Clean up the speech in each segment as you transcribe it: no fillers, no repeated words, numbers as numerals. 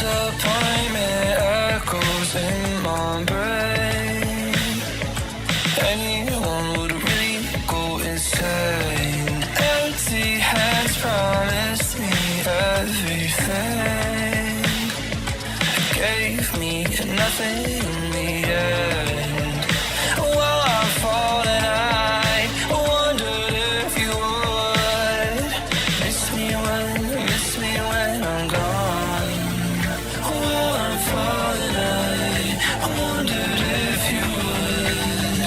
Disappointment echoes in my brain. Anyone would really go insane. Empty hands promised me everything. Gave me nothing in the end. While I'm falling, I wondered if you would miss me when I'm gone. While I'm falling, I wondered if you would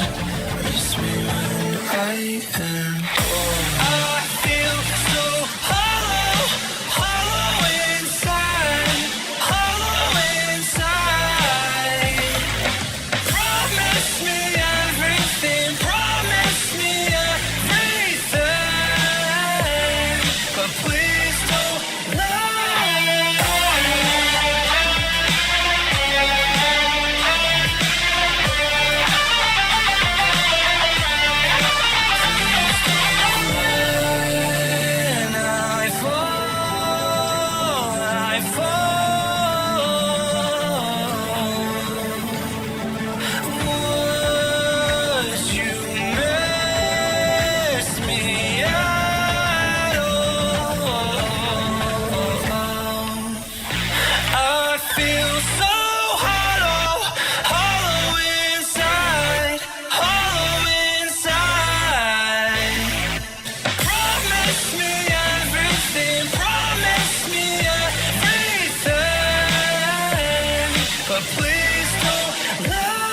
miss me when I am gone. I feel so hollow, hollow inside, hollow inside. Promise me everything, but please don't lie. When I fall, would you miss me at all? I feel so hollow, hollow inside, hollow inside. Promise me everything, but please don't lie.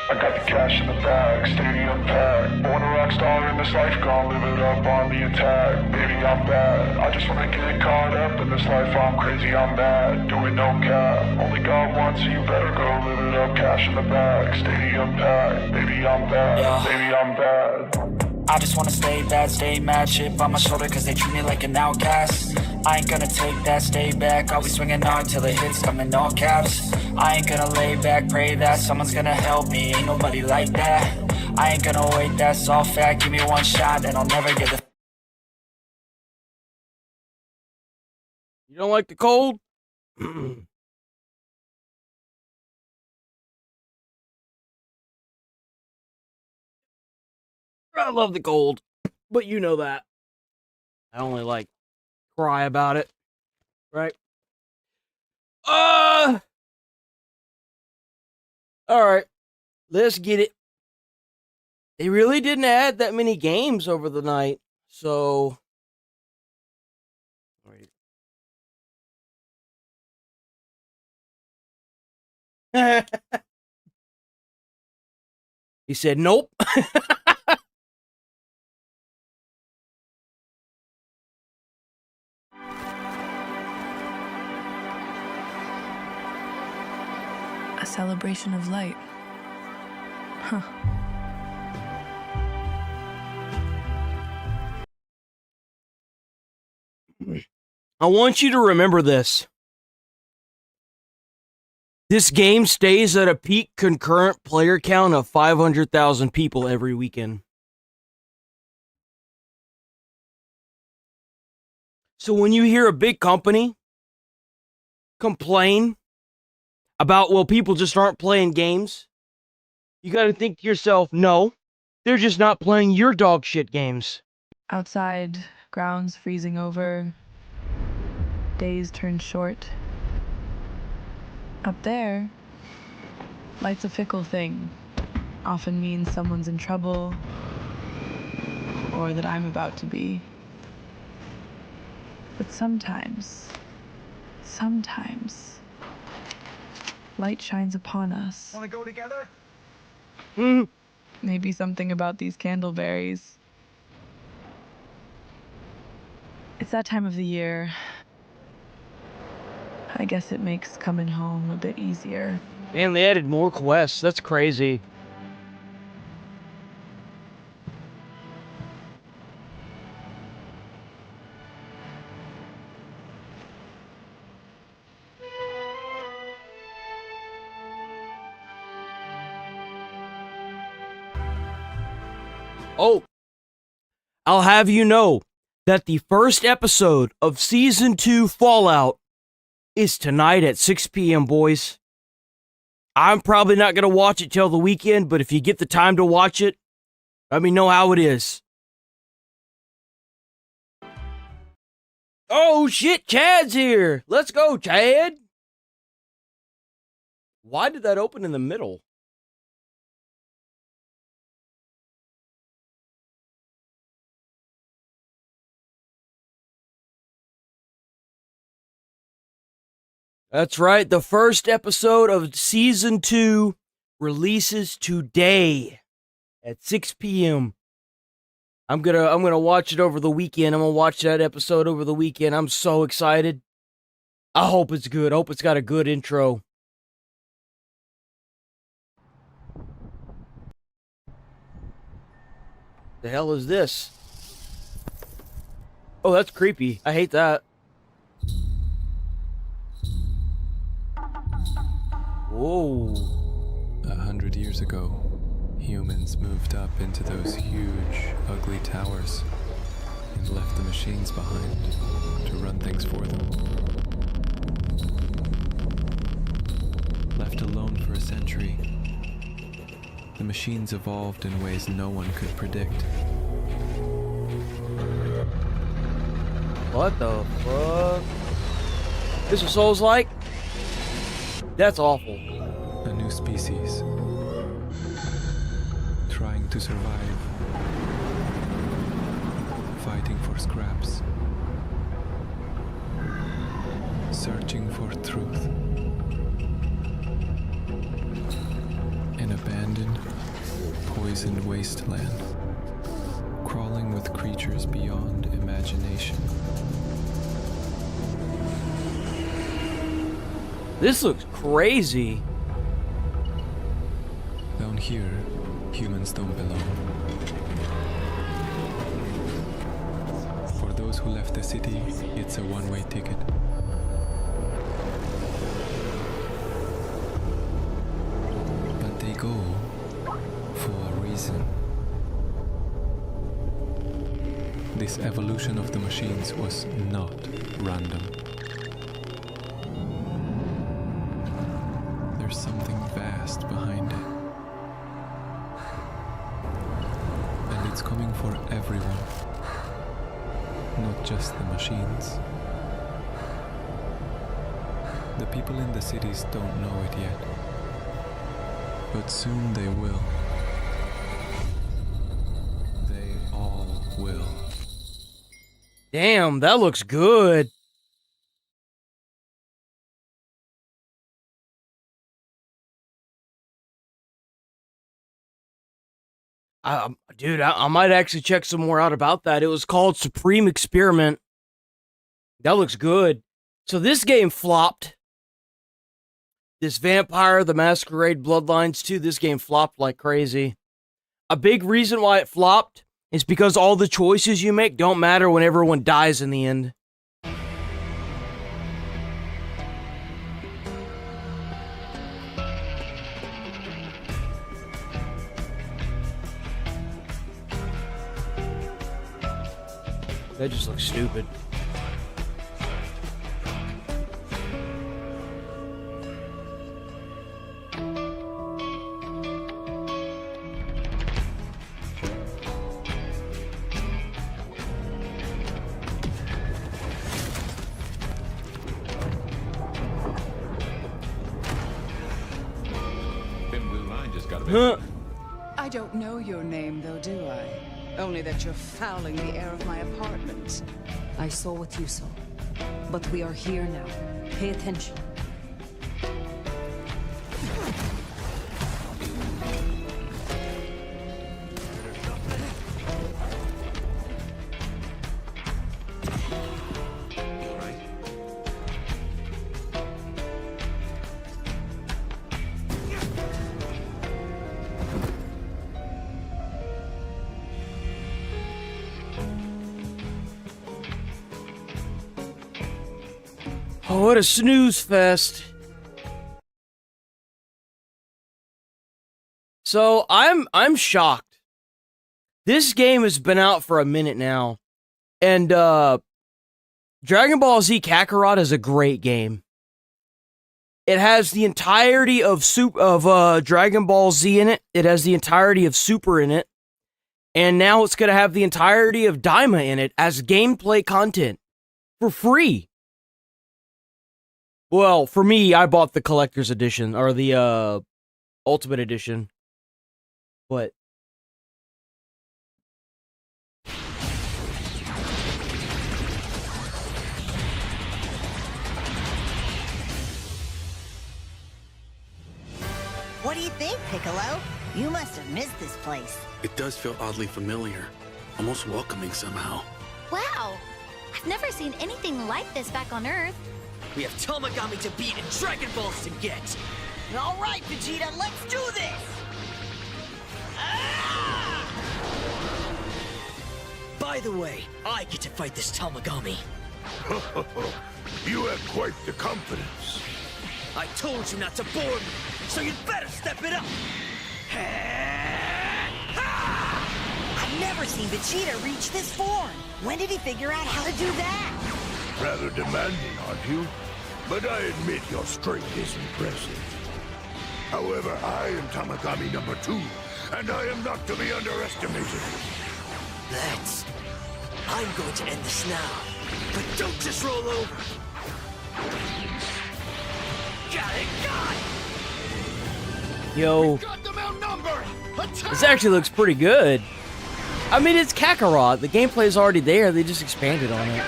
I got the cash in the bag, stadium packed. Born a rock star in this life, gon' live it up on the attack. Baby, I'm bad, I just wanna get caught up in this life. I'm crazy, I'm mad, doing no cap. Only got one, so you better go live it up. Cash in the bag, stadium packed. Baby, I'm bad, Yeah. baby, I'm bad. I just wanna stay bad, stay mad, chip on my shoulder cause they treat me like an outcast. I ain't gonna take that, stay back, I'll be swinging hard till it hits, come in all caps. I ain't gonna lay back, pray that someone's gonna help me, ain't nobody like that. I ain't gonna wait, that's all fact, give me one shot and I'll never get the... You don't like the cold? I love the cold, but you know that. I only like cry about it, right? All right, let's get it. They really didn't add that many games over the night, so. He said, nope. A celebration of light. Huh. I want you to remember this. This game stays at a peak concurrent player count of 500,000 people every weekend. So when you hear a big company complain about, well, people just aren't playing games, you got to think to yourself, no, they're just not playing your dog shit games. Outside, grounds freezing over, days turn short. Up there, light's a fickle thing. Often means someone's in trouble, or that I'm about to be. But sometimes sometimes light shines upon us. Want to go together? Maybe something about these candleberries. It's that time of the year. I guess it makes coming home a bit easier. Man, they added more quests. That's crazy. Oh, I'll have you know that the first episode of Season 2 Fallout is tonight at 6 p.m., boys. I'm probably not going to watch it till the weekend, but if you get the time to watch it, let me know how it is. Oh shit, Chad's here! Let's go, Chad! Why did that open in the middle? That's right, the first episode of Season 2 releases today at 6 p.m. I'm gonna watch it over the weekend. I'm gonna watch that episode over the weekend. I'm so excited. I hope it's good. I hope it's got a good intro. The hell is this? Oh, that's creepy. I hate that. Whoa. 100 years ago, humans moved up into those huge, ugly towers and left the machines behind to run things for them. Left alone for a century, the machines evolved in ways no one could predict. What the fuck? This what Soul's like? That's awful. A new species, trying to survive, fighting for scraps, searching for truth. An abandoned, poisoned wasteland, crawling with creatures beyond imagination. This looks crazy. Down here, humans don't belong. For those who left the city, it's a one-way ticket. But they go for a reason. This evolution of the machines was not random. There's something vast behind it. And it's coming for everyone, not just the machines. The people in the cities don't know it yet, but soon they will. They all will. Damn, that looks good. Dude, I might actually check some more out about that. It was called Supreme Experiment. That looks good. So this game flopped. This Vampire the Masquerade Bloodlines 2, this game flopped like crazy. A big reason why it flopped is because all the choices you make don't matter when everyone dies in the end. That just looks stupid. Huh? I don't know your name, though, do I? Only that you're fouling the air of my apartment. I saw what you saw. But we are here now. Pay attention. Oh, what a snooze fest. So I'm shocked. This game has been out for a minute now. And Dragon Ball Z Kakarot is a great game. It has the entirety of Dragon Ball Z in it. It has the entirety of Super in it. And now it's going to have the entirety of Daima in it as gameplay content for free. Well, for me, I bought the collector's edition, or the ultimate edition. But what do you think, Piccolo? You must have missed this place. It does feel oddly familiar, almost welcoming somehow. Wow! I've never seen anything like this back on Earth. We have Tamagami to beat and Dragon Balls to get. All right, Vegeta, let's do this! By the way, I get to fight this Tamagami. You have quite the confidence. I told you not to bore me, so you'd better step it up. I've never seen Vegeta reach this form. When did he figure out how to do that? Rather demanding, aren't you? But I admit your strength is impressive. However, I am Tamagami number 2, and I am not to be underestimated. Let's. I'm going to end this now. But don't just roll over. Got it! yo, this actually looks pretty good. I mean, it's Kakarot. The gameplay is already there. They just expanded on it.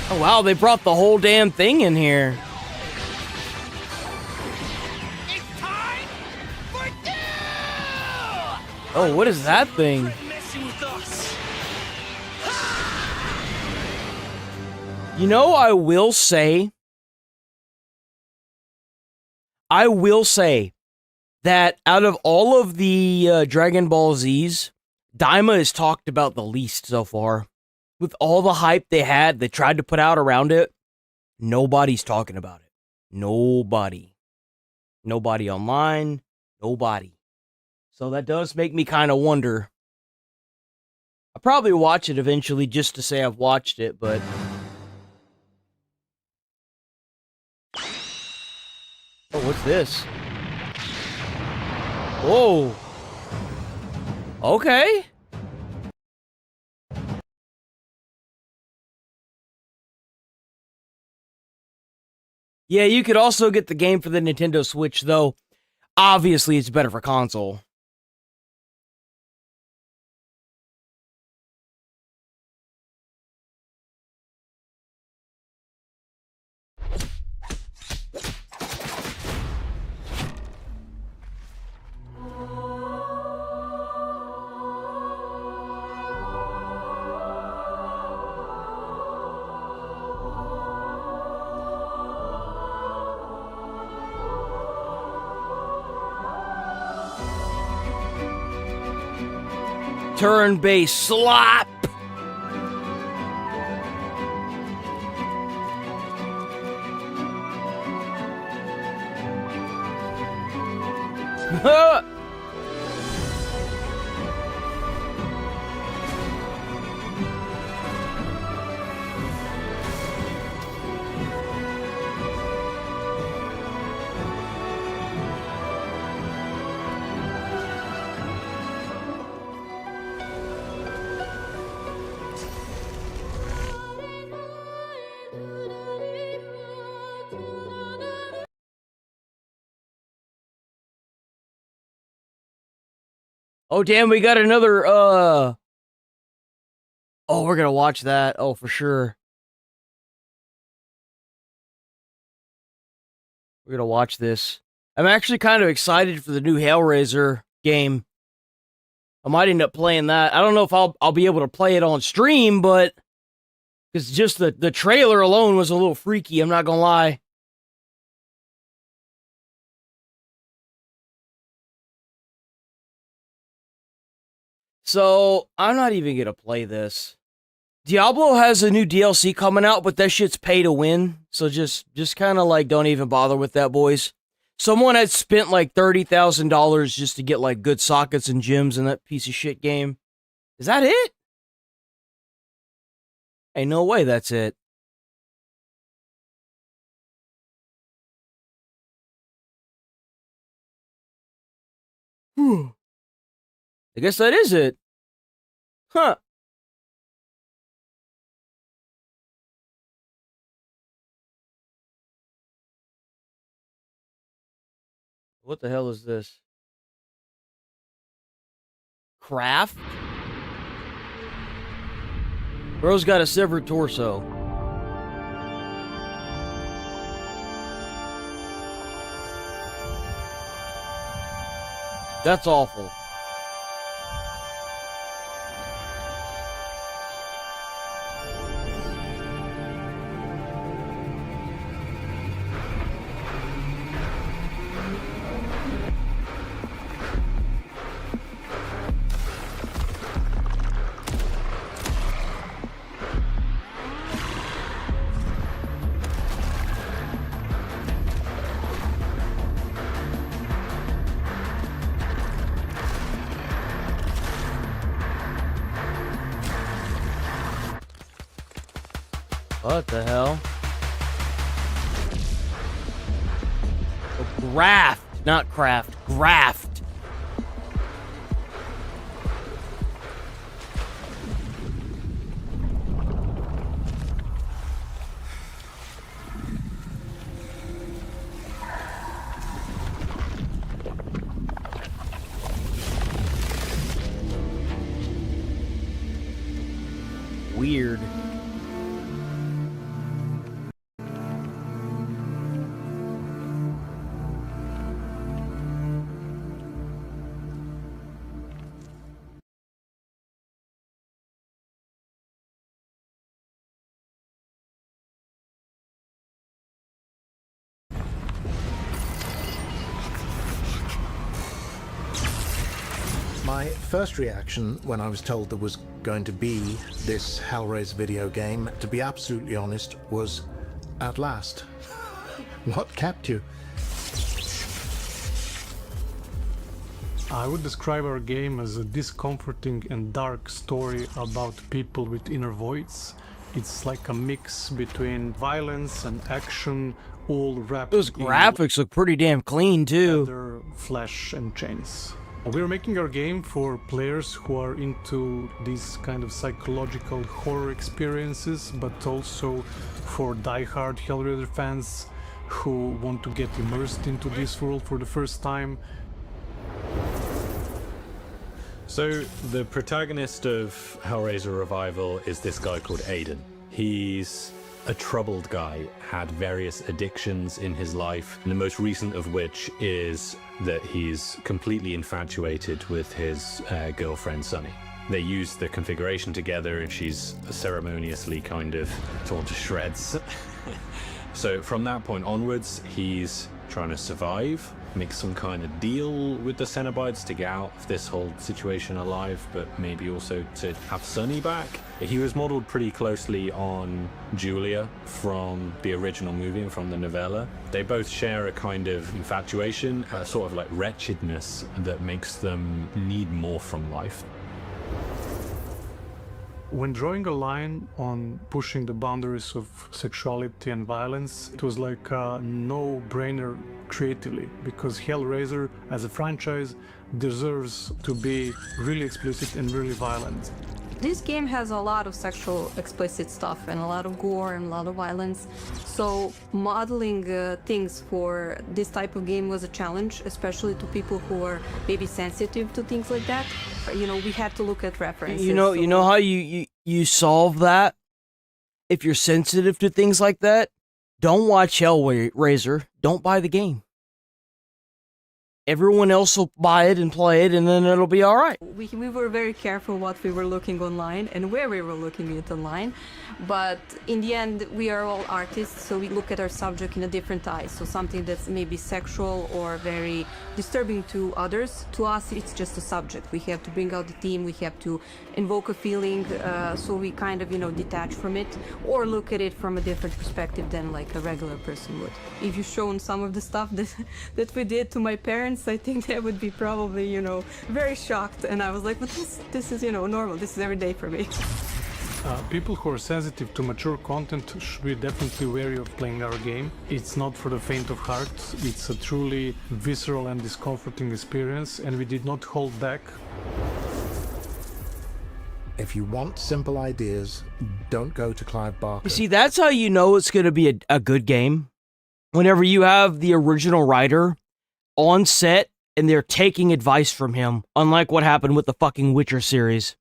Oh wow, they brought the whole damn thing in here. It's time for duel! Oh, what is that thing? Messing with us. You know, I will say that out of all of the Dragon Ball Zs, Daima is talked about the least so far. With all the hype they tried to put out around it, nobody's talking about it. Nobody. Nobody online. Nobody. So that does make me kind of wonder. I'll probably watch it eventually just to say I've watched it, but... Oh, what's this? Whoa. Okay. Yeah, you could also get the game for the Nintendo Switch, though obviously it's better for console. Turn-based slap. Oh damn, we got another Oh, we're gonna watch that. Oh, for sure. We're gonna watch this. I'm actually kind of excited for the new Hellraiser game. I might end up playing that. I don't know if I'll be able to play it on stream, but because just the trailer alone was a little freaky, I'm not gonna lie. So, I'm not even gonna play this. Diablo has a new DLC coming out, but that shit's pay to win. So just kind of like don't even bother with that, boys. Someone had spent like $30,000 just to get like good sockets and gems in that piece of shit game. Is that it? Ain't no way that's it. I guess that is it. Huh. What the hell is this? Craft? Bro's got a severed torso. That's awful. What the hell? Oh, graft, not craft, graft. Weird. My first reaction when I was told there was going to be this Hellraiser video game, to be absolutely honest, was at last. What kept you? I would describe our game as a discomforting and dark story about people with inner voids. It's like a mix between violence and action, all wrapped Those graphics look pretty damn clean too. Leather, flesh and chains. We're making our game for players who are into these kind of psychological horror experiences, but also for die-hard Hellraiser fans who want to get immersed into this world for the first time. So the protagonist of Hellraiser Revival is this guy called Aiden. He's a troubled guy, had various addictions in his life, and the most recent of which is that he's completely infatuated with his girlfriend Sunny. They use the configuration together and she's ceremoniously kind of torn to shreds. So from that point onwards, he's trying to survive, make some kind of deal with the Cenobites to get out of this whole situation alive, but maybe also to have Sunny back. He was modeled pretty closely on Julia from the original movie and from the novella. They both share a kind of infatuation, a sort of like wretchedness that makes them need more from life. When drawing a line on pushing the boundaries of sexuality and violence, it was like a no-brainer creatively, because Hellraiser as a franchise deserves to be really explicit and really violent. This game has a lot of sexual explicit stuff and a lot of gore and a lot of violence. So modeling things for this type of game was a challenge, especially to people who are maybe sensitive to things like that. You know, we had to look at references. You know how you you solve that, if you're sensitive to things like that, don't watch Hellraiser. Don't buy the game. Everyone else will buy it and play it, and then it'll be all right. We were very careful what we were looking online and where we were looking at online, but in the end we are all artists, so we look at our subject in a different eye. So something that's maybe sexual or very disturbing to others, to us it's just a subject. We have to bring out the theme, we have to invoke a feeling, so we kind of, you know, detach from it or look at it from a different perspective than like a regular person would. If you've shown some of the stuff that we did to my parents, I think they would be probably, you know, very shocked. And I was like, but this is, you know, normal. This is every day for me. People who are sensitive to mature content should be definitely wary of playing our game. It's not for the faint of heart. It's a truly visceral and discomforting experience, and we did not hold back. If you want simple ideas, don't go to Clive Barker. You see, that's how you know it's going to be a good game. Whenever you have the original writer on set and they're taking advice from him, unlike what happened with the fucking Witcher series.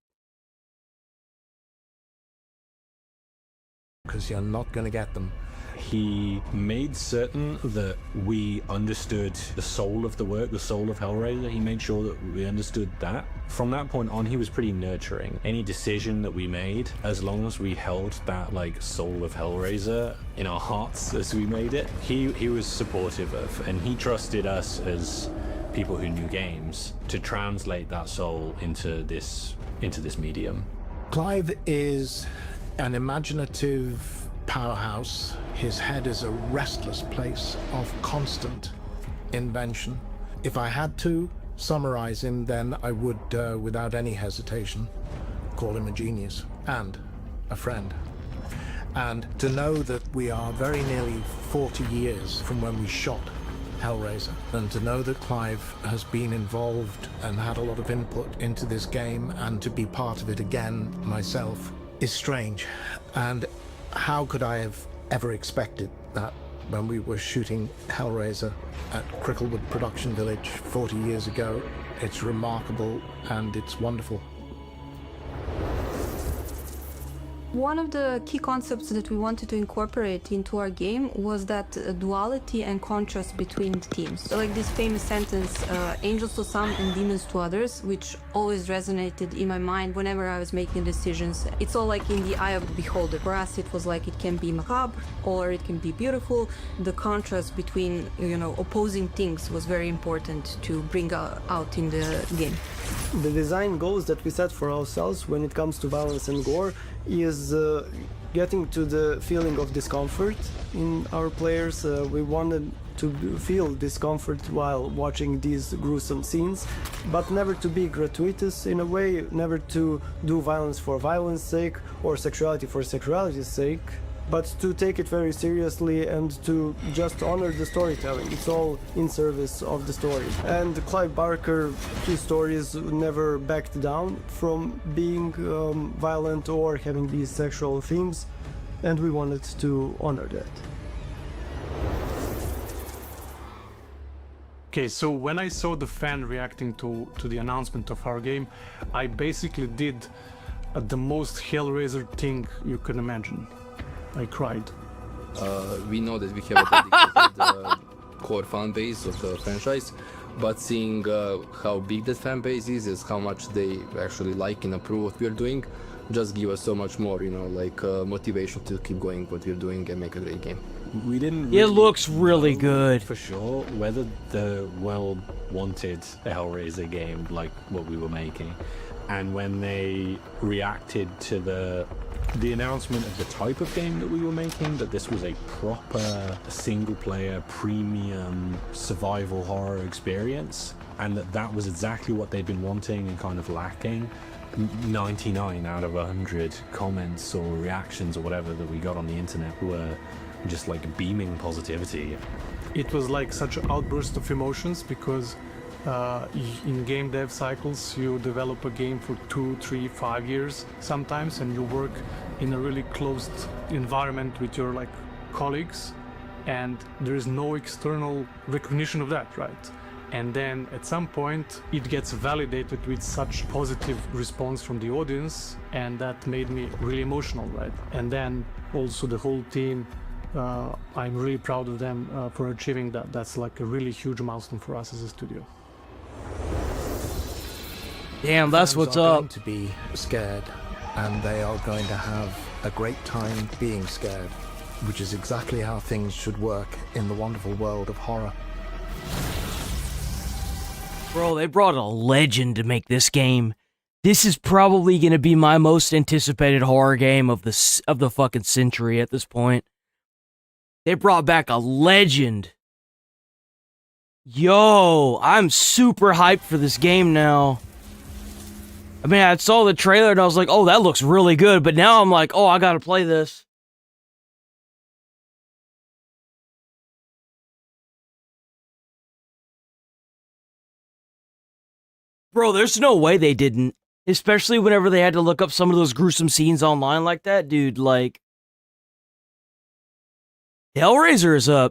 Because you're not going to get them. He made certain that we understood the soul of the work, the soul of Hellraiser. He made sure that we understood that. From that point on, he was pretty nurturing. Any decision that we made, as long as we held that like soul of Hellraiser in our hearts as we made it, he was supportive of, and he trusted us as people who knew games to translate that soul into this medium. Clive is an imaginative powerhouse. His head is a restless place of constant invention. If I had to summarize him, then I would, without any hesitation, call him a genius and a friend. And to know that we are very nearly 40 years from when we shot Hellraiser, and to know that Clive has been involved and had a lot of input into this game, and to be part of it again myself, is strange. And how could I have ever expected that when we were shooting Hellraiser at Cricklewood Production Village 40 years ago? It's remarkable and it's wonderful. One of the key concepts that we wanted to incorporate into our game was that duality and contrast between the teams. So like this famous sentence, angels to some and demons to others, which always resonated in my mind whenever I was making decisions. It's all like in the eye of the beholder. For us, it was like it can be macabre or it can be beautiful. The contrast between, you know, opposing things was very important to bring out in the game. The design goals that we set for ourselves when it comes to violence and gore is getting to the feeling of discomfort in our players. We wanted to feel discomfort while watching these gruesome scenes, but never to be gratuitous in a way, never to do violence for violence sake or sexuality for sexuality's sake, but to take it very seriously and to just honor the storytelling. It's all in service of the story. And Clive Barker, his stories never backed down from being violent or having these sexual themes, and we wanted to honor that. Okay, so when I saw the fan reacting to the announcement of our game, I basically did the most Hellraiser thing you can imagine. I cried. We know that we have a dedicated core fan base of the franchise, but seeing how big that fan base is how much they actually like and approve what we're doing, just give us so much more, you know, like motivation to keep going what we're doing and make a great game. We didn't really, it looks really good for sure whether the world wanted a Hellraiser game like what we were making, and when they reacted to the announcement of the type of game that we were making, that this was a proper single-player premium survival horror experience, and that was exactly what they'd been wanting and kind of lacking. 99 out of 100 comments or reactions or whatever that we got on the internet were just like beaming positivity. It was like such an outburst of emotions because in game dev cycles you develop a game for 2, 3, 5 years sometimes, and you work in a really closed environment with your like colleagues, and there is no external recognition of that, right? and then at some point it gets validated with such positive response from the audience, and that made me really emotional, right? And then also the whole team, I'm really proud of them for achieving that. That's like a really huge milestone for us as a studio. Damn, that's Fans what's are up. going to be scared, and they are going to have a great time being scared, which is exactly how things should work in the wonderful world of horror. Bro, they brought a legend to make this game. This is probably going to be my most anticipated horror game of the fucking century at this point. They brought back a legend. Yo, I'm super hyped for this game now. I mean, I saw the trailer and I was like, oh, that looks really good. But now I'm like, oh, I gotta play this. Bro, there's no way they didn't. Especially whenever they had to look up some of those gruesome scenes online like that, dude. Like, Hellraiser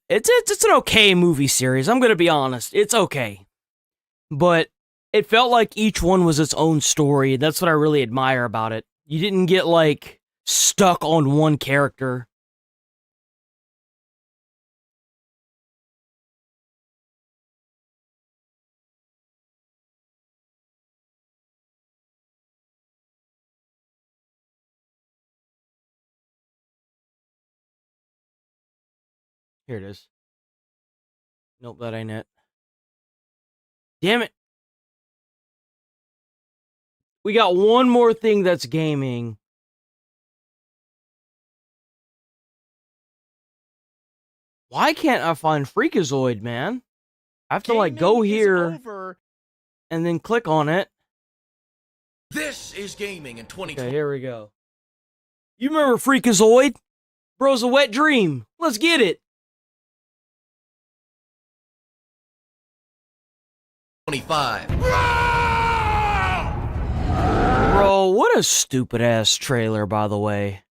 it's an okay movie series. I'm gonna be honest, it's okay, but it felt like each one was its own story. That's what I really admire about it. You didn't get like stuck on one character. Here it is. Nope, that ain't it. Damn it. We got one more thing that's gaming. Why can't I find Freakazoid, man? I have to like go here and then click on it. This is gaming in 2020. Okay, here we go. You remember Freakazoid? Bro's a wet dream. Let's get it. 25. Bro, what a stupid ass trailer, by the way.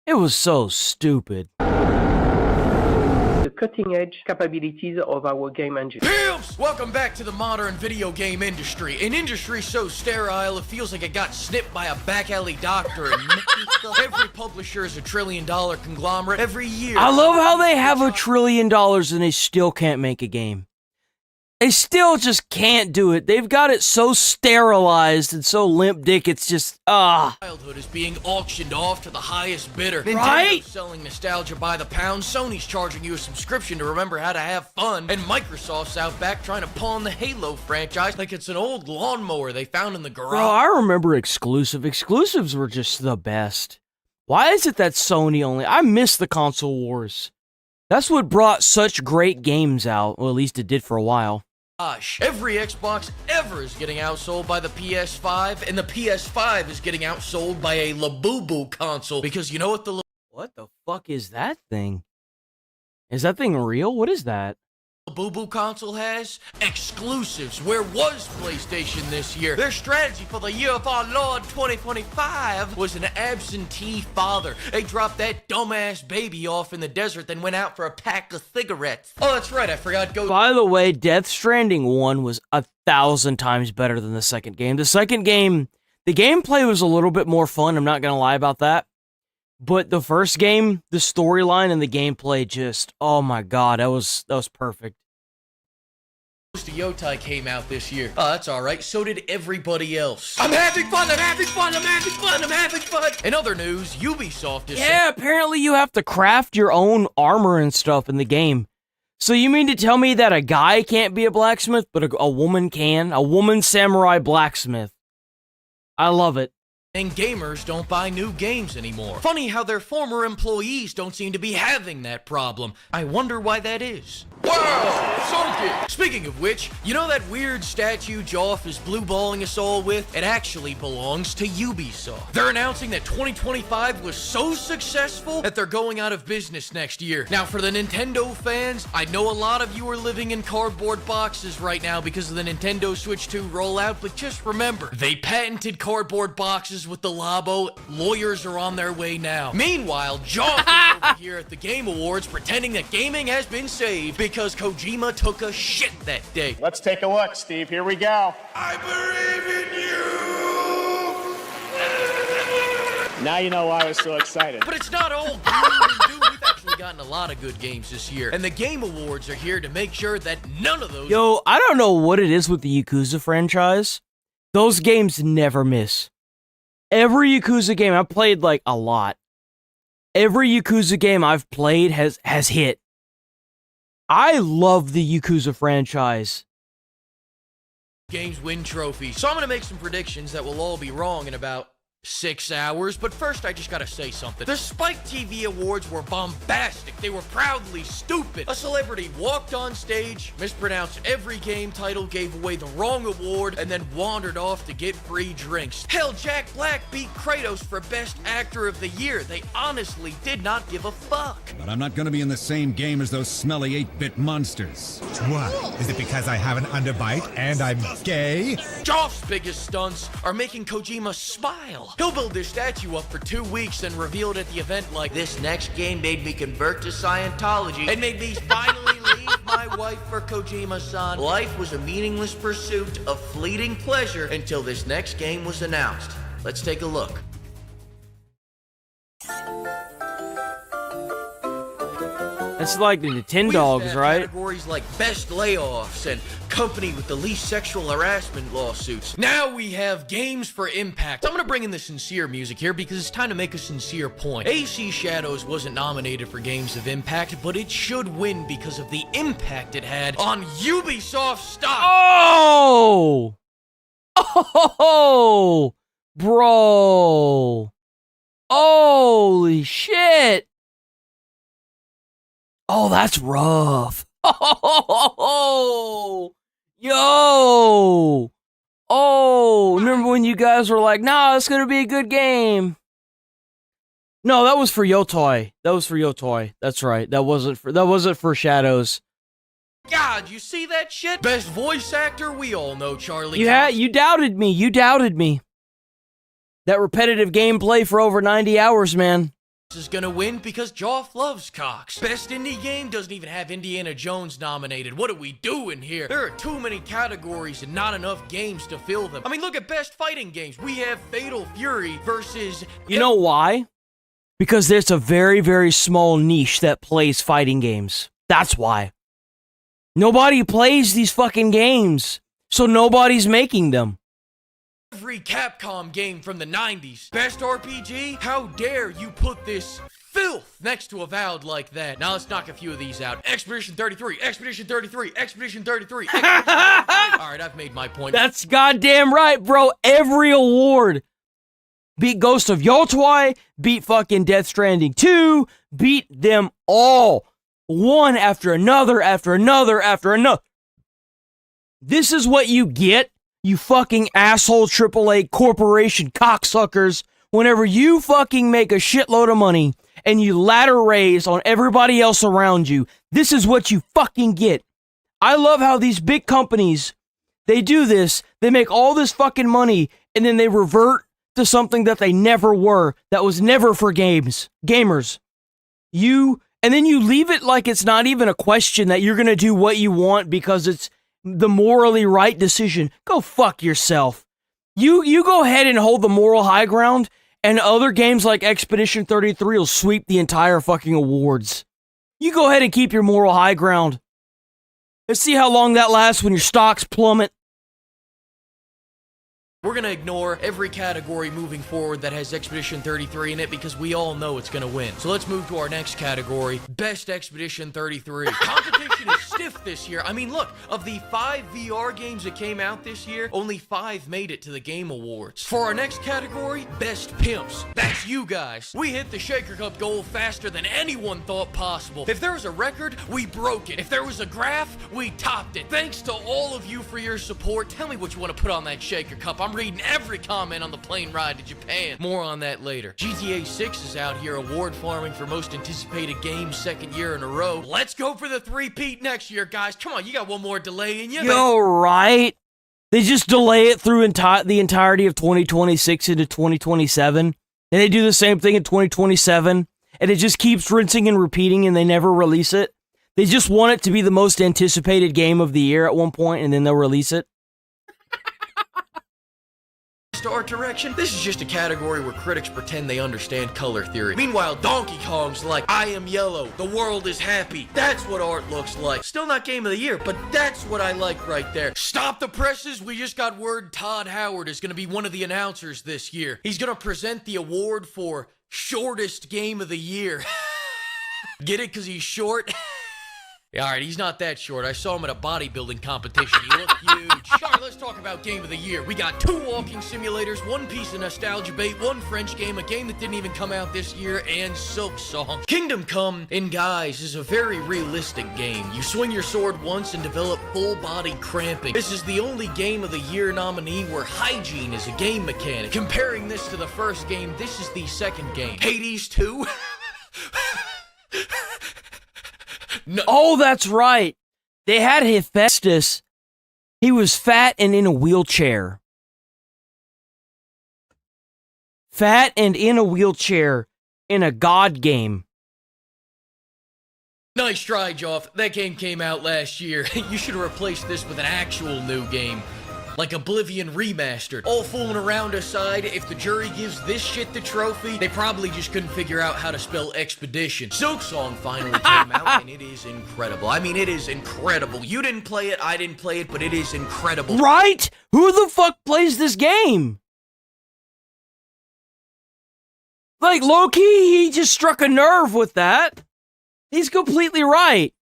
It was so stupid. The cutting edge capabilities of our game engine. Pimps! Welcome back to the modern video game industry. An industry so sterile it feels like it got snipped by a back alley doctor. And every publisher is $1 trillion conglomerate every year. I love how they have $1 trillion and they still can't make a game. They still just can't do it. They've got it so sterilized and so limp dick, it's just, Childhood is being auctioned off to the highest bidder. Right? Nintendo's selling nostalgia by the pound, Sony's charging you a subscription to remember how to have fun, and Microsoft's out back trying to pawn the Halo franchise like it's an old lawnmower they found in the garage. Bro, I remember exclusives were just the best. Why is it that Sony only? I miss the console wars. That's what brought such great games out. Well, at least it did for a while. Gosh, every Xbox ever is getting outsold by the PS5, and the PS5 is getting outsold by a Labubu console, because you know what What the fuck is that thing? Is that thing real? What is that? Labubu console has? Exclusives. Where was PlayStation this year? Their strategy for the year of our Lord 2025 was an absentee father. They dropped that dumbass baby off in the desert, then went out for a pack of cigarettes. Oh, that's right, I forgot By the way, Death Stranding 1 was 1,000 times better than the second game. The second game, the gameplay was a little bit more fun, I'm not gonna lie about that. But the first game, the storyline and the gameplay just, oh my god, that was perfect. Ghost of Yotai came out this year. Oh, that's alright, so did everybody else. I'm having fun, I'm having fun, I'm having fun, I'm having fun! In other news, Ubisoft is... Yeah, apparently you have to craft your own armor and stuff in the game. So you mean to tell me that a guy can't be a blacksmith, but a woman can? A woman samurai blacksmith. I love it. And gamers don't buy new games anymore. Funny how their former employees don't seem to be having that problem. I wonder why that is. Wow! Sunk it! Speaking of which, you know that weird statue Joff is blue-balling us all with? It actually belongs to Ubisoft. They're announcing that 2025 was so successful that they're going out of business next year. Now, for the Nintendo fans, I know a lot of you are living in cardboard boxes right now because of the Nintendo Switch 2 rollout, but just remember, they patented cardboard boxes with the Labo. Lawyers are on their way now. Meanwhile, Joff is over here at the Game Awards pretending that gaming has been saved because Kojima took a shit that day. Let's take a look, Steve. Here we go. I believe in you! Now you know why I was so excited. But it's not all gloom and doom. We've actually gotten a lot of good games this year. And the Game Awards are here to make sure that none of those... Yo, I don't know what it is with the Yakuza franchise. Those games never miss. Every Yakuza game, I've played like a lot. Every Yakuza game I've played has hit. I love the Yakuza franchise. Games win trophies. So I'm going to make some predictions that will all be wrong in about 6 hours, but first I just gotta say something. The Spike TV Awards were bombastic. They were proudly stupid. A celebrity walked on stage, mispronounced every game title, gave away the wrong award, and then wandered off to get free drinks. Hell, Jack Black beat Kratos for Best Actor of the Year. They honestly did not give a fuck. But I'm not gonna be in the same game as those smelly 8-bit monsters. What? Is it because I have an underbite and I'm gay? Joff's biggest stunts are making Kojima smile. He'll build this statue up for 2 weeks, then reveal it at the event like, this next game made me convert to Scientology and made me finally leave my wife for Kojima-san. Life was a meaningless pursuit of fleeting pleasure until this next game was announced. Let's take a look. That's like the Nintendogs, right? Categories like best layoffs and company with the least sexual harassment lawsuits. Now we have games for impact. I'm gonna bring in the sincere music here because it's time to make a sincere point. AC Shadows wasn't nominated for Games of Impact, but it should win because of the impact it had on Ubisoft stock. Oh! Oh! Bro! Holy shit! Oh, that's rough. Oh, yo. Oh, remember when you guys were like, nah, it's going to be a good game. No, that was for Yotoi. That was for Yotoi. That's right. That wasn't for Shadows. God, you see that shit? Best voice actor? We all know Charlie. You doubted me. You doubted me. That repetitive gameplay for over 90 hours, man. Is gonna win because Joff loves cocks. Best indie game doesn't even have Indiana Jones nominated. What are we doing here? There are too many categories and not enough games to fill them. I mean, look at best fighting games. We have Fatal Fury versus... You know why? Because there's a very, very small niche that plays fighting games. That's why. Nobody plays these fucking games, so nobody's making them. Every Capcom game from the 90s. Best RPG? How dare you put this filth next to Avowed like that? Now let's knock a few of these out. Expedition 33, Expedition 33, Expedition 33, Expedition 33. Alright, I've made my point. That's goddamn right, bro. Every award. Beat Ghost of Yotoi, beat fucking Death Stranding 2, beat them all. One after another, after another, after another. This is what you get, you fucking asshole AAA corporation cocksuckers, whenever you fucking make a shitload of money and you ladder raise on everybody else around you. This is what you fucking get. I love how these big companies, they do this, they make all this fucking money, and then they revert to something that they never were, that was never for gamers. And then you leave it like it's not even a question that you're gonna do what you want because it's the morally right decision. Go fuck yourself. You go ahead and hold the moral high ground, and other games like Expedition 33 will sweep the entire fucking awards. You go ahead and keep your moral high ground. Let's see how long that lasts when your stocks plummet. We're gonna ignore every category moving forward that has Expedition 33 in it because we all know it's gonna win. So let's move to our next category, Best Expedition 33. Competition is stiff this year. I mean, look, of the 5 VR games that came out this year, only 5 made it to the Game Awards. For our next category, Best Pimps. That's you guys. We hit the Shaker Cup goal faster than anyone thought possible. If there was a record, we broke it. If there was a graph, we topped it. Thanks to all of you for your support. Tell me what you want to put on that Shaker Cup. I'm reading every comment on the plane ride to Japan. More on that later. GTA 6 is out here award farming for most anticipated game, 2nd year in a row. Let's go for the 3-peat next year, guys. Come on, you got one more delay in you. Yo, right? They just delay it through the entirety of 2026 into 2027. And they do the same thing in 2027. And it just keeps rinsing and repeating and they never release it. They just want it to be the most anticipated game of the year at one point, and then they'll release it. Art direction. This is just a category where critics pretend they understand color theory. Meanwhile, Donkey Kong's like, I am yellow, the world is happy. That's what art looks like. Still not game of the year, but that's what I like right there. Stop the presses. We just got word Todd Howard is going to be one of the announcers this year. He's going to present the award for shortest game of the year. Get it? Because he's short? Alright, he's not that short. I saw him at a bodybuilding competition. He looked huge. Alright, let's talk about Game of the Year. We got 2 walking simulators, 1 piece of nostalgia bait, 1 French game, a game that didn't even come out this year, and Silk Song. Kingdom Come, in guise, is a very realistic game. You swing your sword once and develop full body cramping. This is the only Game of the Year nominee where hygiene is a game mechanic. Comparing this to the first game, this is the second game. Hades 2? No. Oh, that's right. They had Hephaestus. He was fat and in a wheelchair. Fat and in a wheelchair in a god game. Nice try, Joff. That game came out last year. You should have replaced this with an actual new game. Like Oblivion Remastered. All fooling around aside, if the jury gives this shit the trophy, they probably just couldn't figure out how to spell expedition. Silk Song finally came out, and it is incredible. I mean, it is incredible. You didn't play it, I didn't play it, but it is incredible. Right? Who the fuck plays this game? Like, low-key, he just struck a nerve with that. He's completely right.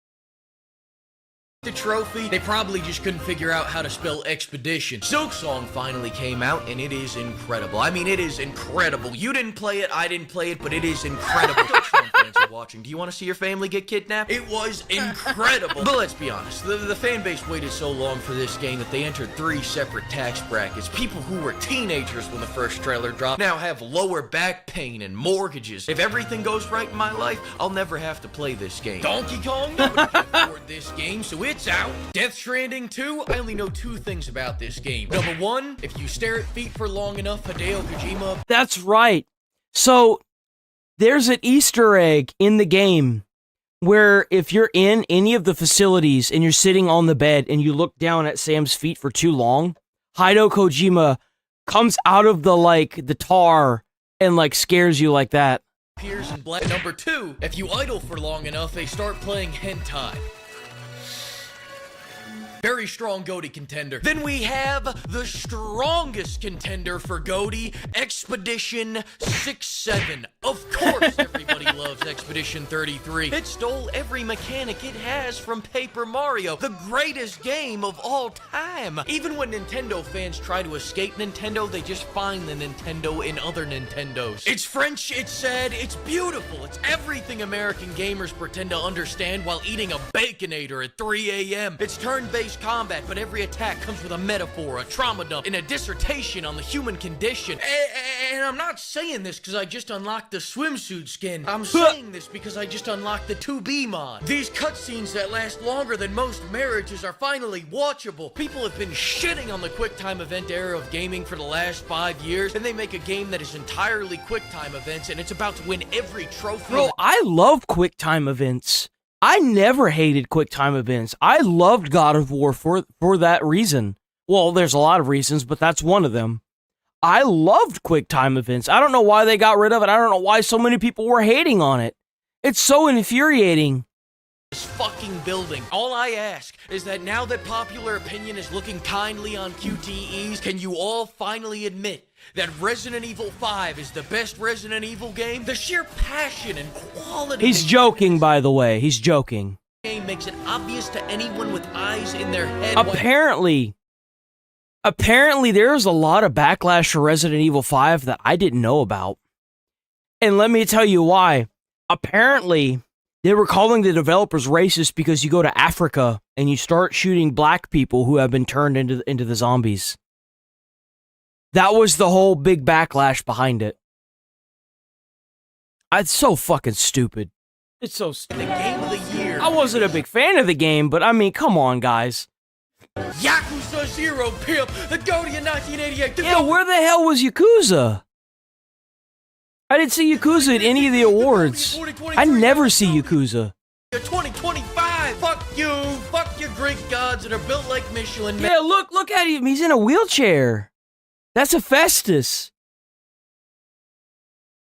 The trophy, they probably just couldn't figure out how to spell expedition. Silk Song finally came out, and it is incredible. I mean, it is incredible. You didn't play it, I didn't play it, but it is incredible. Silk Song fans are watching. Do you want to see your family get kidnapped? It was incredible. But let's be honest, the fan base waited so long for this game that they entered 3 separate tax brackets. People who were teenagers when the first trailer dropped now have lower back pain and mortgages. If everything goes right in my life, I'll never have to play this game. Donkey Kong? Nobody can afford this game, so it's out. Death Stranding 2? I only know 2 things about this game. Number 1, if you stare at feet for long enough, Hideo Kojima... That's right. So, there's an Easter egg in the game where if you're in any of the facilities and you're sitting on the bed and you look down at Sam's feet for too long, Hideo Kojima comes out of the tar and, scares you like that. Appears in black. Number 2, if you idle for long enough, they start playing hentai. Very strong GOTY contender. Then we have the strongest contender for GOTY, Expedition 67. Of course everybody loves Expedition 33. It stole every mechanic it has from Paper Mario, the greatest game of all time. Even when Nintendo fans try to escape Nintendo, they just find the Nintendo in other Nintendos. It's French, it's sad, it's beautiful. It's everything American gamers pretend to understand while eating a Baconator at 3 a.m. It's turn-based combat, but every attack comes with a metaphor, a trauma dump, and a dissertation on the human condition. And I'm not saying this because I just unlocked the swimsuit skin. I'm saying this because I just unlocked the 2B mod. These cutscenes that last longer than most marriages are finally watchable. People have been shitting on the QuickTime event era of gaming for the last 5 years, and they make a game that is entirely QuickTime events, and it's about to win every trophy. Bro, I love QuickTime events. I never hated QuickTime events. I loved God of War for that reason. Well, there's a lot of reasons, but that's one of them. I loved QuickTime events. I don't know why they got rid of it. I don't know why so many people were hating on it. It's so infuriating. This fucking building. All I ask is that now that popular opinion is looking kindly on QTEs, can you all finally admit that Resident Evil 5 is the best Resident Evil game? The sheer passion and quality... He's joking, by the way. He's joking. ...game makes it obvious to anyone with eyes in their head... Apparently there's a lot of backlash for Resident Evil 5 that I didn't know about. And let me tell you why. Apparently, they were calling the developers racist because you go to Africa and you start shooting black people who have been turned into the zombies. That was the whole big backlash behind it. It's so fucking stupid. It's so stupid. The game of the year. I wasn't a big fan of the game, but I mean, come on, guys. Yakuza 0, pimp, the GOTY in 1988. Yeah, where the hell was Yakuza? I didn't see Yakuza at any of the awards. I never see Yakuza. 2025. you, fuck your Greek gods that are built like Michelin. Yeah, look at him. He's in a wheelchair. That's Hephaestus.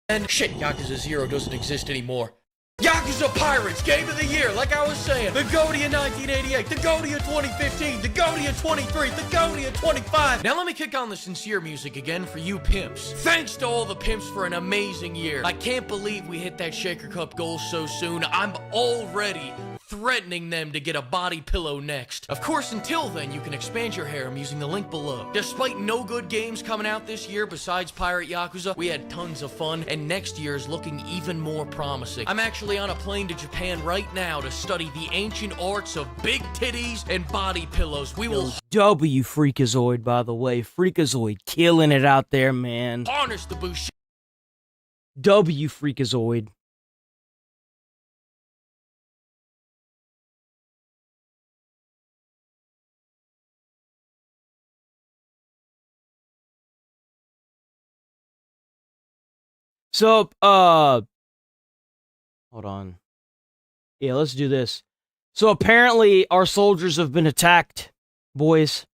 And shit, Yakuza 0 doesn't exist anymore. Yakuza Pirates, Game of the Year, like I was saying. The GOTY of 1988, the GOTY of 2015, the GOTY of 23, the GOTY of 25. Now let me kick on the sincere music again for you pimps. Thanks to all the pimps for an amazing year. I can't believe we hit that Shaker Cup goal so soon. I'm already threatening them to get a body pillow next. Of course, until then, you can expand your harem using the link below. Despite no good games coming out this year besides Pirate Yakuza, we had tons of fun, and next year is looking even more promising. I'm actually on a plane to Japan right now to study the ancient arts of big titties and body pillows. We will W Freakazoid, by the way. Freakazoid killing it out there, man. harness the Bushi. W Freakazoid. So, hold on. Yeah, let's do this. So apparently our soldiers have been attacked, boys.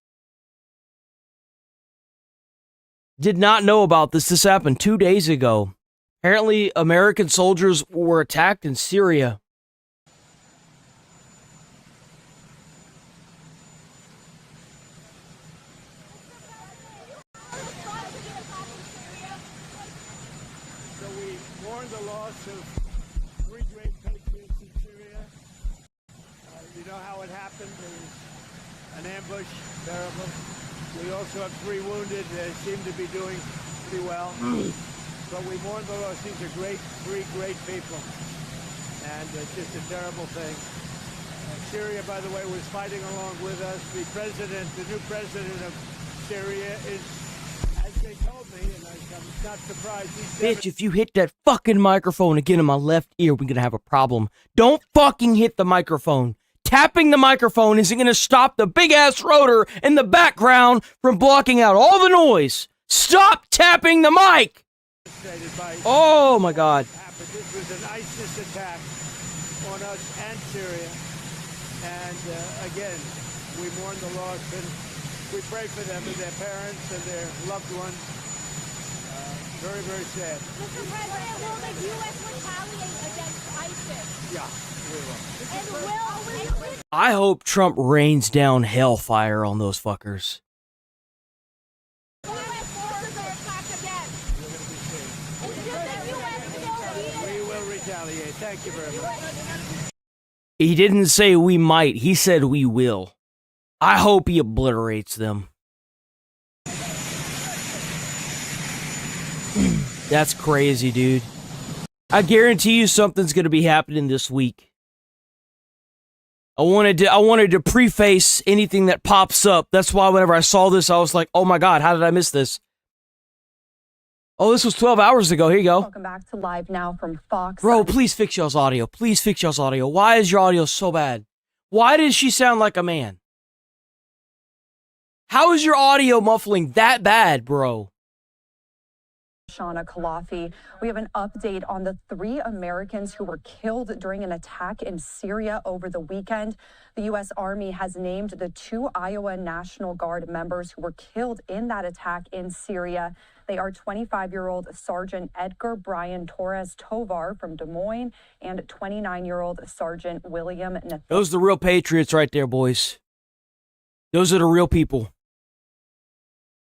Did not know about this. This happened 2 days ago. Apparently American soldiers were attacked in Syria. So we mourn the loss of 3 great patriots in Syria. You know how it happened. There was an ambush, terrible. We also have 3 wounded. They seem to be doing pretty well. But we mourn the loss. These are 3 great people. And it's just a terrible thing. Syria, by the way, was fighting along with us. The new president of Syria is, as they told me, and I'm not surprised, Bitch, if you hit that fucking microphone again in my left ear, we're gonna have a problem. Don't fucking hit the microphone. Tapping the microphone isn't gonna stop the big-ass rotor in the background from blocking out all the noise. Stop tapping the mic! Oh my god. This was an ISIS attack on us and Syria. And again, we mourn the loss and we pray for them and their parents and their loved ones. Very, very sad. Mr. President, will the U.S. retaliate against ISIS? Yeah, we will. And will I hope Trump rains down hellfire on those fuckers. We will retaliate. Thank you very much. He didn't say we might, he said we will. I hope he obliterates them. That's crazy, dude. I guarantee you something's gonna be happening this week. I wanted to preface anything that pops up. That's why whenever I saw this, I was like, oh my god, how did I miss this? Oh, this was 12 hours ago. Here you go. Welcome back to Live Now from Fox. Bro, please fix y'all's audio. Please fix y'all's audio. Why is your audio so bad? Why does she sound like a man? How is your audio muffling that bad, bro? Shauna Kalafi. We have an update on the 3 Americans who were killed during an attack in Syria over the weekend. The U.S. Army has named the 2 Iowa National Guard members who were killed in that attack in Syria. They are 25-year-old Sergeant Edgar Brian Torres Tovar from Des Moines and 29-year-old Sergeant William Those are the real patriots right there, boys. Those are the real people.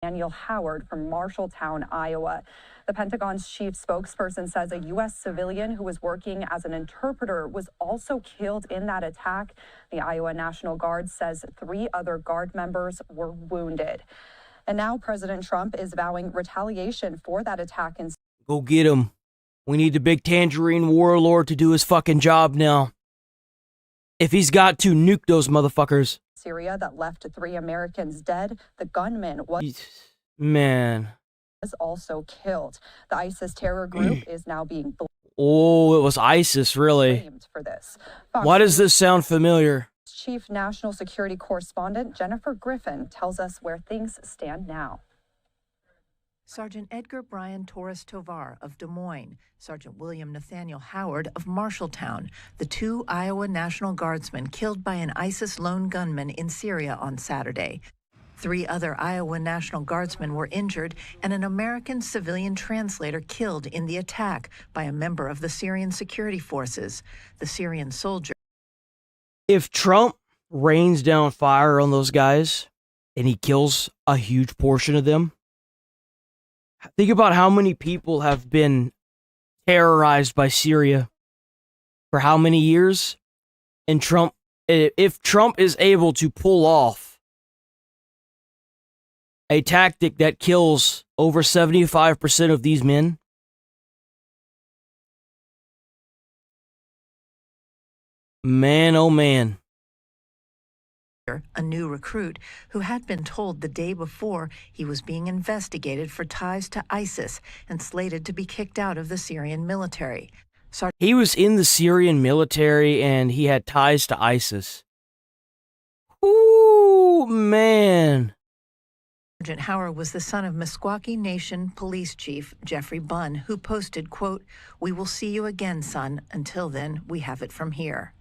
Nathaniel Howard from Marshalltown, Iowa. The Pentagon's chief spokesperson says a U.S. civilian who was working as an interpreter was also killed in that attack. The Iowa National Guard says 3 other Guard members were wounded. And now President Trump is vowing retaliation for that attack in Go get him. We need the big tangerine warlord to do his fucking job now. If he's got to, nuke those motherfuckers. Syria that left 3 Americans dead. The gunman was also killed. The ISIS terror group is now being Oh, it was ISIS, really? blamed for this. Why does this sound familiar? Chief National Security Correspondent Jennifer Griffin tells us where things stand now. Sergeant Edgar Brian Torres Tovar of Des Moines, Sergeant William Nathaniel Howard of Marshalltown, the two Iowa National Guardsmen killed by an ISIS lone gunman in Syria on Saturday. 3 other Iowa National Guardsmen were injured, and an American civilian translator killed in the attack by a member of the Syrian security forces. The Syrian soldier. If Trump rains down fire on those guys and he kills a huge portion of them, think about how many people have been terrorized by Syria for how many years? And Trump, if Trump is able to pull off a tactic that kills over 75% of these men, man, oh man. A new recruit who had been told the day before he was being investigated for ties to ISIS and slated to be kicked out of the Syrian military. He was in the Syrian military and he had ties to ISIS. Ooh, man. Sergeant Howard was the son of Meskwaki Nation Police Chief Jeffrey Bunn, who posted, quote, "We will see you again, son. Until then, we have it from here."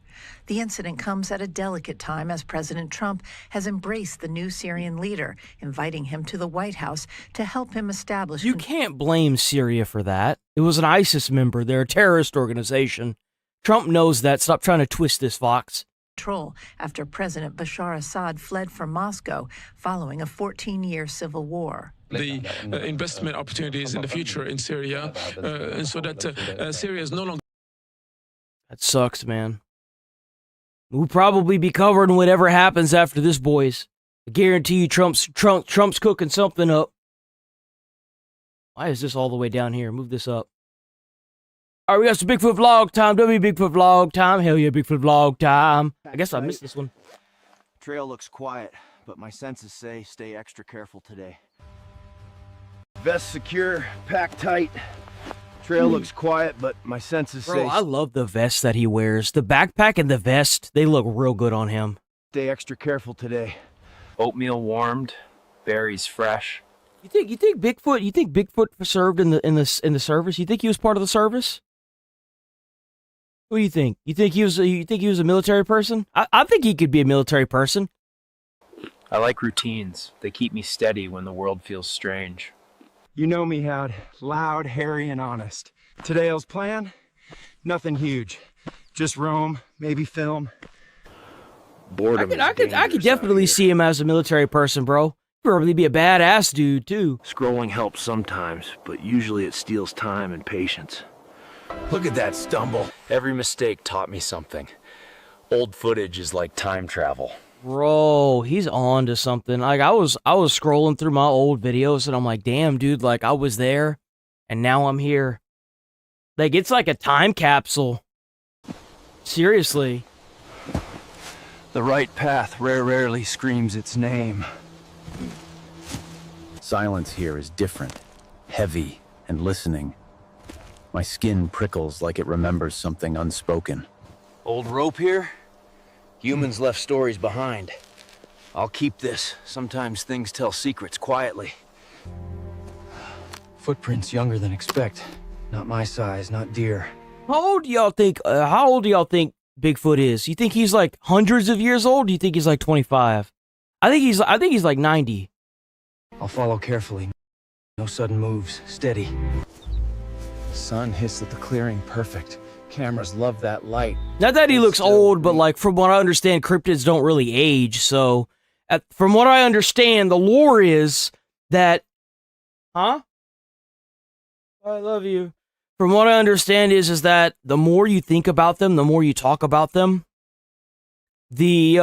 The incident comes at a delicate time as President Trump has embraced the new Syrian leader, inviting him to the White House to help him establish... You can't blame Syria for that. It was an ISIS member. They're a terrorist organization. Trump knows that. Stop trying to twist this, Fox. ...control after President Bashar Assad fled from Moscow following a 14-year civil war. The investment opportunities in the future in Syria, and so that Syria is no longer... That sucks, man. We'll probably be covering whatever happens after this, boys. I guarantee you Trump's cooking something up. Why is this all the way down here? Move this up. All right, we got some Bigfoot vlog time. Bigfoot vlog time. Hell yeah, Bigfoot vlog time. I guess I missed this one. Trail looks quiet, but my senses say stay extra careful today. Vest secure, pack tight. Trail looks quiet, but my senses say... Bro, I love the vest that he wears. The backpack and the vest, they look real good on him. Stay extra careful today. Oatmeal warmed, berries fresh. You think Bigfoot served in the service? You think he was part of the service? What do you think? You think he was a military person? I think he could be a military person. I like routines. They keep me steady when the world feels strange. You know me, Howd. Loud, hairy, and honest. Today's plan? Nothing huge. Just roam, maybe film. Boredom. I could definitely see him as a military person, bro. Probably be a badass dude too. Scrolling helps sometimes, but usually it steals time and patience. Look at that stumble. Every mistake taught me something. Old footage is like time travel. Bro, he's on to something. Like I was scrolling through my old videos and I'm like, damn, dude, like I was there and now I'm here. Like it's like a time capsule. Seriously. The right path rarely screams its name. Silence here is different, heavy and listening. My skin prickles like it remembers something unspoken. Old rope here? Humans left stories behind. I'll keep this. Sometimes things tell secrets quietly. Footprints younger than expect. Not my size, not deer. How old do y'all think Bigfoot is? You think he's like hundreds of years old? Or do you think he's like 25? I think he's like 90. I'll follow carefully. No sudden moves. Steady. Sun hits at the clearing perfect. Cameras love that light. Not that he looks old, but like from what I understand, cryptids don't really age. So, from what I understand, the lore is that, I love you. From what I understand is that the more you think about them, the more you talk about them, the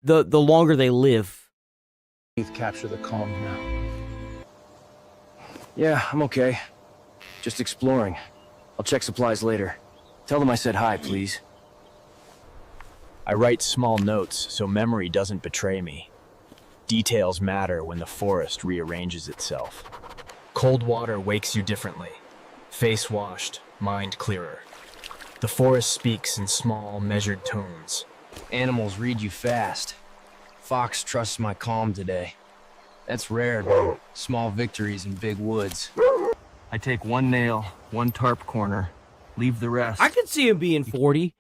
longer they live. Capture the calm now. Yeah, I'm okay. Just exploring. I'll check supplies later. Tell them I said hi, please. I write small notes so memory doesn't betray me. Details matter when the forest rearranges itself. Cold water wakes you differently. Face washed, mind clearer. The forest speaks in small, measured tones. Animals read you fast. Fox trusts my calm today. That's rare, dude. Small victories in big woods. I take one nail, one tarp corner, leave the rest. I could see him being 40.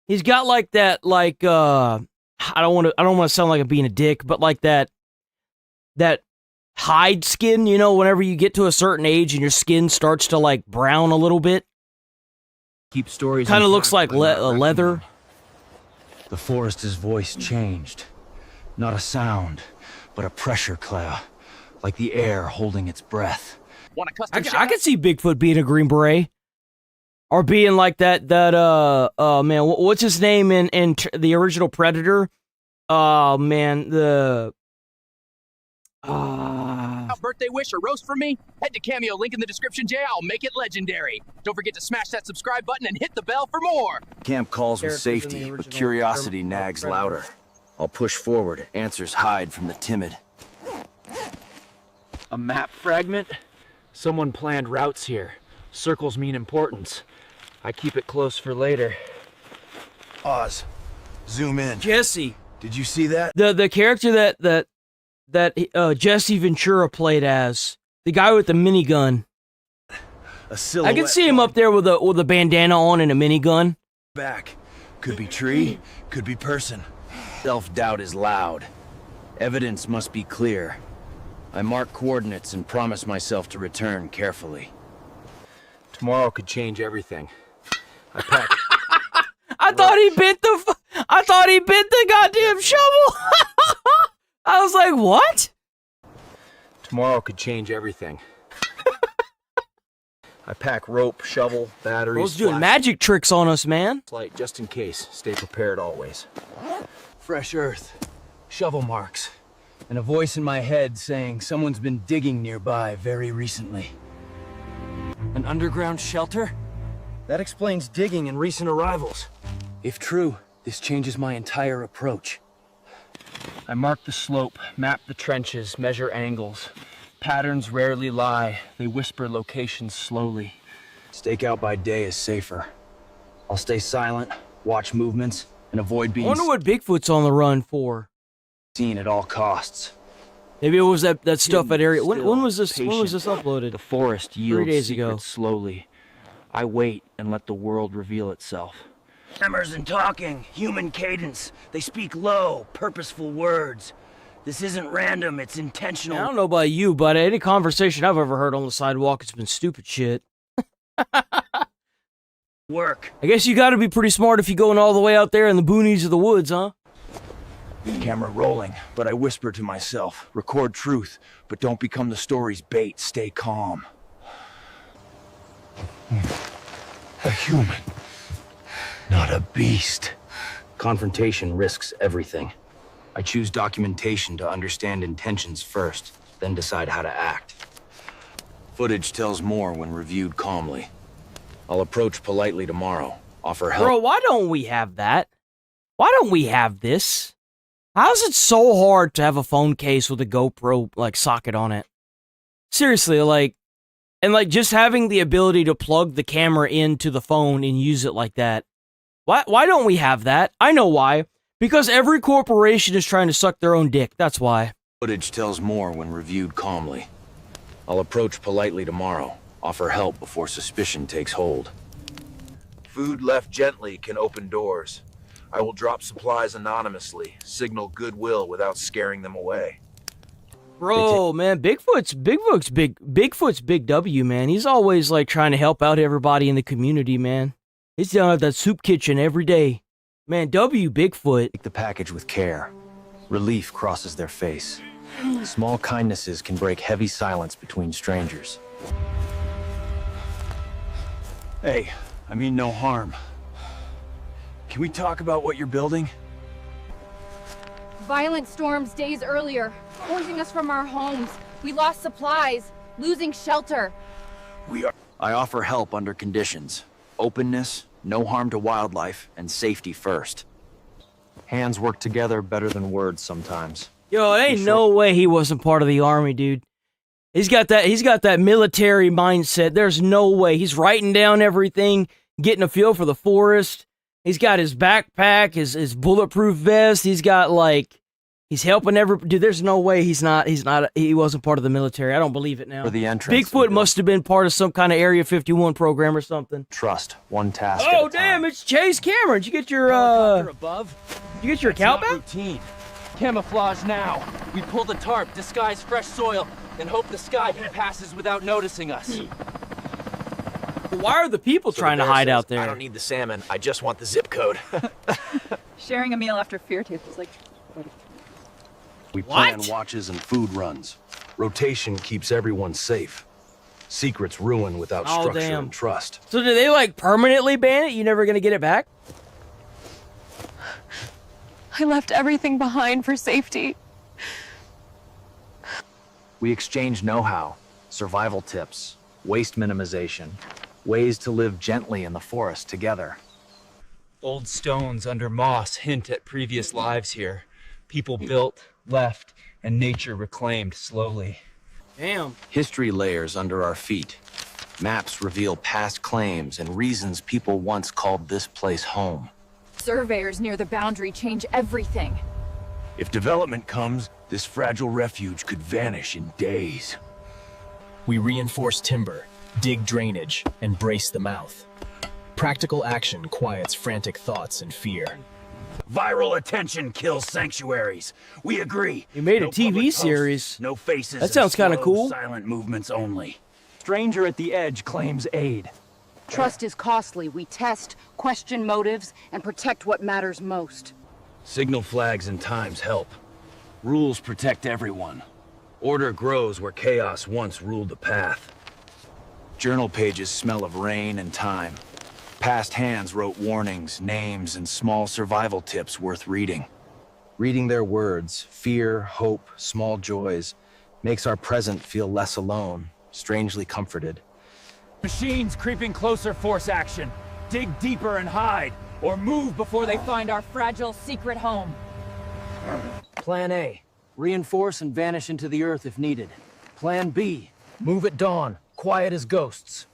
He's got like that, like I don't want to sound like I'm being a dick, but like that hide skin, you know, whenever you get to a certain age and your skin starts to like brown a little bit. Keep stories. Kind of looks like leather. The forest's voice changed. Not a sound, but a pressure cloud, like the air holding its breath. Want a custom I could see Bigfoot being a Green Beret. Or being like that man, what's his name in the original Predator? Oh man, birthday wish or roast for me? Head to Cameo, link in the description, Jay. I'll make it legendary. Don't forget to smash that subscribe button and hit the bell for more. Camp calls with safety, but curiosity nags louder. I'll push forward, answers hide from the timid. A map fragment? Someone planned routes here. Circles mean importance. I keep it close for later. Oz, zoom in. Jesse. Did you see that? The character that Jesse Ventura played as, the guy with the minigun. A silhouette. I can see him up there with a bandana on and a minigun. Back. Could be tree, could be person. Self-doubt is loud. Evidence must be clear. I mark coordinates and promise myself to return carefully. Tomorrow could change everything. I pack. I thought he bit the goddamn shovel. I was like, what? Tomorrow could change everything. I pack rope, shovel, batteries. Bro's doing magic tricks on us, man. Light just in case. Stay prepared always. Fresh earth, shovel marks, and a voice in my head saying someone's been digging nearby very recently. An underground shelter? That explains digging and recent arrivals. If true, this changes my entire approach. I mark the slope, map the trenches, measure angles. Patterns rarely lie. They whisper locations slowly. Stake out by day is safer. I'll stay silent, watch movements, and avoid being I wonder what Bigfoot's on the run for. Seen at all costs. Maybe it was that stuff at area. When was this? When was this uploaded? The forest yields 3 days ago. Slowly. I wait and let the world reveal itself. Tremors and talking, human cadence. They speak low, purposeful words. This isn't random, it's intentional. I don't know about you, but any conversation I've ever heard on the sidewalk, it's been stupid shit. Work. I guess you gotta be pretty smart if you're going all the way out there in the boonies of the woods, huh? Camera rolling, but I whisper to myself, record truth, but don't become the story's bait, stay calm. A human, not a beast. Confrontation risks everything. I choose documentation to understand intentions first, then decide how to act. Footage tells more when reviewed calmly. I'll approach politely tomorrow, offer help. Bro, why don't we have that? Why don't we have this? How's it so hard to have a phone case with a GoPro, like, socket on it? Seriously, like, and, like, just having the ability to plug the camera into the phone and use it like that. Why don't we have that? I know why. Because every corporation is trying to suck their own dick, that's why. Footage tells more when reviewed calmly. I'll approach politely tomorrow, offer help before suspicion takes hold. Food left gently can open doors. I will drop supplies anonymously, signal goodwill without scaring them away. Bro, man, Bigfoot's big W, man. He's always like trying to help out everybody in the community, man. He's down at that soup kitchen every day. Man, W Bigfoot. Take the package with care. Relief crosses their face. Small kindnesses can break heavy silence between strangers. Hey, I mean no harm. Can we talk about what you're building? Violent storms days earlier, forcing us from our homes. We lost supplies, losing shelter. I offer help under conditions. Openness, no harm to wildlife, and safety first. Hands work together better than words sometimes. Yo, there ain't no way he wasn't part of the army, dude. He's got that military mindset. There's no way. He's writing down everything, getting a feel for the forest. He's got his backpack, his bulletproof vest. He's got, like, He's helping every dude. There's no way he wasn't part of the military. I don't believe it now. For the entrance. Bigfoot must have been part of some kind of Area 51 program or something. Trust one task. Oh damn! It's Chase Cameron. Did you get your above? Did you get your account back? Routine. Camouflage now. We pull the tarp, disguise fresh soil, and hope the sky passes without noticing us. Why are the people trying to hide out there? I don't need the salmon. I just want the zip code. Sharing a meal after fear tooth is like. We plan watches and food runs. Rotation keeps everyone safe. Secrets ruin without structure and trust. So do they like permanently ban it? You never gonna get it back? I left everything behind for safety. We exchange know-how, survival tips, waste minimization, ways to live gently in the forest together. Old stones under moss hint at previous lives here. People built, left, and nature reclaimed slowly. Damn. History layers under our feet. Maps reveal past claims and reasons people once called this place home. Surveyors near the boundary change everything. If development comes, this fragile refuge could vanish in days. We reinforce timber, dig drainage, and brace the mouth. Practical action quiets frantic thoughts and fear. Viral attention kills sanctuaries. We agree. You made a No TV public series. posts, no faces. That sounds kind of cool. Silent movements only. Stranger at the edge claims aid. Trust is costly. We test, question motives, and protect what matters most. Signal flags and times help. Rules protect everyone. Order grows where chaos once ruled the path. Journal pages smell of rain and time. Past hands wrote warnings, names, and small survival tips worth reading. Reading their words, fear, hope, small joys, makes our present feel less alone, strangely comforted. Machines creeping closer, force action. Dig deeper and hide, or move before they find our fragile secret home. Plan A, reinforce and vanish into the earth if needed. Plan B, move at dawn, quiet as ghosts.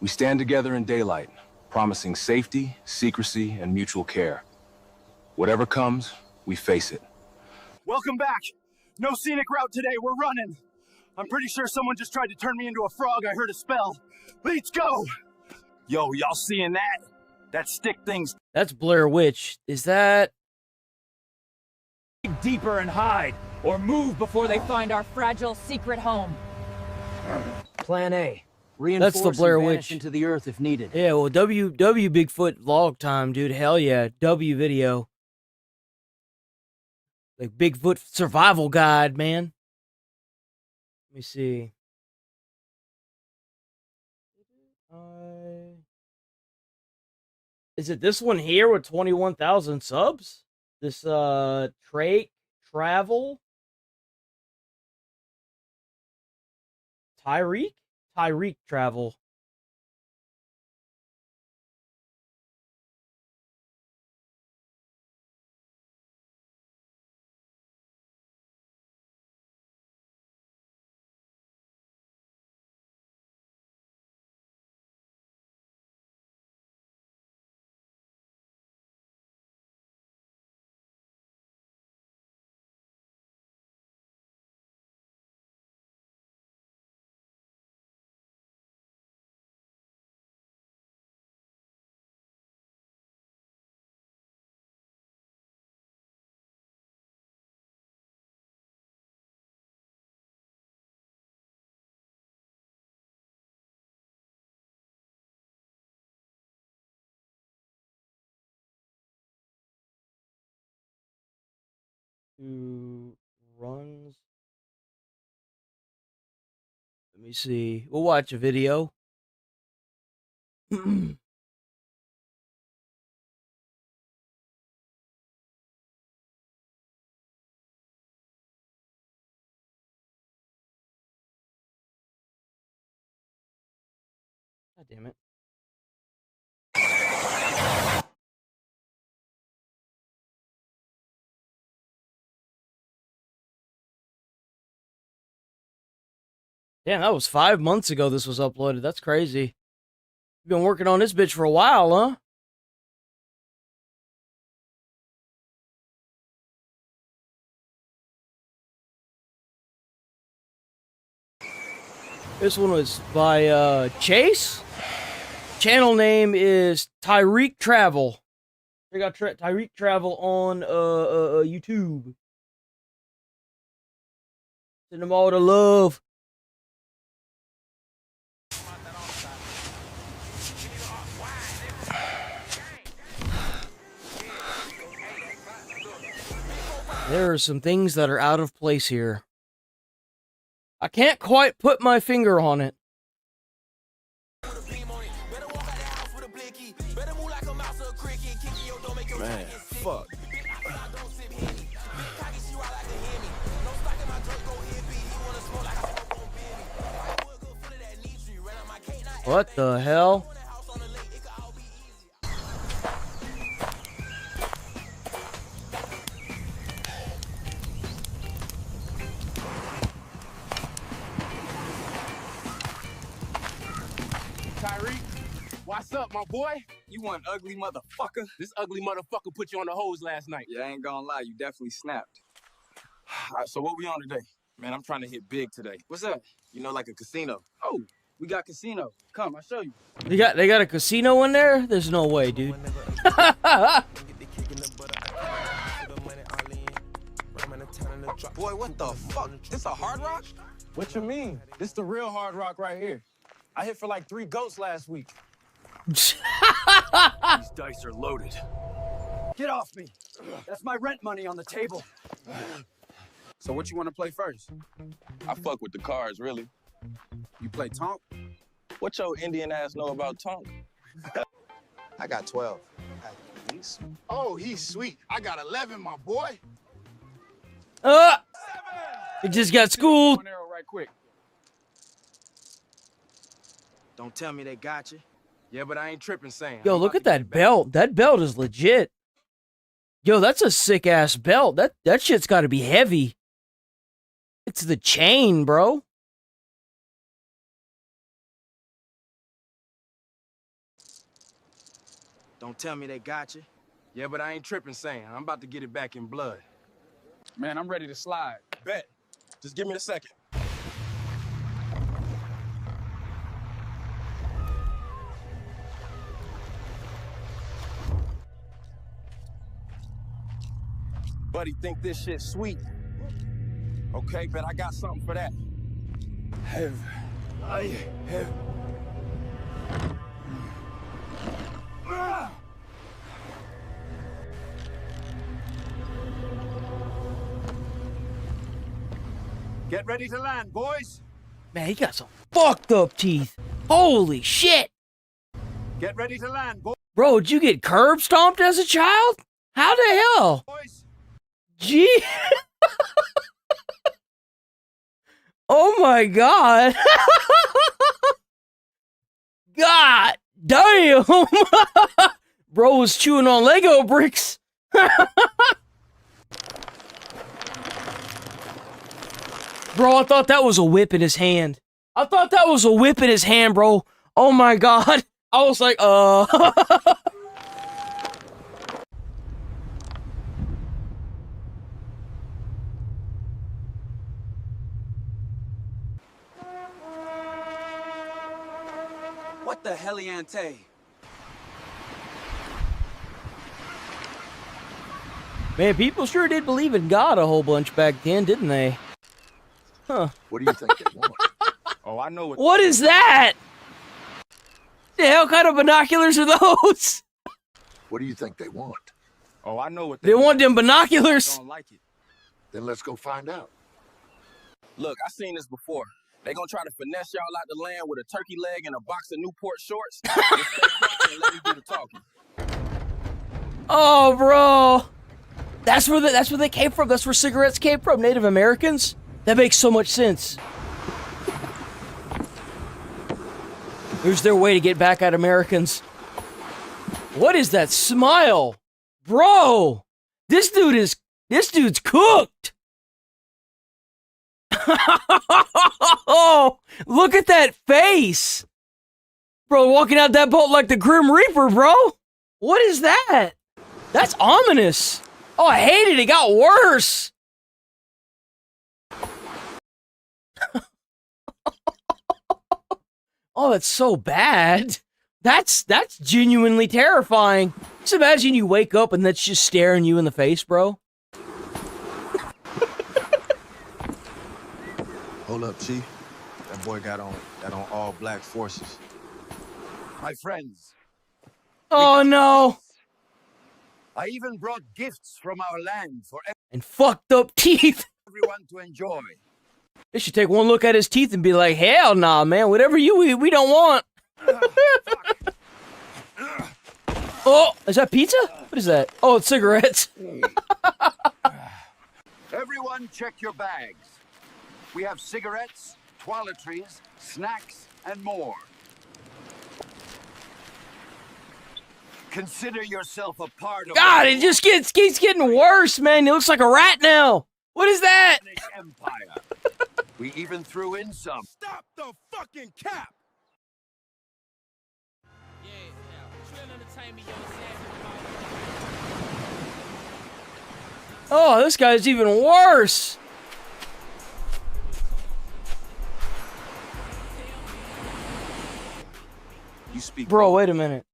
We stand together in daylight, promising safety, secrecy, and mutual care. Whatever comes, we face it. Welcome back. No scenic route today. We're running. I'm pretty sure someone just tried to turn me into a frog. I heard a spell. Let's go. Yo, y'all seeing that? That stick thing's... That's Blair Witch. Is that... Dig deeper and hide, or move before they find our fragile secret home. Plan A. Reinforce That's the Blair and vanish Witch. into the earth if needed. Yeah, well, W Bigfoot vlog time, dude. Hell yeah. W video. Like Bigfoot survival guide, man. Let me see. Is it this one here with 21,000 subs? This Travel Tyreek Travel. Who runs? Let me see. We'll watch a video. God damn it. Damn, that was 5 months ago this was uploaded. That's crazy. You've been working on this bitch for a while, huh? This one was by Chase. Channel name is Tyreek Travel. They got Tyreek Travel on YouTube. Send them all the love. There are some things that are out of place here. I can't quite put my finger on it. Man, fuck. What the hell? Tyreek, what's up, my boy? You one ugly motherfucker. This ugly motherfucker put you on the hose last night. Yeah, I ain't gonna lie, you definitely snapped. All right, so what we on today? Man, I'm trying to hit big today. What's up? You know, like a casino. Oh, we got casino. Come, I'll show you. They got a casino in there? There's no way, dude. Boy, what the fuck? This a Hard Rock? What you mean? This the real Hard Rock right here. I hit for like 3 goats last week. These dice are loaded. Get off me. That's my rent money on the table. So what you want to play first? I fuck with the cards, really. You play Tonk? What your Indian ass know about Tonk? I got 12. Oh, he's sweet. I got 11, my boy. It just got schooled. One arrow right quick. Don't tell me they got you. Yeah, but I ain't tripping saying. Yo, look at that belt. That belt is legit. Yo, that's a sick ass belt. That shit's got to be heavy. It's the chain, bro. Don't tell me they got you. Yeah, but I ain't tripping saying. I'm about to get it back in blood. Man, I'm ready to slide. Bet. Just give me a second. Buddy think this shit sweet. Okay, bet I got something for that. I have. Get ready to land, boys. Man, he got some fucked up teeth. Holy shit. Get ready to land, boys. Bro, did you get curb stomped as a child? How the hell? Gee. Oh my god. God damn. Bro was chewing on Lego bricks. Bro, I thought that was a whip in his hand. I thought that was a whip in his hand, bro. Oh my god. I was like, What the heliante? Man, people sure did believe in God a whole bunch back then, didn't they? Huh. What do you think they want? Oh, I know What is that? The hell kind of binoculars are those? What do you think they want? Oh, I know what They want them binoculars. don't like it. Then let's go find out. Look, I seen this before. They gonna try to finesse y'all out the land with a turkey leg and a box of Newport shorts. Just stay quiet and let me do the talking. Oh, bro. That's where they came from. That's where cigarettes came from. Native Americans. That makes so much sense. Here's their way to get back at Americans. What is that smile? Bro, this dude's cooked. Oh, look at that face. Bro, walking out that boat like the Grim Reaper, bro. What is that? That's ominous. Oh, I hate it. It got worse. Oh, that's so bad. That's genuinely terrifying. Just imagine you wake up and that's just staring you in the face, bro. Hold up, Chief. That boy got on all black forces. My friends, Oh no. I even brought gifts from our land for And fucked up teeth. everyone to enjoy. They should take one look at his teeth and be like, hell nah, man. Whatever you eat, we don't want. Oh, is that pizza? What is that? Oh, it's cigarettes. Everyone check your bags. We have cigarettes, toiletries, snacks, and more. Consider yourself a part of God, it just keeps getting worse, man. He looks like a rat now. What is that? Empire. We even threw in some. Stop the fucking cap! Oh, this guy's even worse. You speak. Bro, wait a minute.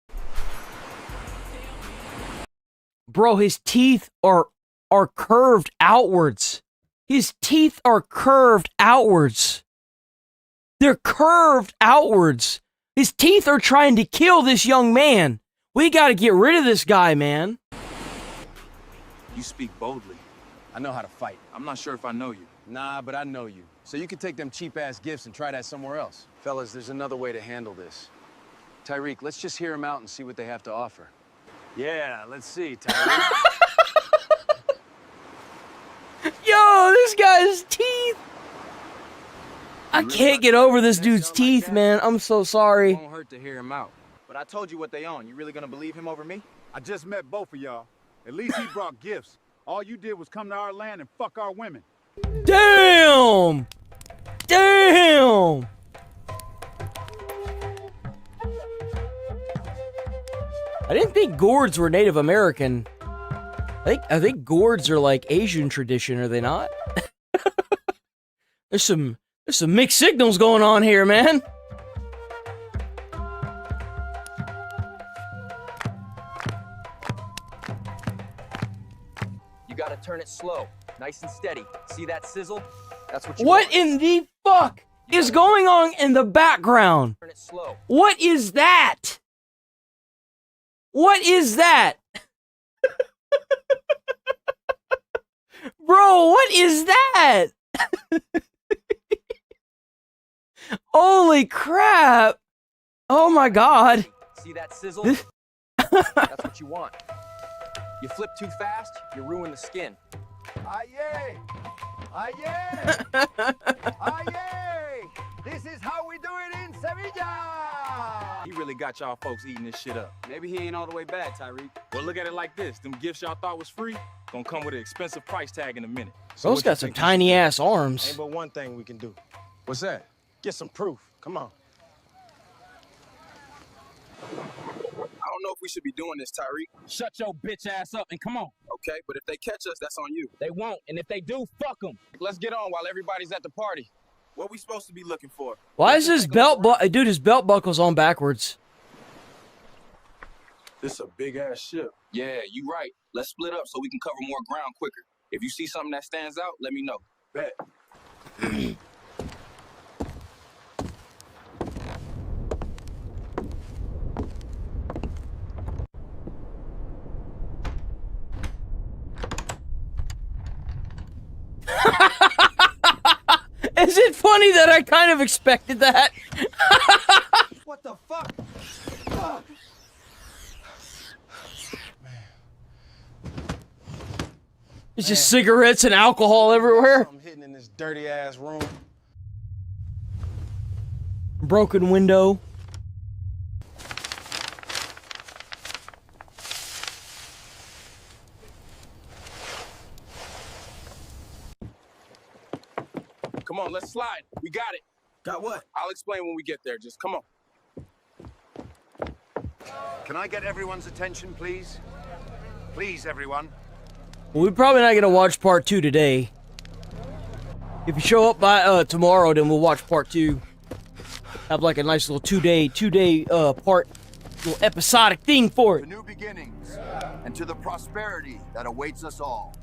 Bro, his teeth are curved outwards. His teeth are curved outwards. They're curved outwards. His teeth are trying to kill this young man. We gotta get rid of this guy, man. You speak boldly. I know how to fight. I'm not sure if I know you. Nah, but I know you. So you can take them cheap-ass gifts and try that somewhere else. Fellas, there's another way to handle this. Tyreek, let's just hear them out and see what they have to offer. Yeah, let's see, Tyreek. Yo, this guy's teeth. I can't get over this dude's teeth, man. I'm so sorry. It won't hurt to hear him out. But I told you what they own. You really gonna believe him over me? I just met both of y'all. At least he brought gifts. All you did was come to our land and fuck our women. Damn! Damn! I didn't think gourds were Native American. I think gourds are like Asian tradition, are they not? There's some mixed signals going on here, man. You gotta turn it slow, nice and steady. See that sizzle? That's what you What want. in the fuck is going on in the background? Turn it slow. What is that? What is that? Bro, what is that? Holy crap. Oh my god. See that sizzle? That's what you want. You flip too fast, you ruin the skin. Aye! Aye! Aye! This is how we do it in Sevilla! He really got y'all folks eating this shit up. Maybe he ain't all the way bad, Tyreek. Well, look at it like this. Them gifts y'all thought was free gonna come with an expensive price tag in a minute. Bro's got some tiny ass arms. Ain't but one thing we can do. What's that? Get some proof. Come on. I don't know if we should be doing this, Tyreek. Shut your bitch ass up and come on. Okay, but if they catch us, that's on you. They won't, and if they do, fuck them. Let's get on while everybody's at the party. What we supposed to be looking for? Why is his dude, his belt buckle's on backwards. This a big ass ship. Yeah, you right. Let's split up so we can cover more ground quicker. If you see something that stands out, let me know. Bet. Is it funny that I kind of expected that? What the fuck? It's just cigarettes and alcohol everywhere. I'm hidden in this dirty ass room. Broken window. Come on, let's slide. We got it. Got what? I'll explain when we get there. Just come on. Can I get everyone's attention, please? Please, everyone. Well, we're probably not gonna watch part 2 today. If you show up by tomorrow, then we'll watch part 2. have like a nice little two-day part, little episodic thing for it. To new beginnings and to the prosperity that awaits us all.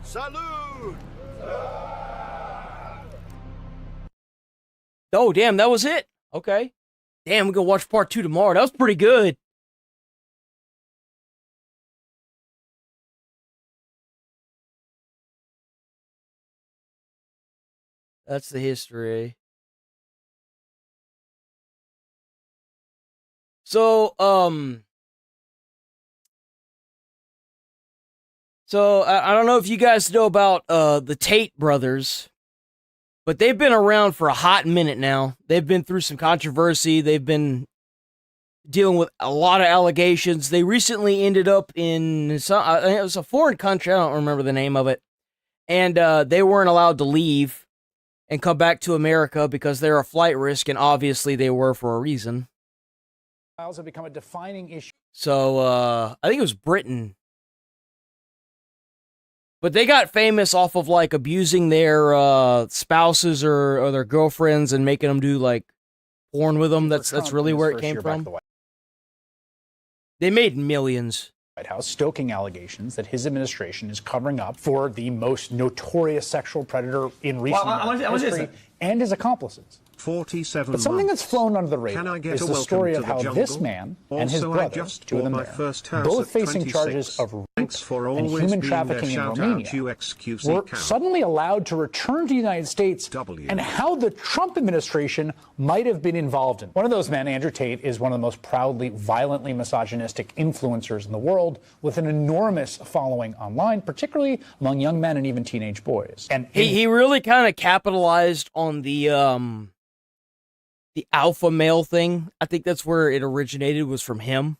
Salute! Oh, damn, that was it. Okay. Damn, we're gonna watch part 2 tomorrow. That was pretty good. That's the history. So, I don't know if you guys know about the Tate brothers, but they've been around for a hot minute now. They've been through some controversy. They've been dealing with a lot of allegations. They recently ended up in some, I think it was a foreign country. I don't remember the name of it. And they weren't allowed to leave and come back to America because they're a flight risk, and obviously they were for a reason. Files have become a defining issue. So, I think it was Britain. But they got famous off of, like, abusing their spouses or their girlfriends and making them do, like, porn with them. That's really where it came from. They made millions. White House stoking allegations that his administration is covering up for the most notorious sexual predator in recent history and his accomplices. 47 But something that's flown under the radar is the story of how this man and his brother, two of them there, both facing charges of rape and human trafficking in Romania, were suddenly allowed to return to the United States, and how the Trump administration might have been involved in. One of those men, Andrew Tate, is one of the most proudly, violently misogynistic influencers in the world, with an enormous following online, particularly among young men and even teenage boys. And he really kind of capitalized on the alpha male thing. I think that's where it originated, was from him.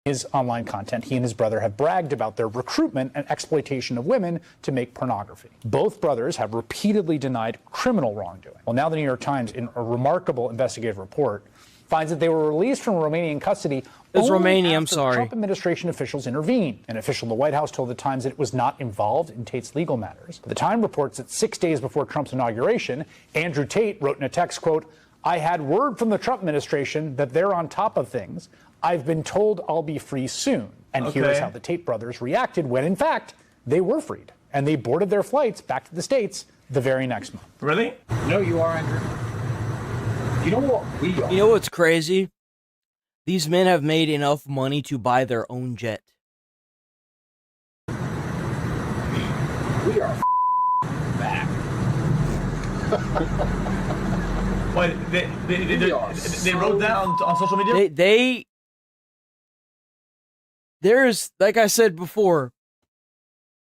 His online content, he and his brother have bragged about their recruitment and exploitation of women to make pornography. Both brothers have repeatedly denied criminal wrongdoing. Well, now the New York Times, in a remarkable investigative report, finds that they were released from Romanian custody only after Trump administration officials intervened. An official in the White House told the Times that it was not involved in Tate's legal matters. But the Times reports that 6 days before Trump's inauguration, Andrew Tate wrote in a text, quote, "I had word from the Trump administration that they're on top of things. I've been told I'll be free soon." And here's how the Tate brothers reacted when, in fact, they were freed. And they boarded their flights back to the States the very next month. Really? No, you are, Andrew. You know what we are? You know what's crazy? These men have made enough money to buy their own jet. We are back. What, they wrote that on social media? There's, like I said before,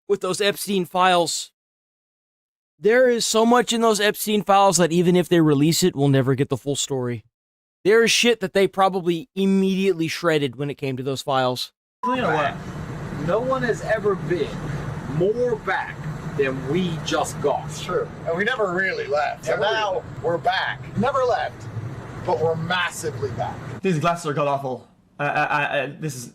with those Epstein files, there is so much in those Epstein files that even if they release it, we'll never get the full story. There is shit that they probably immediately shredded when it came to those files. No one has ever been more back than we just got. It's true. And we never really left. And now we're back. Never left, but we're massively back. These glasses are god awful. This is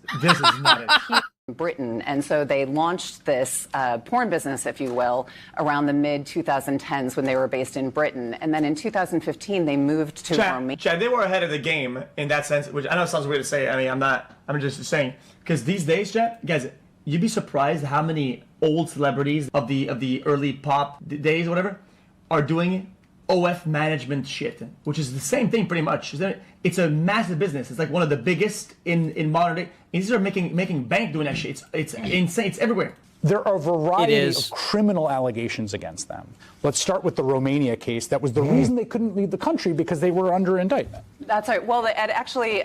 not it. Britain, and so they launched this porn business, if you will, around the mid-2010s when they were based in Britain, and then in 2015 they moved to Romania. Chad, they were ahead of the game in that sense, which I know sounds weird to say. I mean, I'm just saying, because these days, Chad, guys, you'd be surprised how many old celebrities of the early pop days, or whatever, are doing OF management shit, which is the same thing pretty much. It's a massive business. It's like one of the biggest in modern day. These are making bank doing that shit. It's insane. It's everywhere. There are a variety of criminal allegations against them. Let's start with the Romania case. That was the reason they couldn't leave the country, because they were under indictment. That's right. Well, actually,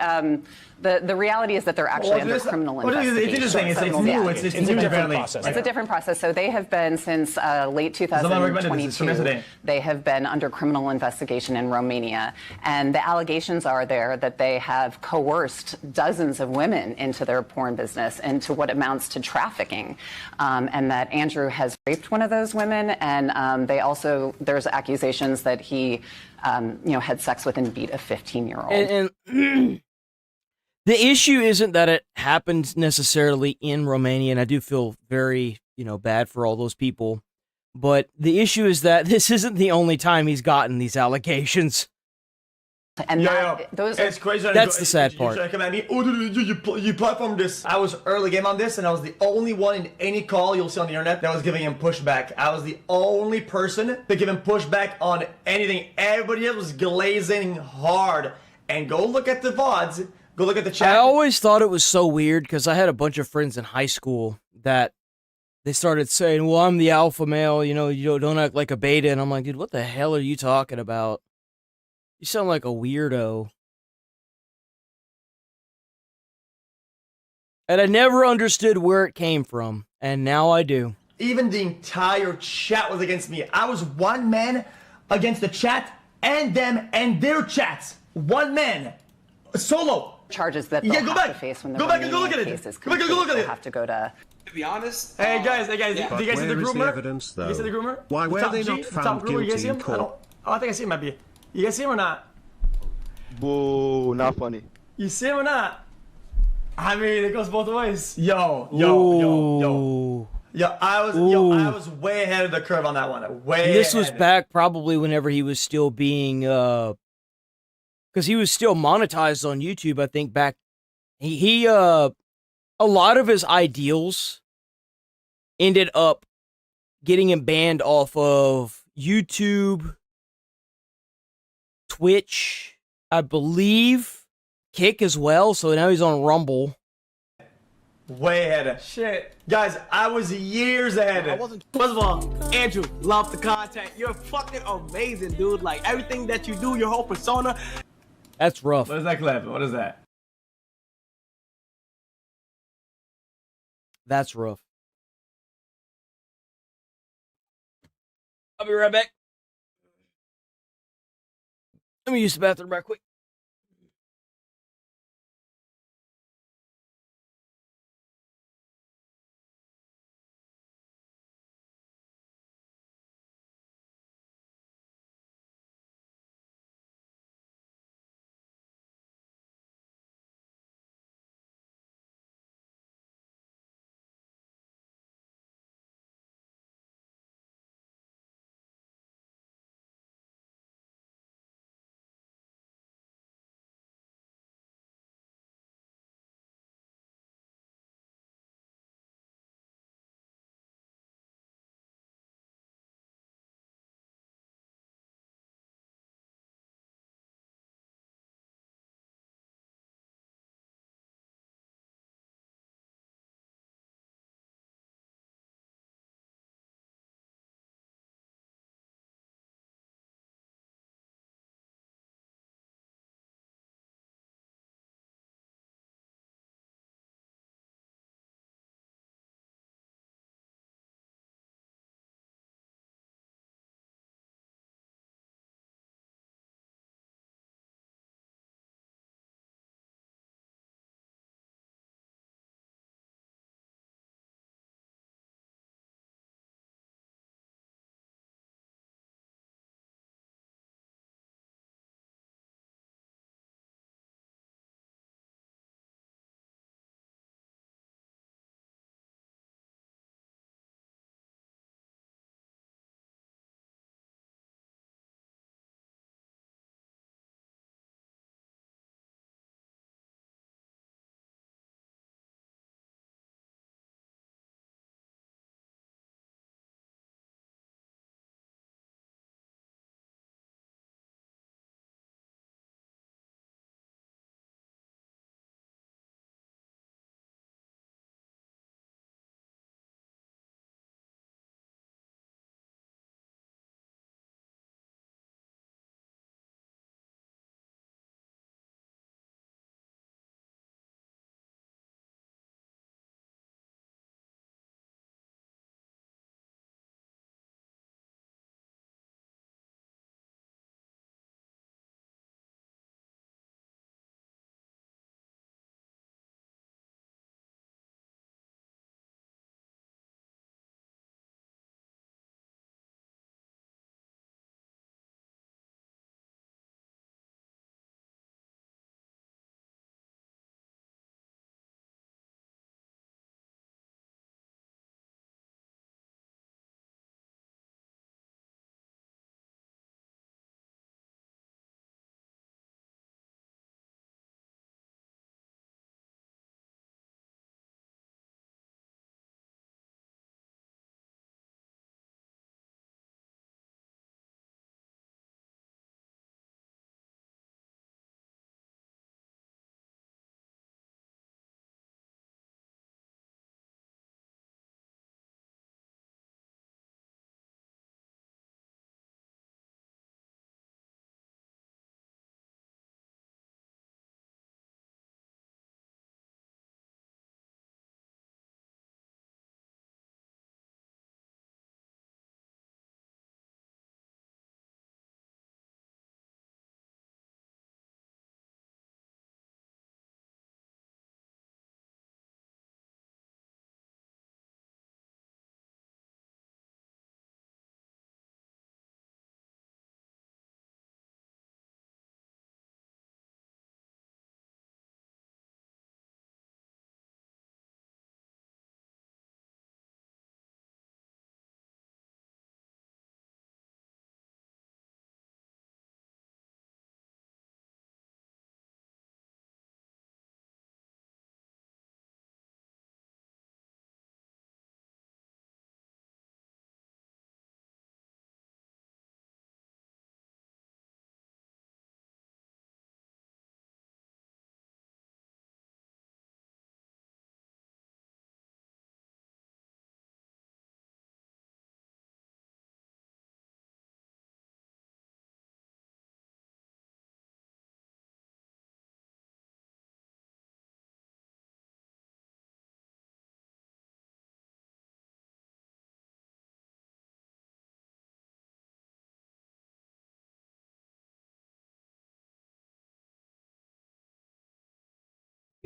the reality is that they're actually under criminal investigation. It's interesting. It's new. It's a different process. It's a different process. So they have been since late 2022. They have been under criminal investigation in Romania, and the allegations are there that they have coerced dozens of women into their porn business, into what amounts to trafficking, and that Andrew has raped one of those women, and there's accusations that he had sex with and beat a 15-year-old. And the issue isn't that it happened necessarily in Romania, and I do feel very you know, bad for all those people. But the issue is that this isn't the only time he's gotten these allegations. And it's crazy. That's the sad part. You try to come at me. Oh, you platformed this. I was early game on this, and I was the only one in any call you'll see on the internet that was giving him pushback. I was the only person to give him pushback on anything. Everybody else was glazing hard. And go look at the VODs. Go look at the chat. I always thought it was so weird because I had a bunch of friends in high school that they started saying, well, I'm the alpha male, you know, you don't act like a beta. And I'm like, dude, what the hell are you talking about? You sound like a weirdo. And I never understood where it came from. And now I do. Even the entire chat was against me. I was one man against the chat and them and their chats. One man. Solo. Charges that they'll have to face when the go back and go look at it. Go back and go look at it. Have to go to be honest. Hey guys, do you guys see the groomer? Evidence, though? You guys see the groomer? Why were they not found groomer, you guys guilty see in him? court? I think I see him, maybe. You guys see him or not? Boo, not funny. You see him or not? I mean, it goes both ways. Yo, I was way ahead of the curve on that one. This was back probably whenever he was still being, because he was still monetized on YouTube, I think back. A lot of his ideals ended up getting him banned off of YouTube, Twitch, I believe, Kick as well, so now he's on Rumble. Way ahead. Shit. Guys, I was years ahead. First of all, Andrew, love the content. You're fucking amazing, dude. Like, everything that you do, your whole persona. That's rough. What is that clip? What is that? That's rough. I'll be right back. Let me use the bathroom right quick.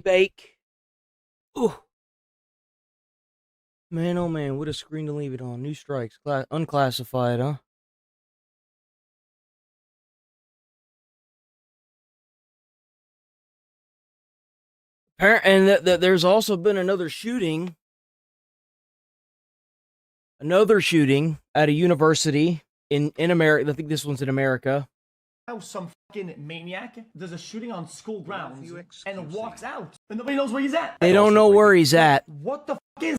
Bake. Ooh. Man, oh man, what a screen to leave it on. New strikes, unclassified, huh? And there's also been another shooting at a university in America. I think this one's in America. How some fucking maniac does a shooting on school grounds and walks out, and nobody knows where he's at. They don't know where he's at. What the fuck is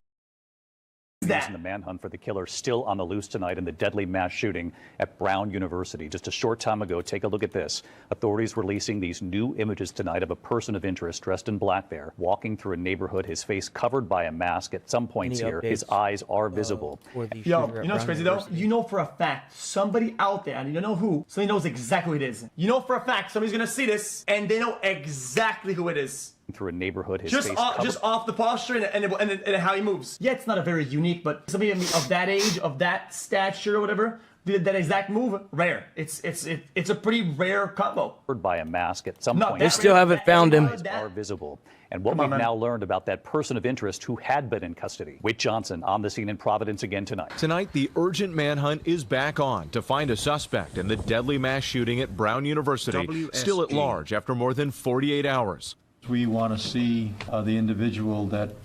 that? The manhunt for the killer still on the loose tonight in the deadly mass shooting at Brown University. Just a short time ago, take a look at this. Authorities releasing these new images tonight of a person of interest dressed in black there, walking through a neighborhood, his face covered by a mask. At some points here, his eyes are visible. Yo, you know what's crazy though? You know for a fact, somebody out there, and you don't know who, somebody knows exactly who it is. You know for a fact, somebody's gonna see this, and they know exactly who it is. Through a neighborhood, his Just face off the posture and how he moves. Yeah, it's not a very unique, but somebody of that age, of that stature or whatever, did that exact move, rare. It's a pretty rare combo. By a mask at some point. They still haven't found him. Are visible. And what we've now learned about that person of interest who had been in custody. Whit Johnson on the scene in Providence again tonight. Tonight, the urgent manhunt is back on to find a suspect in the deadly mass shooting at Brown University, still at large after more than 48 hours. We want to see the individual that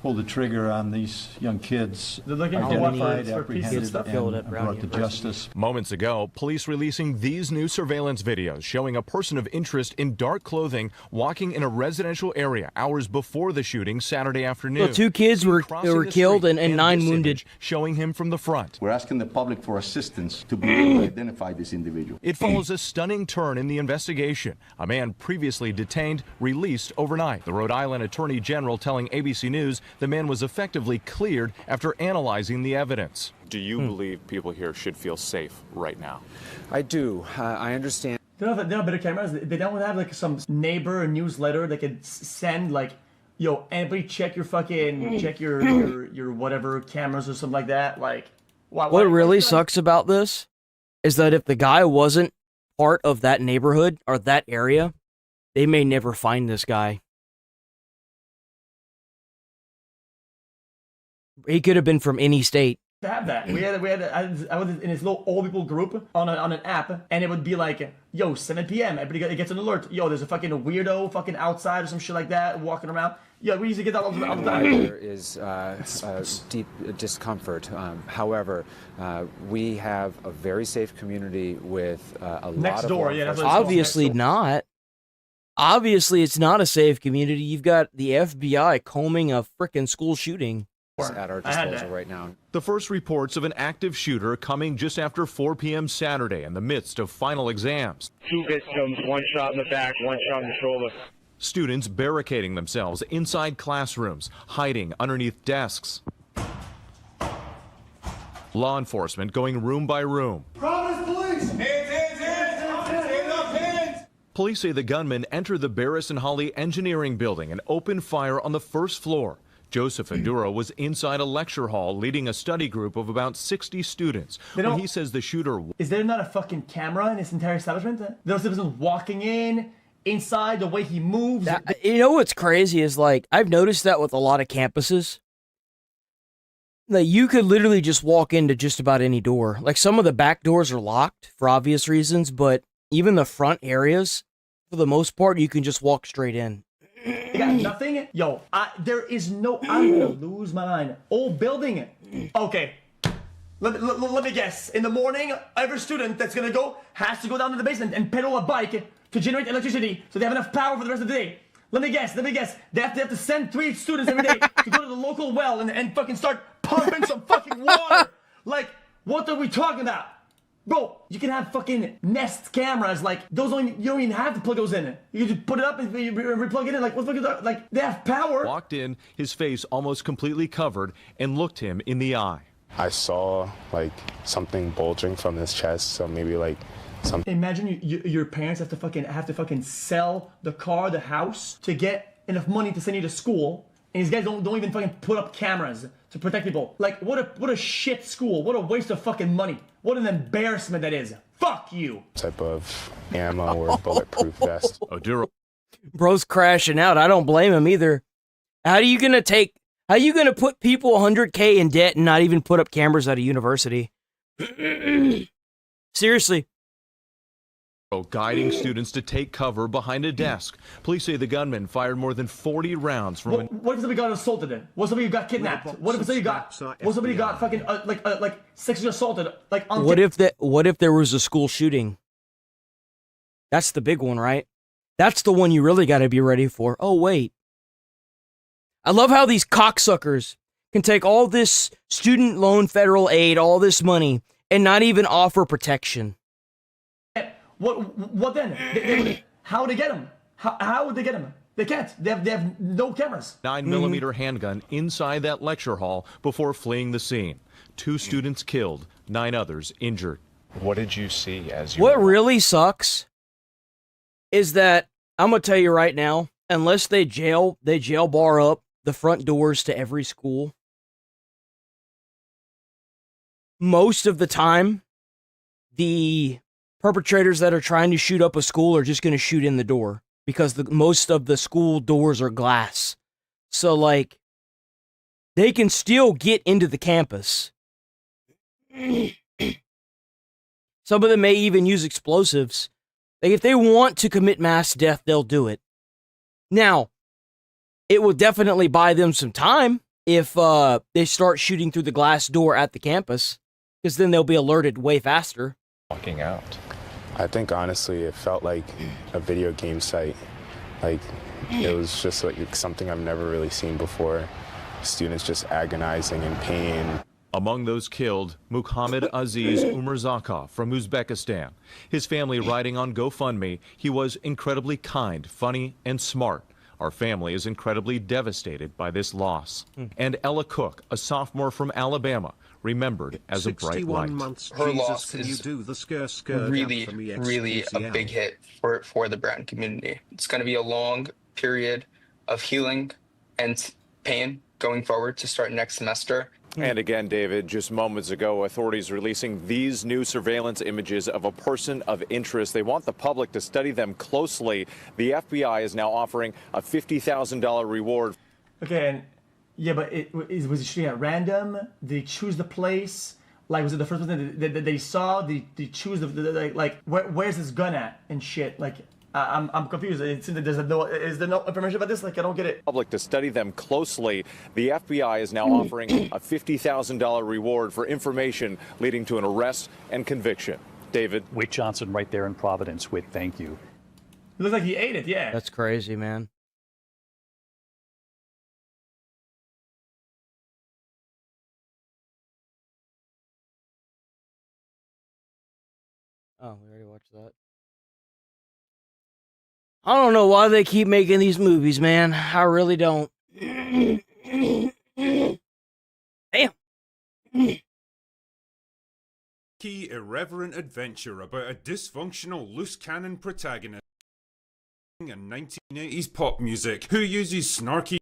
pulled the trigger on these young kids identified, apprehended, and brought to justice. Moments ago, police releasing these new surveillance videos showing a person of interest in dark clothing walking in a residential area hours before the shooting Saturday afternoon. Well, 2 kids were killed and 9 wounded. Showing him from the front. We're asking the public for assistance to be able to identify this individual. It follows a stunning turn in the investigation. A man previously detained, released overnight. The Rhode Island Attorney General telling ABC News the man was effectively cleared after analyzing the evidence. Do you believe people here should feel safe right now? I do. I understand. They don't have better cameras. They don't have like some neighbor newsletter they could send like, yo, anybody check your fucking check your whatever cameras or something like that. Like, what really sucks about this is that if the guy wasn't part of that neighborhood or that area, they may never find this guy. He could have been from any state. To have that, I was in this little old people group on an app, and it would be like, yo, 7 p.m. Everybody gets an alert. Yo, there's a fucking weirdo fucking outside or some shit like that walking around. Yeah, we used to get that all the time. There is deep discomfort. However, we have a very safe community with a lot of Obviously not. Obviously, it's not a safe community. You've got the FBI combing a frickin' school shooting. At our disposal right now. The first reports of an active shooter coming just after 4 p.m. Saturday in the midst of final exams. 2 victims, 1 shot in the back, 1 shot in the shoulder. Students barricading themselves inside classrooms, hiding underneath desks. Law enforcement going room by room. Providence police! Police say the gunman entered the Barris and Holly Engineering Building and opened fire on the first floor. Joseph Enduro was inside a lecture hall leading a study group of about 60 students. When he says the shooter... Is there not a fucking camera in this entire establishment? Those citizens walking inside, the way he moves... You know what's crazy is, like, I've noticed that with a lot of campuses. Like, you could literally just walk into just about any door. Like, some of the back doors are locked for obvious reasons, but even the front areas, for the most part, you can just walk straight in. You got nothing? Yo, there is no... I'm gonna lose my mind. Old building. Okay. Let me guess. In the morning, every student that's gonna go has to go down to the basement and pedal a bike to generate electricity so they have enough power for the rest of the day. Let me guess. They have to send 3 students every day to go to the local well and fucking start pumping some fucking water. Like, what are we talking about? Bro, you can have fucking Nest cameras, like, those you don't even have to plug those in. You can just put it up and replug it in, like, what the fuck is that? Like, they have power. Walked in, his face almost completely covered, and looked him in the eye. I saw, like, something bulging from his chest, so maybe, like, something. Imagine your parents have to fucking sell the car, the house, to get enough money to send you to school, and these guys don't even fucking put up cameras to protect people. Like, what a shit school. What a waste of fucking money. What an embarrassment that is. Fuck you. Type of ammo or bulletproof vest. Oduro. Bro's crashing out. I don't blame him either. How are you gonna put people 100K in debt and not even put up cameras at a university? Seriously. Guiding students to take cover behind a desk. Police say the gunman fired more than 40 rounds from What if somebody got assaulted? What if somebody got kidnapped? What if somebody got fucking like sexually assaulted? Like on What if there was a school shooting? That's the big one, right? That's the one you really got to be ready for. Oh wait. I love how these cocksuckers can take all this student loan federal aid, all this money, and not even offer protection. What then? How would they get him? How would they get him? They can't. They have no cameras. 9mm handgun inside that lecture hall before fleeing the scene. 2 students killed, 9 others injured. What did you see as you? What really sucks is that I'm gonna tell you right now, unless they jail bar up the front doors to every school, most of the time, the perpetrators that are trying to shoot up a school are just going to shoot in the door because most of the school doors are glass. So, like, they can still get into the campus. Some of them may even use explosives. Like, if they want to commit mass death, they'll do it. Now, it will definitely buy them some time if they start shooting through the glass door at the campus, because then they'll be alerted way faster. Walking out. I think honestly it felt like a video game site. Like it was just like something I've never really seen before. Students just agonizing in pain. Among those killed, Muhammad Aziz Umarzakov from Uzbekistan. His family writing on GoFundMe, he was incredibly kind, funny, and smart. Our family is incredibly devastated by this loss. And Ella Cook, a sophomore from Alabama, remembered as a bright light. Months, her loss is really a big hit for the Brown community. It's going to be a long period of healing and pain going forward to start next semester. And again, David, just moments ago, authorities releasing these new surveillance images of a person of interest. They want the public to study them closely. The FBI is now offering a $50,000 reward. Okay, and yeah, but was it shooting at random? Did they choose the place? Like, was it the first person that they saw? Did they choose where's this gun at and shit? Like, I'm confused. It seems that is there no information about this? Like, I don't get it. Public to study them closely. The FBI is now offering a $50,000 reward for information leading to an arrest and conviction. David. Wade Johnson right there in Providence with thank you. It looks like he ate it, yeah. That's crazy, man. Oh, we already watched that. I don't know why they keep making these movies, man. I really don't. Damn. Key irreverent adventure about a dysfunctional loose cannon protagonist and 1980s pop music who uses snarky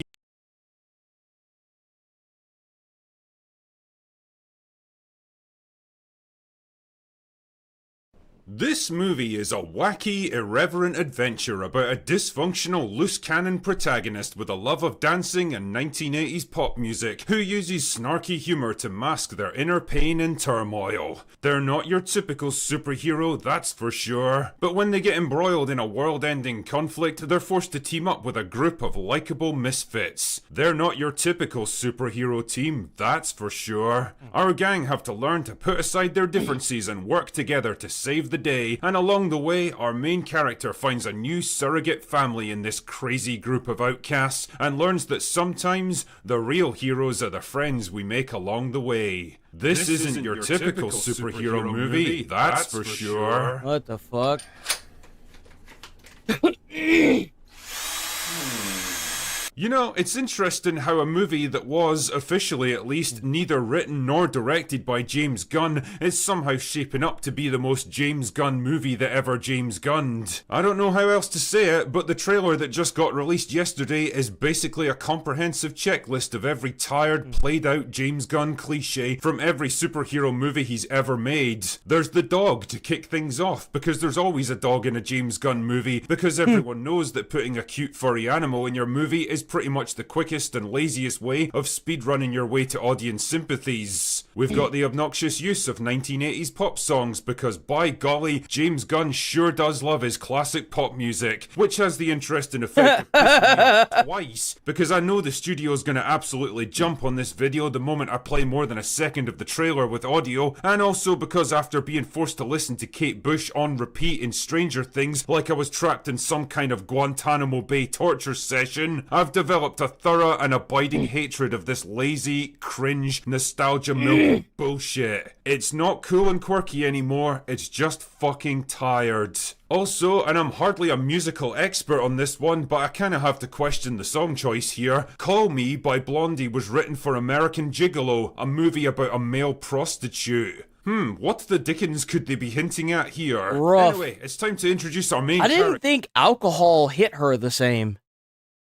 This movie is a wacky, irreverent adventure about a dysfunctional loose cannon protagonist with a love of dancing and 1980s pop music who uses snarky humor to mask their inner pain and turmoil. They're not your typical superhero, that's for sure. But when they get embroiled in a world-ending conflict, they're forced to team up with a group of likable misfits. They're not your typical superhero team, that's for sure. Our gang have to learn to put aside their differences and work together to save the day, and along the way, our main character finds a new surrogate family in this crazy group of outcasts, and learns that sometimes the real heroes are the friends we make along the way. This isn't your typical superhero movie, that's for sure. What the fuck? You know, it's interesting how a movie that was, officially at least, neither written nor directed by James Gunn is somehow shaping up to be the most James Gunn movie that ever James Gunned. I don't know how else to say it, but the trailer that just got released yesterday is basically a comprehensive checklist of every tired, played out James Gunn cliche from every superhero movie he's ever made. There's the dog to kick things off, because there's always a dog in a James Gunn movie, because everyone knows that putting a cute furry animal in your movie is pretty much the quickest and laziest way of speedrunning your way to audience sympathies. We've got the obnoxious use of 1980s pop songs, because by golly, James Gunn sure does love his classic pop music, which has the interesting effect of pissing me off twice, because I know the studio's gonna absolutely jump on this video the moment I play more than a second of the trailer with audio, and also because after being forced to listen to Kate Bush on repeat in Stranger Things like I was trapped in some kind of Guantanamo Bay torture session, I've developed a thorough and abiding hatred of this lazy, cringe, nostalgia-milk bullshit. It's not cool and quirky anymore, it's just fucking tired. Also, and I'm hardly a musical expert on this one, but I kinda have to question the song choice here, Call Me by Blondie was written for American Gigolo, a movie about a male prostitute. What the dickens could they be hinting at here? Rough. Anyway, it's time to introduce our main I character. didn't think alcohol hit her the same.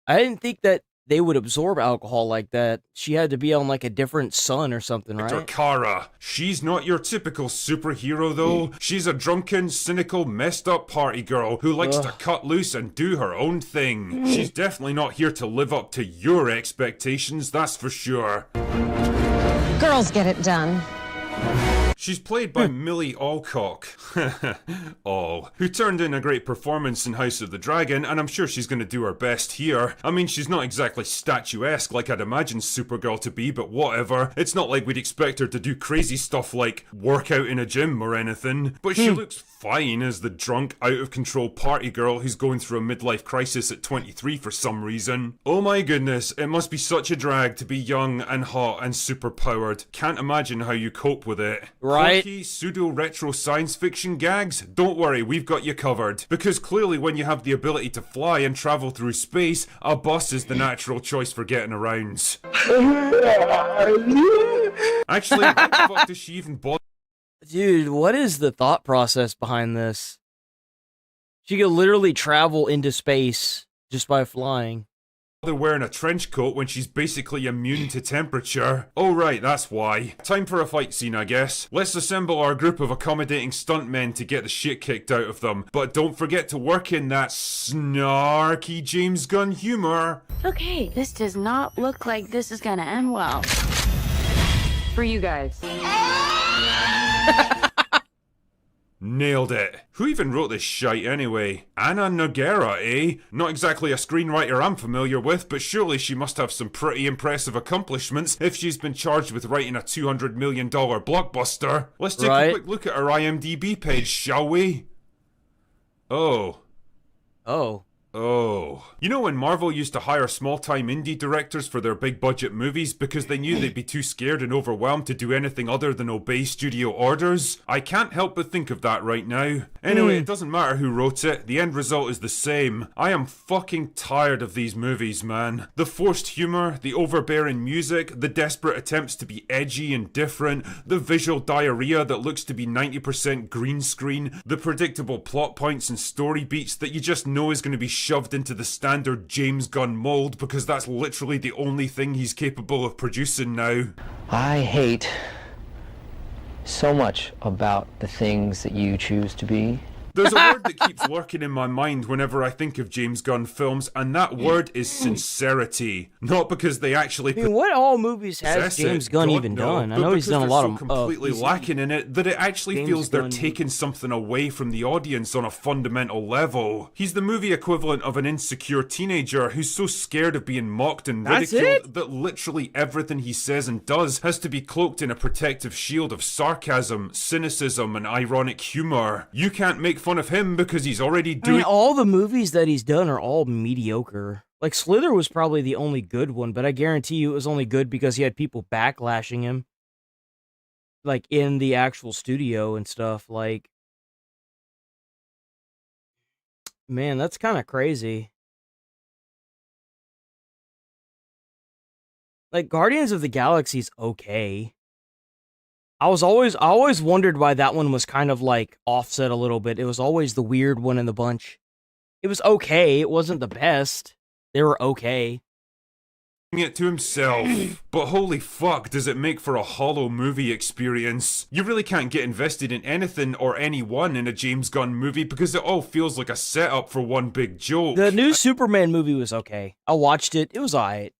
I didn't think that they would absorb alcohol like that. She had to be on like a different sun or something, right? Kara. She's not your typical superhero though. She's a drunken, cynical, messed up party girl who likes to cut loose and do her own thing. She's definitely not here to live up to your expectations, that's for sure. Girls get it done. She's played by Millie Alcock, who turned in a great performance in House of the Dragon, and I'm sure she's going to do her best here. I mean, she's not exactly statuesque like I'd imagine Supergirl to be, but whatever. It's not like we'd expect her to do crazy stuff like work out in a gym or anything, but she looks fine as the drunk, out-of-control party girl who's going through a midlife crisis at 23 for some reason. Oh my goodness, it must be such a drag to be young and hot and superpowered. Can't imagine how you cope with it. Right. Quirky, pseudo-retro science fiction gags? Don't worry, we've got you covered. Because clearly when you have the ability to fly and travel through space, a bus is the natural choice for getting around. Actually, what the fuck does she even bother? Dude, what is the thought process behind this? She could literally travel into space just by flying. They're wearing a trench coat when she's basically immune to temperature. Oh right, that's why. Time for a fight scene, I guess. Let's assemble our group of accommodating stuntmen to get the shit kicked out of them. But don't forget to work in that snarky James Gunn humor. Okay, this does not look like this is gonna end well. For you guys. Nailed it. Who even wrote this shite anyway? Anna Noguera, eh? Not exactly a screenwriter I'm familiar with, but surely she must have some pretty impressive accomplishments if she's been charged with writing a $200 million blockbuster. Let's take a quick look at her IMDb page, shall we? Oh. You know when Marvel used to hire small-time indie directors for their big-budget movies because they knew they'd be too scared and overwhelmed to do anything other than obey studio orders? I can't help but think of that right now. Anyway, it doesn't matter who wrote it, the end result is the same. I am fucking tired of these movies, man. The forced humor, the overbearing music, the desperate attempts to be edgy and different, the visual diarrhea that looks to be 90% green screen, the predictable plot points and story beats that you just know is going to be shoved into the standard James Gunn mold because that's literally the only thing he's capable of producing now. I hate so much about the things that you choose to be. There's a word that keeps lurking in my mind whenever I think of James Gunn films, and that word is sincerity. Not because they actually. I mean, what all movies has James Gunn even done? I know he's done a lot of completely lacking in it that it actually feels they're taking something away from the audience on a fundamental level. He's the movie equivalent of an insecure teenager who's so scared of being mocked and ridiculed that literally everything he says and does has to be cloaked in a protective shield of sarcasm, cynicism, and ironic humor. You can't make fun of him because he's already doing. I mean, all the movies that he's done are all mediocre. Like Slither was probably the only good one, but I guarantee you it was only good because he had people backlashing him, like in the actual studio and stuff. Like, man, that's kind of crazy. Like, Guardians of the Galaxy's okay. I always wondered why that one was kind of like offset a little bit. It was always the weird one in the bunch. It was okay. It wasn't the best. They were okay. It to himself, but holy fuck does it make for a hollow movie experience. You really can't get invested in anything or anyone in a James Gunn movie because it all feels like a setup for one big joke. The new Superman movie was okay. I watched it. It was alright.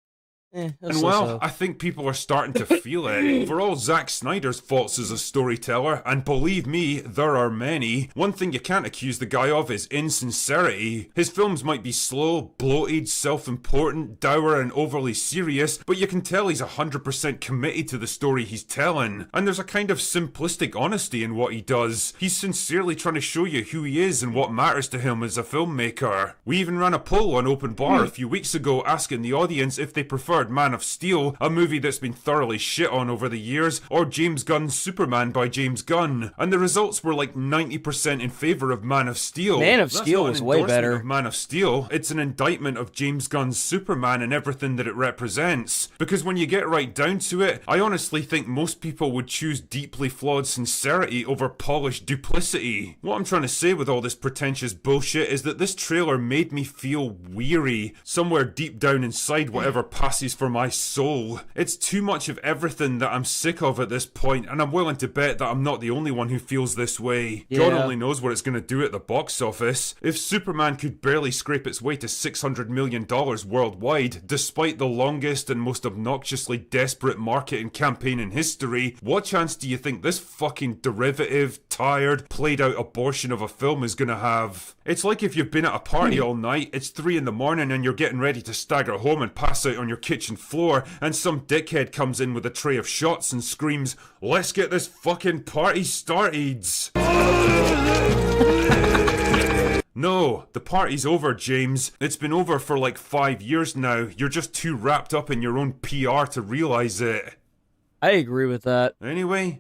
And well, I think people are starting to feel it. For all Zack Snyder's faults as a storyteller, and believe me, there are many, one thing you can't accuse the guy of is insincerity. His films might be slow, bloated, self-important, dour and overly serious, but you can tell he's 100% committed to the story he's telling. And there's a kind of simplistic honesty in what he does. He's sincerely trying to show you who he is and what matters to him as a filmmaker. We even ran a poll on Open Bar a few weeks ago asking the audience if they preferred Man of Steel, a movie that's been thoroughly shit on over the years, or James Gunn's Superman by James Gunn, and the results were like 90% in favour of Man of Steel. Man of Steel was way better. Of Man of Steel, it's an indictment of James Gunn's Superman and everything that it represents. Because when you get right down to it, I honestly think most people would choose deeply flawed sincerity over polished duplicity. What I'm trying to say with all this pretentious bullshit is that this trailer made me feel weary, somewhere deep down inside whatever passes for my soul. It's too much of everything that I'm sick of at this point, and I'm willing to bet that I'm not the only one who feels this way. Yeah. God only knows what it's going to do at the box office. If Superman could barely scrape its way to $600 million worldwide, despite the longest and most obnoxiously desperate marketing campaign in history, what chance do you think this fucking derivative, tired, played out abortion of a film is going to have? It's like if you've been at a party all night, it's 3 in the morning and you're getting ready to stagger home and pass out on your kitchen floor, and some dickhead comes in with a tray of shots and screams, "Let's get this fucking party started." No, the party's over, James. It's been over for like 5 years now. You're just too wrapped up in your own PR to realize it. I agree with that. Anyway,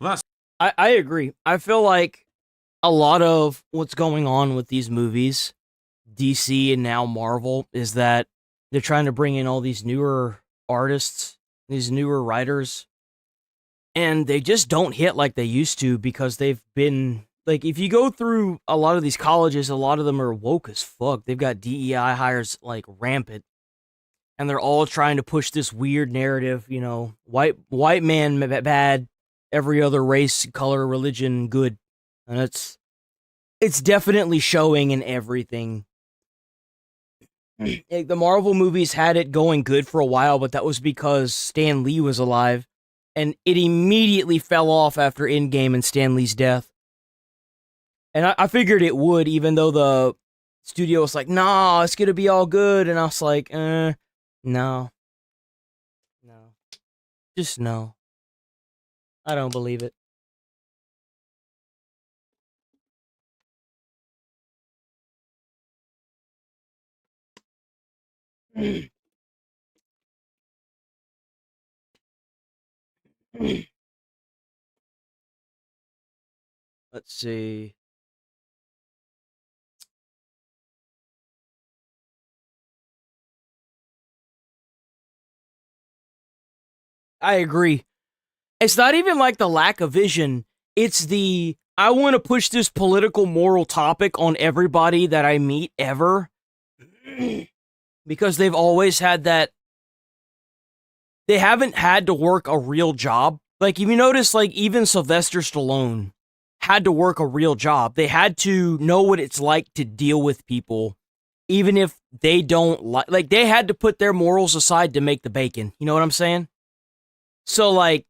that's... I agree. I feel like a lot of what's going on with these movies, DC and now Marvel, is that they're trying to bring in all these newer artists, these newer writers, and they just don't hit like they used to because they've been, like, if you go through a lot of these colleges, a lot of them are woke as fuck. They've got DEI hires like rampant, and they're all trying to push this weird narrative, you know, white man bad, every other race, color, religion good. And it's definitely showing in everything. The Marvel movies had it going good for a while, but that was because Stan Lee was alive, and it immediately fell off after Endgame and Stan Lee's death. And I figured it would, even though the studio was like, "Nah, it's gonna be all good," and I was like, no, just no. I don't believe it. Let's see. I agree. It's not even like the lack of vision. It's the, I want to push this political moral topic on everybody that I meet ever. Because they've always had that. They haven't had to work a real job. Like, if you notice, like, even Sylvester Stallone had to work a real job. They had to know what it's like to deal with people, even if they don't like, they had to put their morals aside to make the bacon. You know what I'm saying? So, like,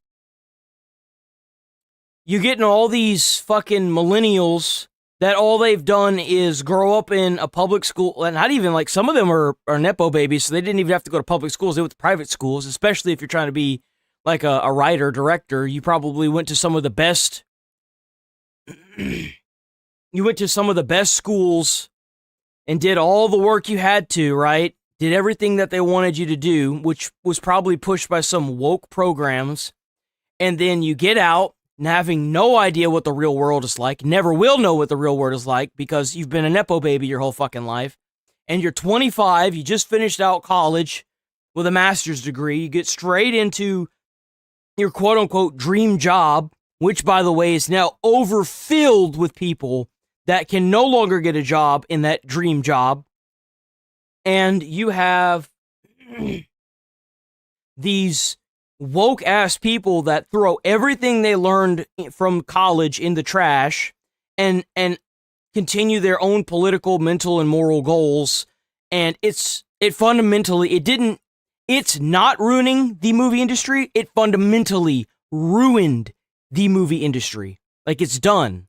you're getting all these fucking millennials that all they've done is grow up in a public school, and not even, like, some of them are Nepo babies, so they didn't even have to go to public schools. They went to private schools, especially if you're trying to be, like, a writer, director. You probably went to some of the best... you went to some of the best schools and did all the work you had to, right? Did everything that they wanted you to do, which was probably pushed by some woke programs, and then you get out and having no idea what the real world is like, never will know what the real world is like because you've been a Nepo baby your whole fucking life, and you're 25, you just finished out college, with a master's degree. You get straight into your quote-unquote dream job, which, by the way, is now overfilled with people that can no longer get a job in that dream job. And you have these woke-ass people that throw everything they learned from college in the trash and continue their own political, mental, and moral goals. And it's not ruining the movie industry. It fundamentally ruined the movie industry. Like, it's done.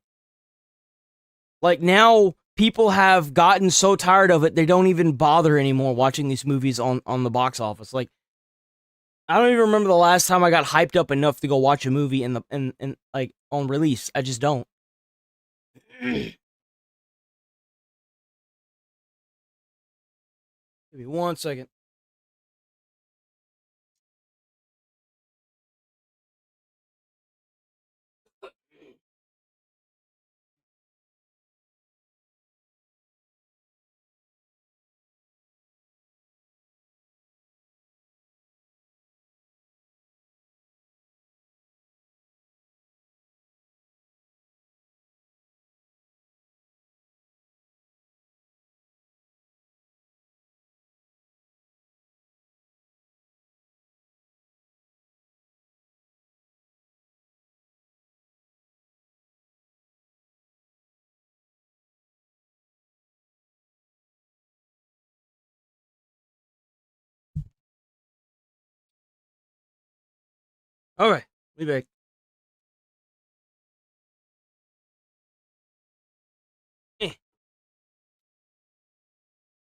Like, now people have gotten so tired of it, they don't even bother anymore watching these movies on the box office. Like, I don't even remember the last time I got hyped up enough to go watch a movie like on release. I just don't. Give me 1 second. Okay, be back.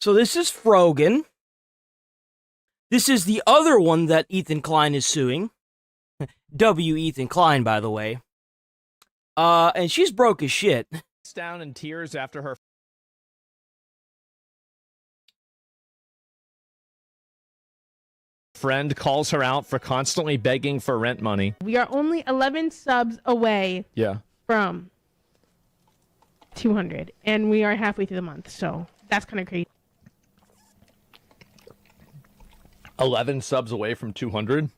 So this is Frogan. This is the other one that Ethan Klein is suing. W. Ethan Klein, by the way. And she's broke as shit. Down in tears after her friend calls her out for constantly begging for rent money. We are only 11 subs away from 200, and we are halfway through the month, so that's kind of crazy. 11 subs away from 200?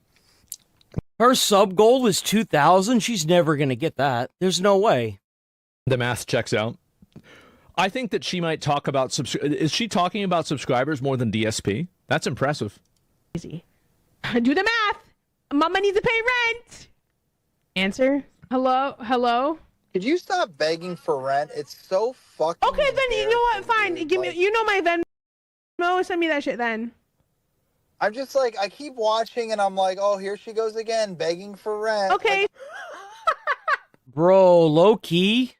Her sub goal is 2,000. She's never going to get that. There's no way. The math checks out. I think that she might talk about... Is she talking about subscribers more than DSP? That's impressive. Easy. Do the math. Mama needs to pay rent. Answer. Hello? Could you stop begging for rent? It's so fucking... Okay, then you know what? Fine. Give me... You know my Venmo. Send me that shit then. I'm just like, I keep watching and I'm like, oh, here she goes again, begging for rent. Okay. Bro, low key,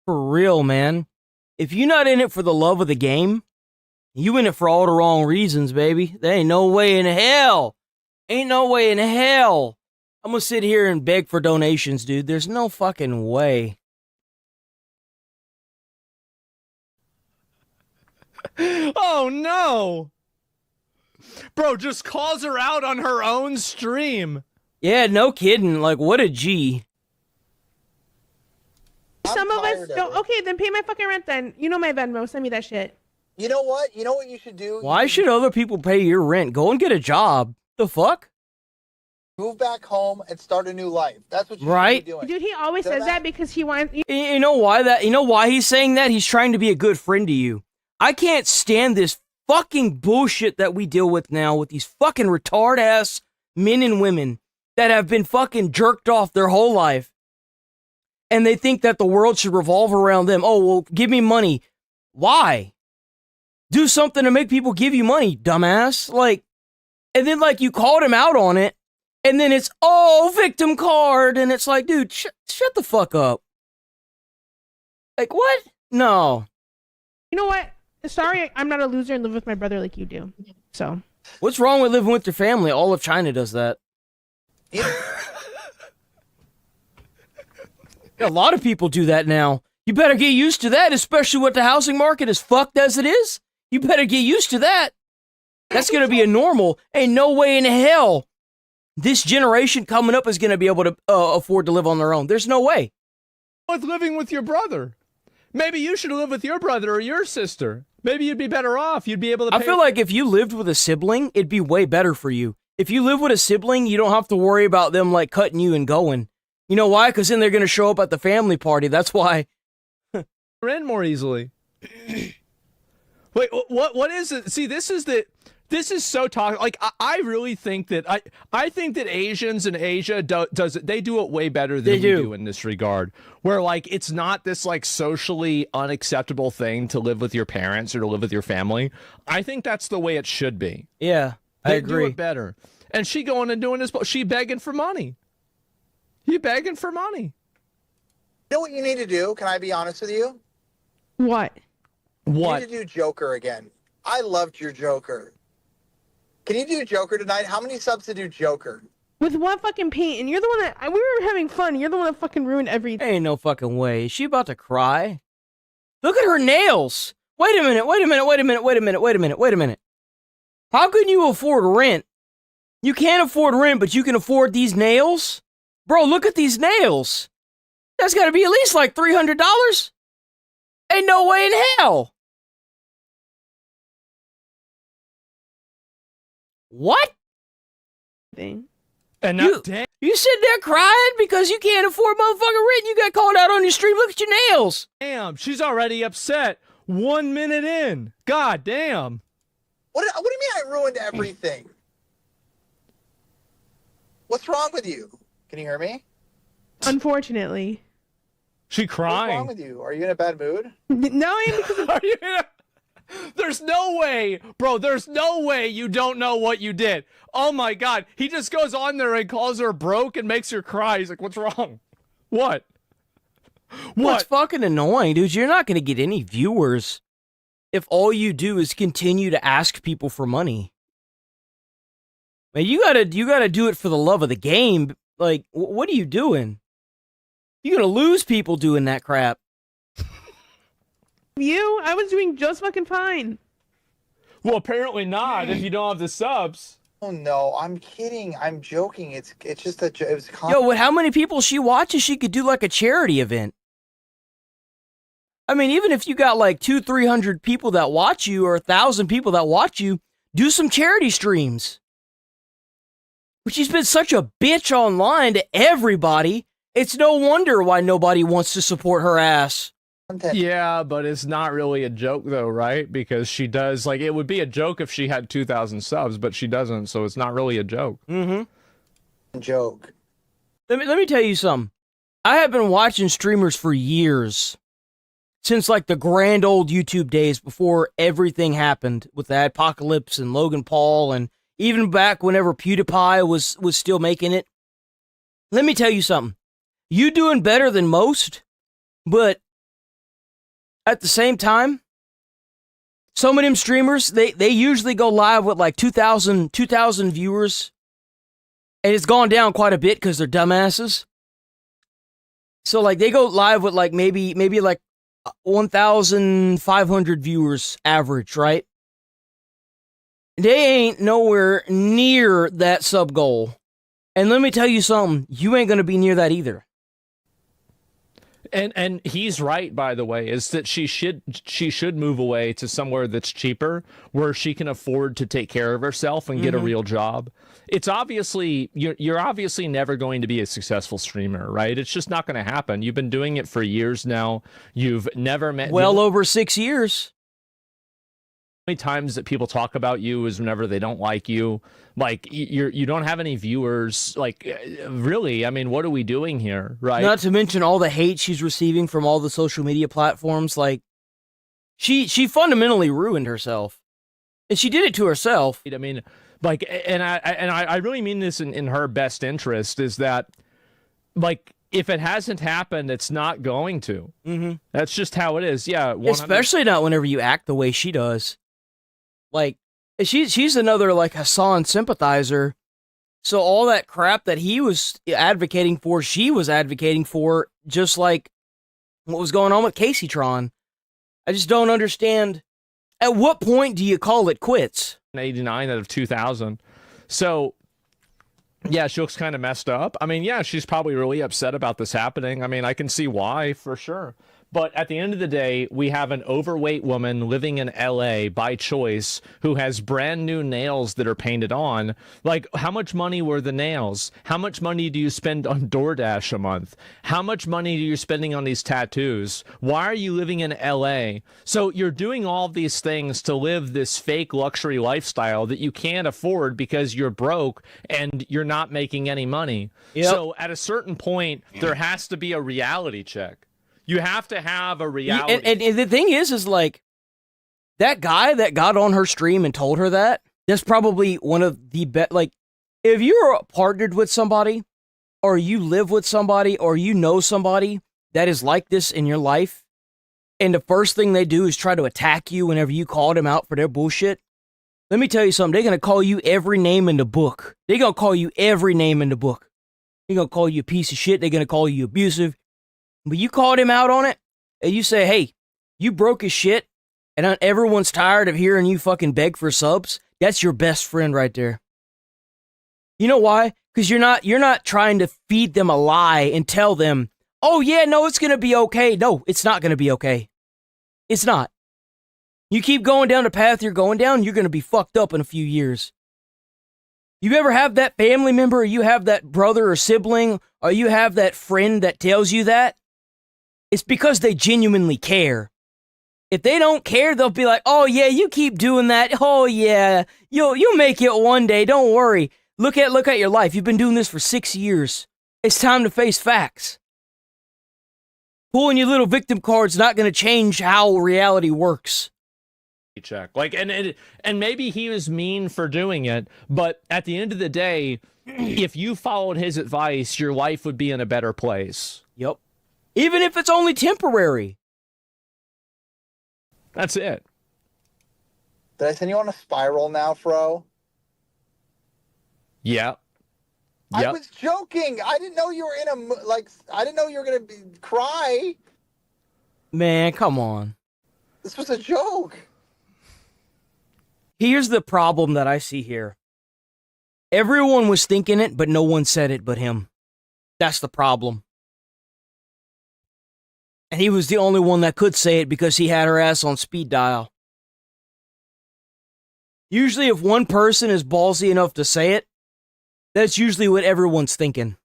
for real, man. If you're not in it for the love of the game, you in it for all the wrong reasons, baby. There ain't no way in hell. Ain't no way in hell. I'm gonna sit here and beg for donations, dude. There's no fucking way. Oh, no! Bro, just calls her out on her own stream. Yeah, no kidding. Like, what a G. Some of us don't. Okay, then pay my fucking rent then. You know my Venmo. Send me that shit. You know what? You know what you should do? Why should other people pay your rent? Go and get a job. The fuck? Move back home and start a new life. That's what you should be doing. Dude, he always says that because he wants... You know why that? You know why he's saying that? He's trying to be a good friend to you. I can't stand this fucking bullshit that we deal with now with these fucking retard-ass men and women that have been fucking jerked off their whole life. And they think that the world should revolve around them. Oh, well, give me money. Why? Do something to make people give you money, dumbass. Like, and then, like, you called him out on it, and then it's, oh, victim card, and it's like, dude, shut the fuck up. Like, what? No. You know what? Sorry, I'm not a loser and live with my brother like you do. So. What's wrong with living with your family? All of China does that. Yeah, a lot of people do that now. You better get used to that, especially with the housing market as fucked as it is. You better get used to that. That's going to be a normal. Ain't no way in hell this generation coming up is going to be able to afford to live on their own. There's no way. What's living with your brother? Maybe you should live with your brother or your sister. Maybe you'd be better off. You'd be able to I feel like if you lived with a sibling, it'd be way better for you. If you live with a sibling, you don't have to worry about them, like, cutting you and going. You know why? Because then they're going to show up at the family party. That's why. In more easily. Wait, what is it? See, this is so toxic. Like, I really think that I think that Asians in Asia they do it way better than we do in this regard. Where, like, it's not this, like, socially unacceptable thing to live with your parents or to live with your family. I think that's the way it should be. Yeah, I agree. Do it better. And she going and doing this, she begging for money. You begging for money. You know what you need to do? Can I be honest with you? What? You need to do Joker again. I loved your Joker. Can you do Joker tonight? How many subs to do Joker? With what fucking paint? And you're the one that we were having fun. You're the one that fucking ruined everything. Ain't no fucking way. Is she about to cry? Look at her nails. Wait a minute. Wait a minute. Wait a minute. Wait a minute. Wait a minute. Wait a minute. How can you afford rent? You can't afford rent, but you can afford these nails? Bro, look at these nails. That's got to be at least like $300. Ain't no way in hell. What? And you sitting there crying because you can't afford motherfucking rent. You got called out on your stream. Look at your nails. Damn, she's already upset. 1 minute in. God damn. What do you mean I ruined everything? What's wrong with you? Can you hear me? Unfortunately. She crying. What's wrong with you? Are you in a bad mood? No, I am because Are you in a... There's no way, bro, there's no way you don't know what you did. Oh my God. He just goes on there and calls her broke and makes her cry. He's like, what's wrong? What? What's fucking annoying, dude? You're not going to get any viewers if all you do is continue to ask people for money. Man, you gotta do it for the love of the game. Like, what are you doing? You're gonna lose people doing that crap. I was doing just fucking fine. Well, apparently not if you don't have the subs. Oh no, I'm kidding. I'm joking. It's just it was. Yo, with how many people she watches, she could do like a charity event. I mean, even if you got like 200-300 people that watch you or 1,000 people that watch you, do some charity streams. But she's been such a bitch online to everybody. It's no wonder why nobody wants to support her ass. Yeah, but it's not really a joke though, right? Because she does, like, it would be a joke if she had 2,000 subs, but she doesn't, so it's not really a joke. Mm-hmm. Joke. Let me tell you something. I have been watching streamers for years. Since like the grand old YouTube days before everything happened with the apocalypse and Logan Paul, and even back whenever PewDiePie was still making it. Let me tell you something. You doing better than most, but at the same time, some of them streamers, they usually go live with like 2,000 viewers, and it's gone down quite a bit because they're dumbasses. So like they go live with like maybe like 1,500 viewers average, right? They ain't nowhere near that sub goal. And let me tell you something, you ain't gonna be near that either. And he's right, by the way, is that she should move away to somewhere that's cheaper, where she can afford to take care of herself and get a real job. It's obviously, you're obviously never going to be a successful streamer, right? It's just not going to happen. You've been doing it for years now. You've never met... Well over 6 years. Many times that people talk about you is whenever they don't like you. Like, you don't have any viewers. Like, really, I mean, what are we doing here, right? Not to mention all the hate she's receiving from all the social media platforms. Like, she fundamentally ruined herself, and she did it to herself. I mean, like, and I really mean this in her best interest, is that, like, if it hasn't happened, it's not going to. That's just how it is. Yeah, 100... especially not whenever you act the way she does. Like, she's another, like, Hassan sympathizer. So all that crap that he was advocating for, she was advocating for, just like what was going on with Casey Tron. I just don't understand. At what point do you call it quits? 89 out of 2,000. So, yeah, she looks kind of messed up. I mean, yeah, she's probably really upset about this happening. I mean, I can see why, for sure. But at the end of the day, we have an overweight woman living in LA by choice who has brand new nails that are painted on. Like, how much money were the nails? How much money do you spend on DoorDash a month? How much money are you spending on these tattoos? Why are you living in LA? So you're doing all these things to live this fake luxury lifestyle that you can't afford because you're broke and you're not making any money. Yep. So at a certain point, there has to be a reality check. You have to have a reality. And the thing is like, that guy that got on her stream and told her that's probably one of the best. Like, if you're partnered with somebody, or you live with somebody, or you know somebody that is like this in your life, and the first thing they do is try to attack you whenever you call them out for their bullshit, let me tell you something. They're going to call you every name in the book. They're going to call you every name in the book. They're going to call you a piece of shit. They're going to call you abusive. But you called him out on it, and you say, hey, you broke his shit, and everyone's tired of hearing you fucking beg for subs. That's your best friend right there. You know why? Because you're not trying to feed them a lie and tell them, oh yeah, no, it's going to be okay. No, it's not going to be okay. It's not. You keep going down the path you're going down, you're going to be fucked up in a few years. You ever have that family member, or you have that brother or sibling, or you have that friend that tells you that? It's because they genuinely care. If they don't care, they'll be like, oh yeah, you keep doing that. Oh yeah, you'll make it one day. Don't worry. Look at your life. You've been doing this for 6 years. It's time to face facts. Pulling your little victim card's not going to change how reality works. Check. Like, and maybe he was mean for doing it, but at the end of the day, if you followed his advice, your life would be in a better place. Yep. Even if it's only temporary. That's it. Did I send you on a spiral now, Fro? Yeah. I was joking. I didn't know you were in I didn't know you were going to cry. Man, come on. This was a joke. Here's the problem that I see here. Everyone was thinking it, but no one said it but him. That's the problem. And he was the only one that could say it because he had her ass on speed dial. Usually if one person is ballsy enough to say it, that's usually what everyone's thinking.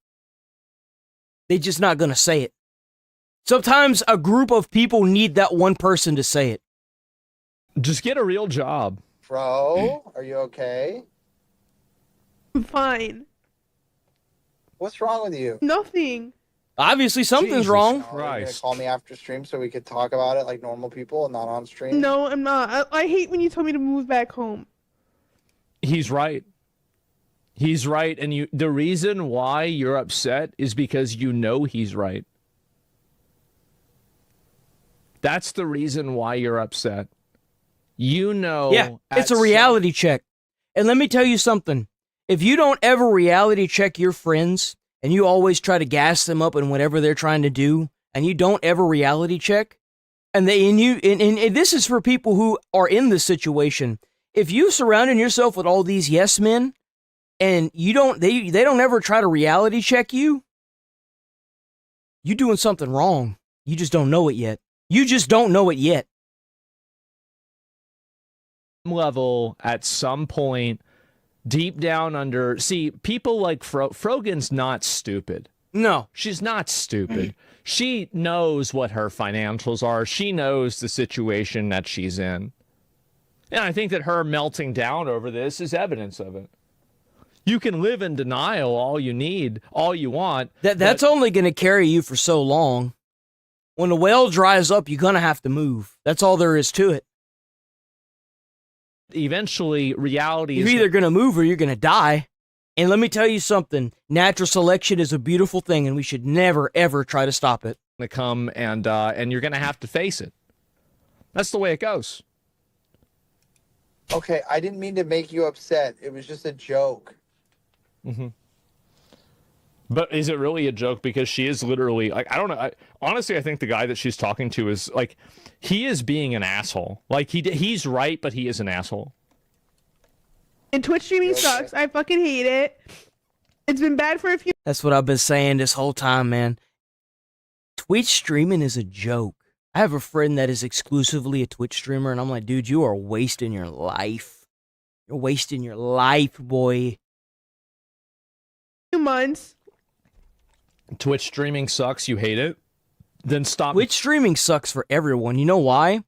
They're just not gonna say it. Sometimes a group of people need that one person to say it. Just get a real job. Fro, are you okay? I'm fine. What's wrong with you? Nothing. Obviously something's wrong. Are you gonna call me after stream so we could talk about it like normal people and not on stream? No, I'm not. I hate when you tell me to move back home. He's right. He's right, and the reason why you're upset is because you know he's right. That's the reason why you're upset. You know. Yeah, it's a reality check. And let me tell you something. If you don't ever reality check your friends, and you always try to gas them up in whatever they're trying to do, and you don't ever reality check, and this is for people who are in this situation. If you surrounded yourself with all these yes men, and they don't ever try to reality check you, you're doing something wrong. You just don't know it yet. You just don't know it yet. Level at some point, deep down under, see, people like Frogan's not stupid. No, she's not stupid. She knows what her financials are. She knows the situation that she's in. And I think that her melting down over this is evidence of it. You can live in denial all you want. That's only going to carry you for so long. When the well dries up, you're going to have to move. That's all there is to it. Eventually, reality You're is either going to move or you're going to die. And let me tell you something. Natural selection is a beautiful thing, and we should never, ever try to stop it. to come, and you're going to have to face it. That's the way it goes. Okay, I didn't mean to make you upset. It was just a joke. Mm-hmm. But is it really a joke? Because she is literally, like, I don't know. Honestly, I think the guy that she's talking to is, like, he is being an asshole. Like, he's right, but he is an asshole. And Twitch streaming sucks. I fucking hate it. It's been bad for a few. That's what I've been saying this whole time, man. Twitch streaming is a joke. I have a friend that is exclusively a Twitch streamer, and I'm like, dude, you are wasting your life. You're wasting your life, boy. 2 months. Twitch streaming sucks. You hate it. Then stop. Twitch streaming sucks for everyone. You know why?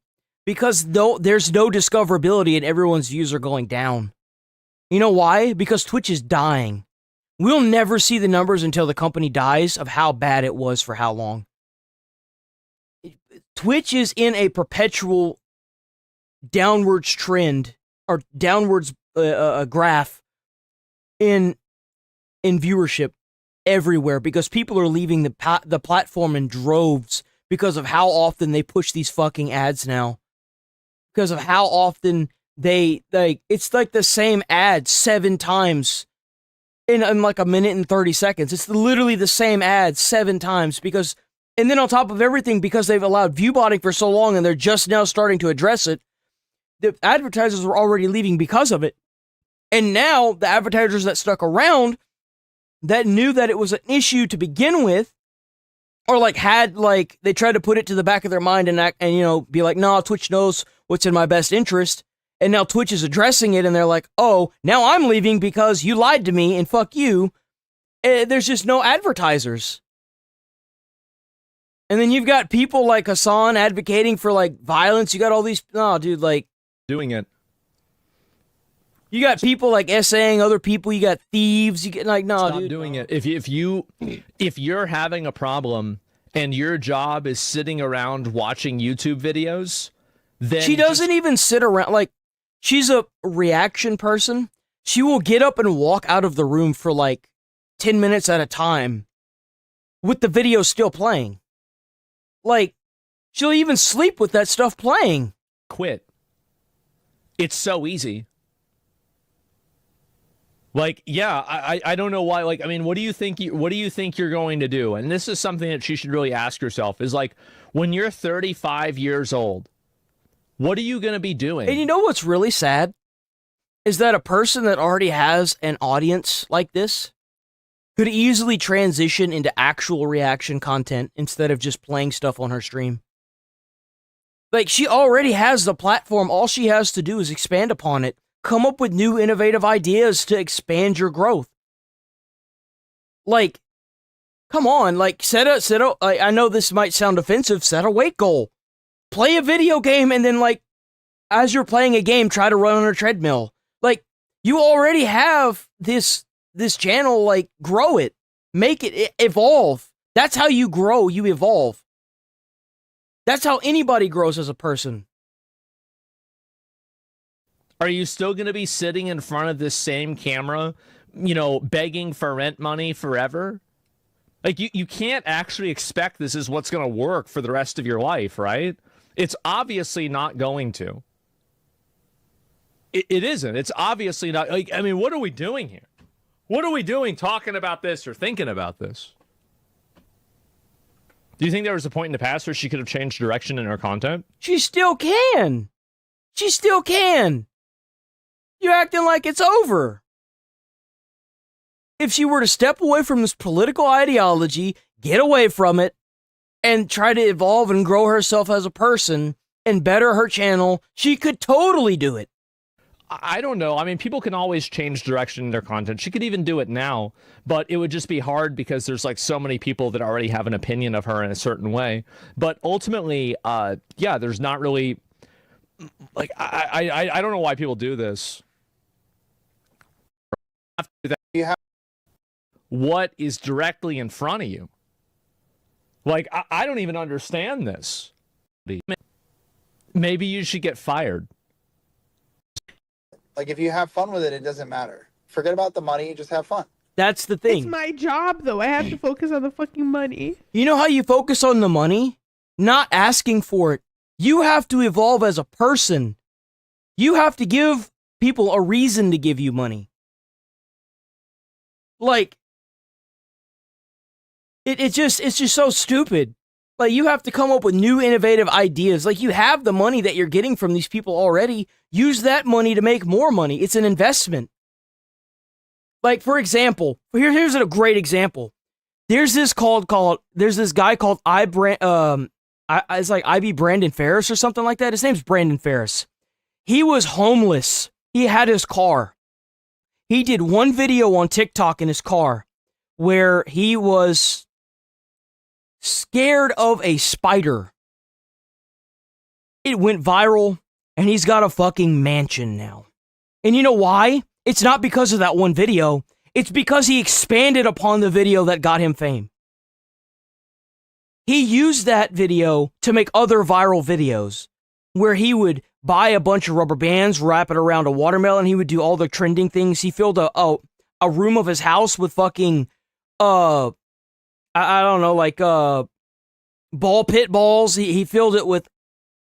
Because there's no discoverability and everyone's views are going down. You know why? Because Twitch is dying. We'll never see the numbers until the company dies of how bad it was for how long. Twitch is in a perpetual downwards trend or downwards graph in viewership everywhere because people are leaving the platform in droves because of how often they push these fucking ads now. Because of how often it's like the same ad 7 times in like a minute and 30 seconds. It's literally the same ad 7 times because, and then on top of everything, because they've allowed view botting for so long and they're just now starting to address it, the advertisers were already leaving because of it. And now the advertisers that stuck around that knew that it was an issue to begin with, or like had like they tried to put it to the back of their mind and act, and you know, be like, no, Twitch knows what's in my best interest. And now Twitch is addressing it and they're like, oh, now I'm leaving because you lied to me and fuck you. There's just no advertisers. And then you've got people like Hassan advocating for like violence. You got all these, oh dude, like doing it. You got people like essaying other people. You got thieves. You get like, no, Stop dude, doing it. If you're having a problem and your job is sitting around watching YouTube videos, then she doesn't even sit around. Like, she's a reaction person. She will get up and walk out of the room for like 10 minutes at a time with the video still playing. Like, she'll even sleep with that stuff playing. Quit. It's so easy. Like, yeah, I don't know why. Like, I mean, what do you think you're going to do? And this is something that she should really ask herself. Is like, when you're 35 years old, what are you going to be doing? And you know what's really sad is that a person that already has an audience like this could easily transition into actual reaction content instead of just playing stuff on her stream. Like, she already has the platform. All she has to do is expand upon it. Come up with new innovative ideas to expand your growth. Like, come on, like set a I know this might sound offensive, set a weight goal. Play a video game and then like as you're playing a game, try to run on a treadmill. Like, you already have this channel, like grow it. Make it evolve. That's how you grow, you evolve. That's how anybody grows as a person. Are you still going to be sitting in front of this same camera, you know, begging for rent money forever? Like, you can't actually expect this is what's going to work for the rest of your life, right? It's obviously not going to. It isn't. It's obviously not. Like, I mean, what are we doing here? What are we doing talking about this or thinking about this? Do you think there was a point in the past where she could have changed direction in her content? She still can. She still can. You're acting like it's over. If she were to step away from this political ideology, get away from it, and try to evolve and grow herself as a person and better her channel, she could totally do it. I don't know. I mean, people can always change direction in their content. She could even do it now, but it would just be hard because there's like so many people that already have an opinion of her in a certain way. But ultimately, yeah, there's not really like I don't know why people do this. What is directly in front of you? Like, I don't even understand this. Maybe you should get fired. Like, if you have fun with it, it doesn't matter. Forget about the money, just have fun. That's the thing. It's my job, though. I have to focus on the fucking money. You know how you focus on the money? Not asking for it. You have to evolve as a person. You have to give people a reason to give you money. Like, it's just so stupid. Like, you have to come up with new innovative ideas. Like, you have the money that you're getting from these people already. Use that money to make more money. It's an investment. Like, for example, here's a great example. There's this guy called It's like IB Brandon Ferris or something like that. His name's Brandon Ferris. He was homeless. He had his car. He did one video on TikTok in his car where he was scared of a spider. It went viral, and he's got a fucking mansion now. And you know why? It's not because of that one video. It's because he expanded upon the video that got him fame. He used that video to make other viral videos where he would buy a bunch of rubber bands, wrap it around a watermelon. He would do all the trending things. He filled a room of his house with fucking, I don't know, like ball pit balls. He filled it with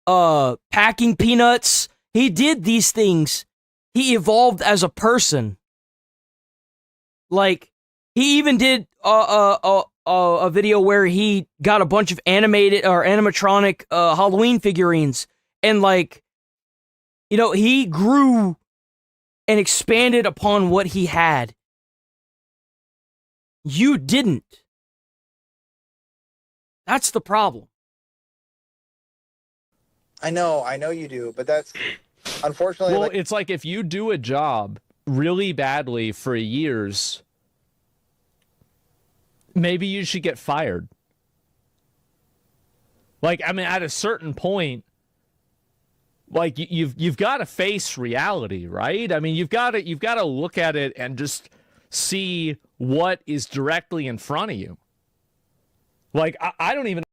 packing peanuts. He did these things. He evolved as a person. Like, he even did a video where he got a bunch of animated or animatronic Halloween figurines, and like, you know, he grew and expanded upon what he had. You didn't. That's the problem. I know you do, but that's unfortunately. Well, it's like if you do a job really badly for years, maybe you should get fired. Like, I mean, at a certain point, like you've got to face reality, right? I mean, you've got to look at it and just see what is directly in front of you. Like, I don't even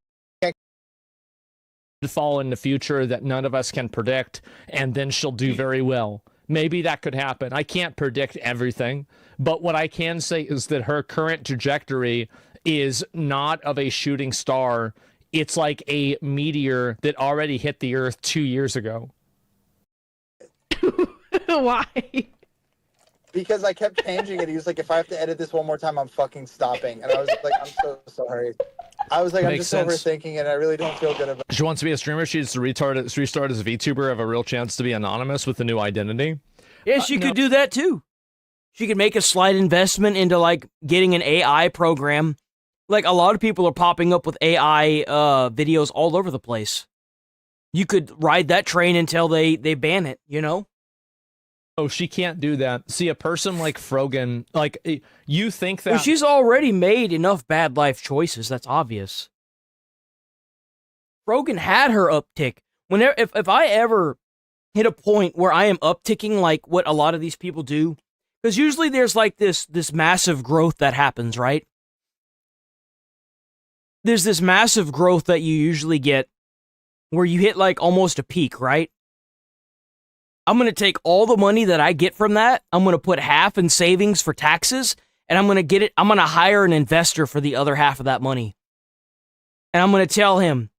fall in the future that none of us can predict, and then she'll do very well. Maybe that could happen. I can't predict everything, but what I can say is that her current trajectory is not of a shooting star. It's like a meteor that already hit the Earth 2 years ago. Why? Because I kept changing it. He was like, if I have to edit this one more time, I'm fucking stopping. And I was like, I'm so sorry. I was like, I'm just overthinking it. I really don't feel good about it. She wants to be a streamer. She needs to restart as a VTuber, have a real chance to be anonymous with a new identity. Yeah, she could do that too. She could make a slight investment into like getting an AI program. Like, a lot of people are popping up with AI videos all over the place. You could ride that train until they ban it, you know? Oh, she can't do that. See, a person like Frogan, like, you think that... Well, she's already made enough bad life choices, that's obvious. Frogan had her uptick. Whenever, if I ever hit a point where I am upticking like what a lot of these people do, because usually there's like this massive growth that happens, right? There's this massive growth that you usually get where you hit like almost a peak, right? I'm going to take all the money that I get from that. I'm going to put half in savings for taxes, and I'm going to hire an investor for the other half of that money. And I'm going to tell him,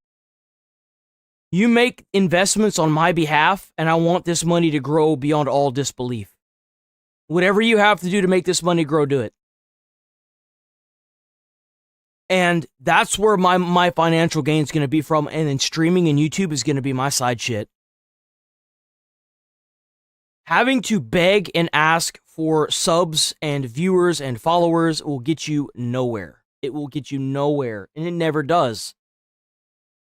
you make investments on my behalf, and I want this money to grow beyond all disbelief. Whatever you have to do to make this money grow, do it. And that's where my financial gain is going to be from, and then streaming and YouTube is going to be my side shit. Having to beg and ask for subs and viewers and followers will get you nowhere. It will get you nowhere, and it never does.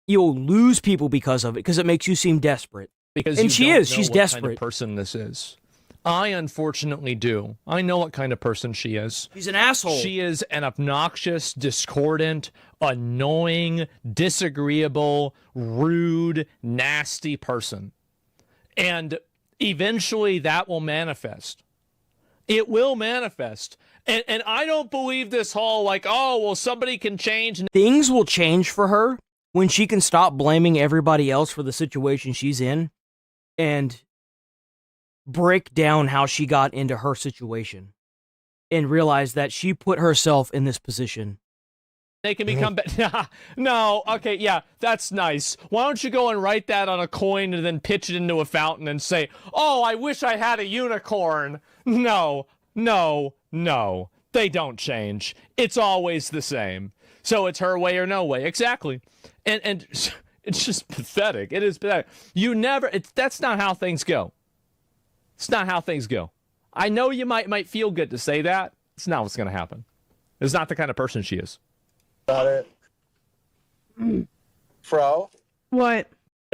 You'll lose people because of it, because it makes you seem desperate. Because and she's desperate. Kind of person this is. I unfortunately do. I know what kind of person she is. She's an asshole. She is an obnoxious, discordant, annoying, disagreeable, rude, nasty person. And eventually that will manifest. It will manifest. And I don't believe this whole like, oh, well, somebody can change. Things will change for her when she can stop blaming everybody else for the situation she's in and break down how she got into her situation and realize that she put herself in this position. They can become no, okay, yeah, that's nice. Why don't you go and write that on a coin and then pitch it into a fountain and say, oh, I wish I had a unicorn. No. They don't change. It's always the same. So it's her way or no way. Exactly. And it's just pathetic. It is pathetic. That's not how things go. It's not how things go. I know you might feel good to say that. It's not what's going to happen. It's not the kind of person she is. About it. Fro. What?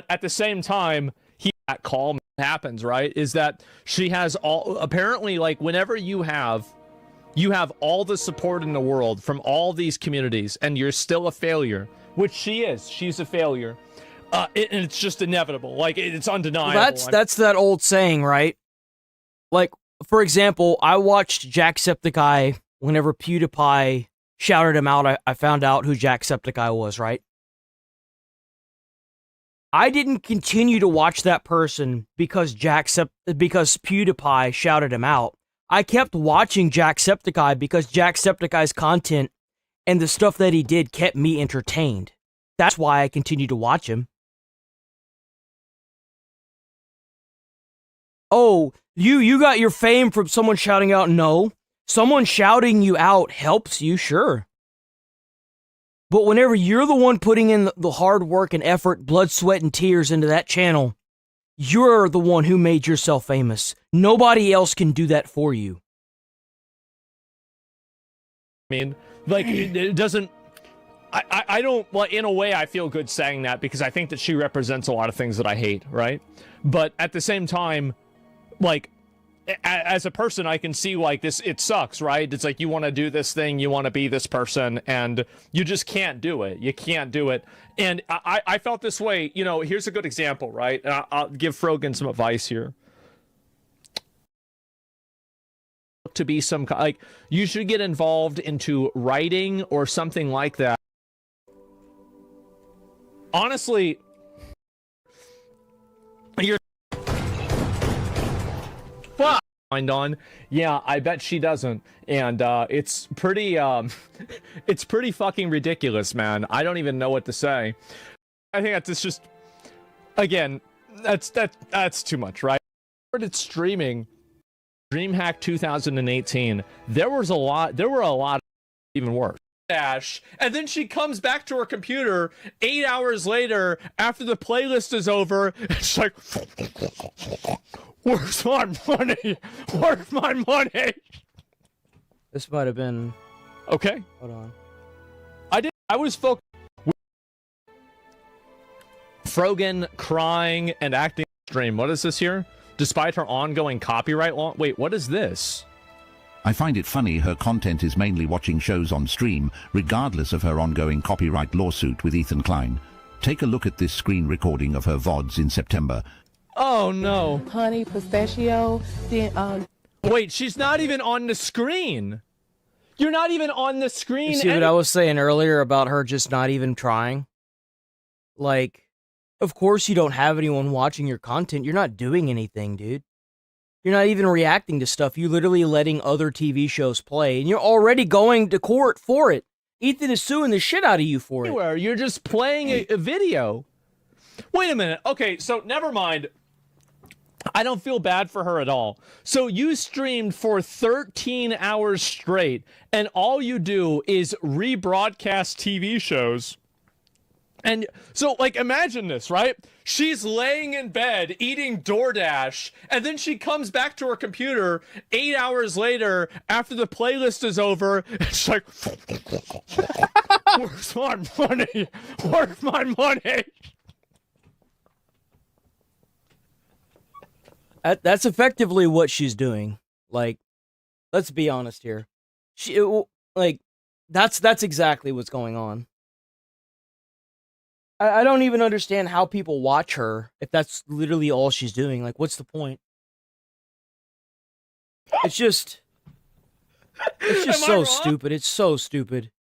At the same time, that call happens, right? Is that she has apparently, like, whenever you have all the support in the world from all these communities and you're still a failure, which she's a failure, and it's just inevitable. Like, it's undeniable. Well, that's that old saying, right? Like, for example, I watched Jacksepticeye whenever PewDiePie shouted him out. I found out who Jacksepticeye was, right? I didn't continue to watch that person because PewDiePie shouted him out. I kept watching Jacksepticeye because Jacksepticeye's content and the stuff that he did kept me entertained. That's why I continued to watch him. Oh, you got your fame from someone shouting out? No. Someone shouting you out helps you, sure. But whenever you're the one putting in the hard work and effort, blood, sweat, and tears into that channel, you're the one who made yourself famous. Nobody else can do that for you. I mean, like, it doesn't... I don't... Well, in a way, I feel good saying that because I think that she represents a lot of things that I hate, right? But at the same time, like... As a person, I can see, like, this, it sucks, right? It's like you want to do this thing, you want to be this person, and you just can't do it. You can't do it. And I felt this way, you know, here's a good example, right? And I'll give Frogan some advice here. To be some, like, you should get involved into writing or something like that. Honestly, you're... Fuck! Mind on. Yeah, I bet she doesn't. And it's pretty it's pretty fucking ridiculous, man. I don't even know what to say. I think that's just, again, that's too much, right? It's streaming DreamHack 2018. There were a lot even worse. Dash, and then she comes back to her computer 8 hours later after the playlist is over. It's like, where's my money? Where's my money? This might have been... Okay. Hold on. I was focused. Frogan crying and acting stream. What is this here? Despite her ongoing copyright law. Wait, what is this? I find it funny her content is mainly watching shows on stream, regardless of her ongoing copyright lawsuit with Ethan Klein. Take a look at this screen recording of her VODs in September. Oh no. Honey, pistachio, then Wait, she's not even on the screen. You're not even on the screen. You see what I was saying earlier about her just not even trying? Like, of course you don't have anyone watching your content. You're not doing anything, dude. You're not even reacting to stuff. You're literally letting other TV shows play, and you're already going to court for it. Ethan is suing the shit out of you for it. Anywhere, you're just playing a video. Wait a minute. Okay, so never mind. I don't feel bad for her at all. So you streamed for 13 hours straight, and all you do is rebroadcast TV shows. And so, like, imagine this, right? She's laying in bed eating DoorDash, and then she comes back to her computer 8 hours later after the playlist is over. It's like, where's my money? Where's my money? That's effectively what she's doing. Like, let's be honest here. That's exactly what's going on. I don't even understand how people watch her if that's literally all she's doing. Like, what's the point? It's just so stupid. It's so stupid.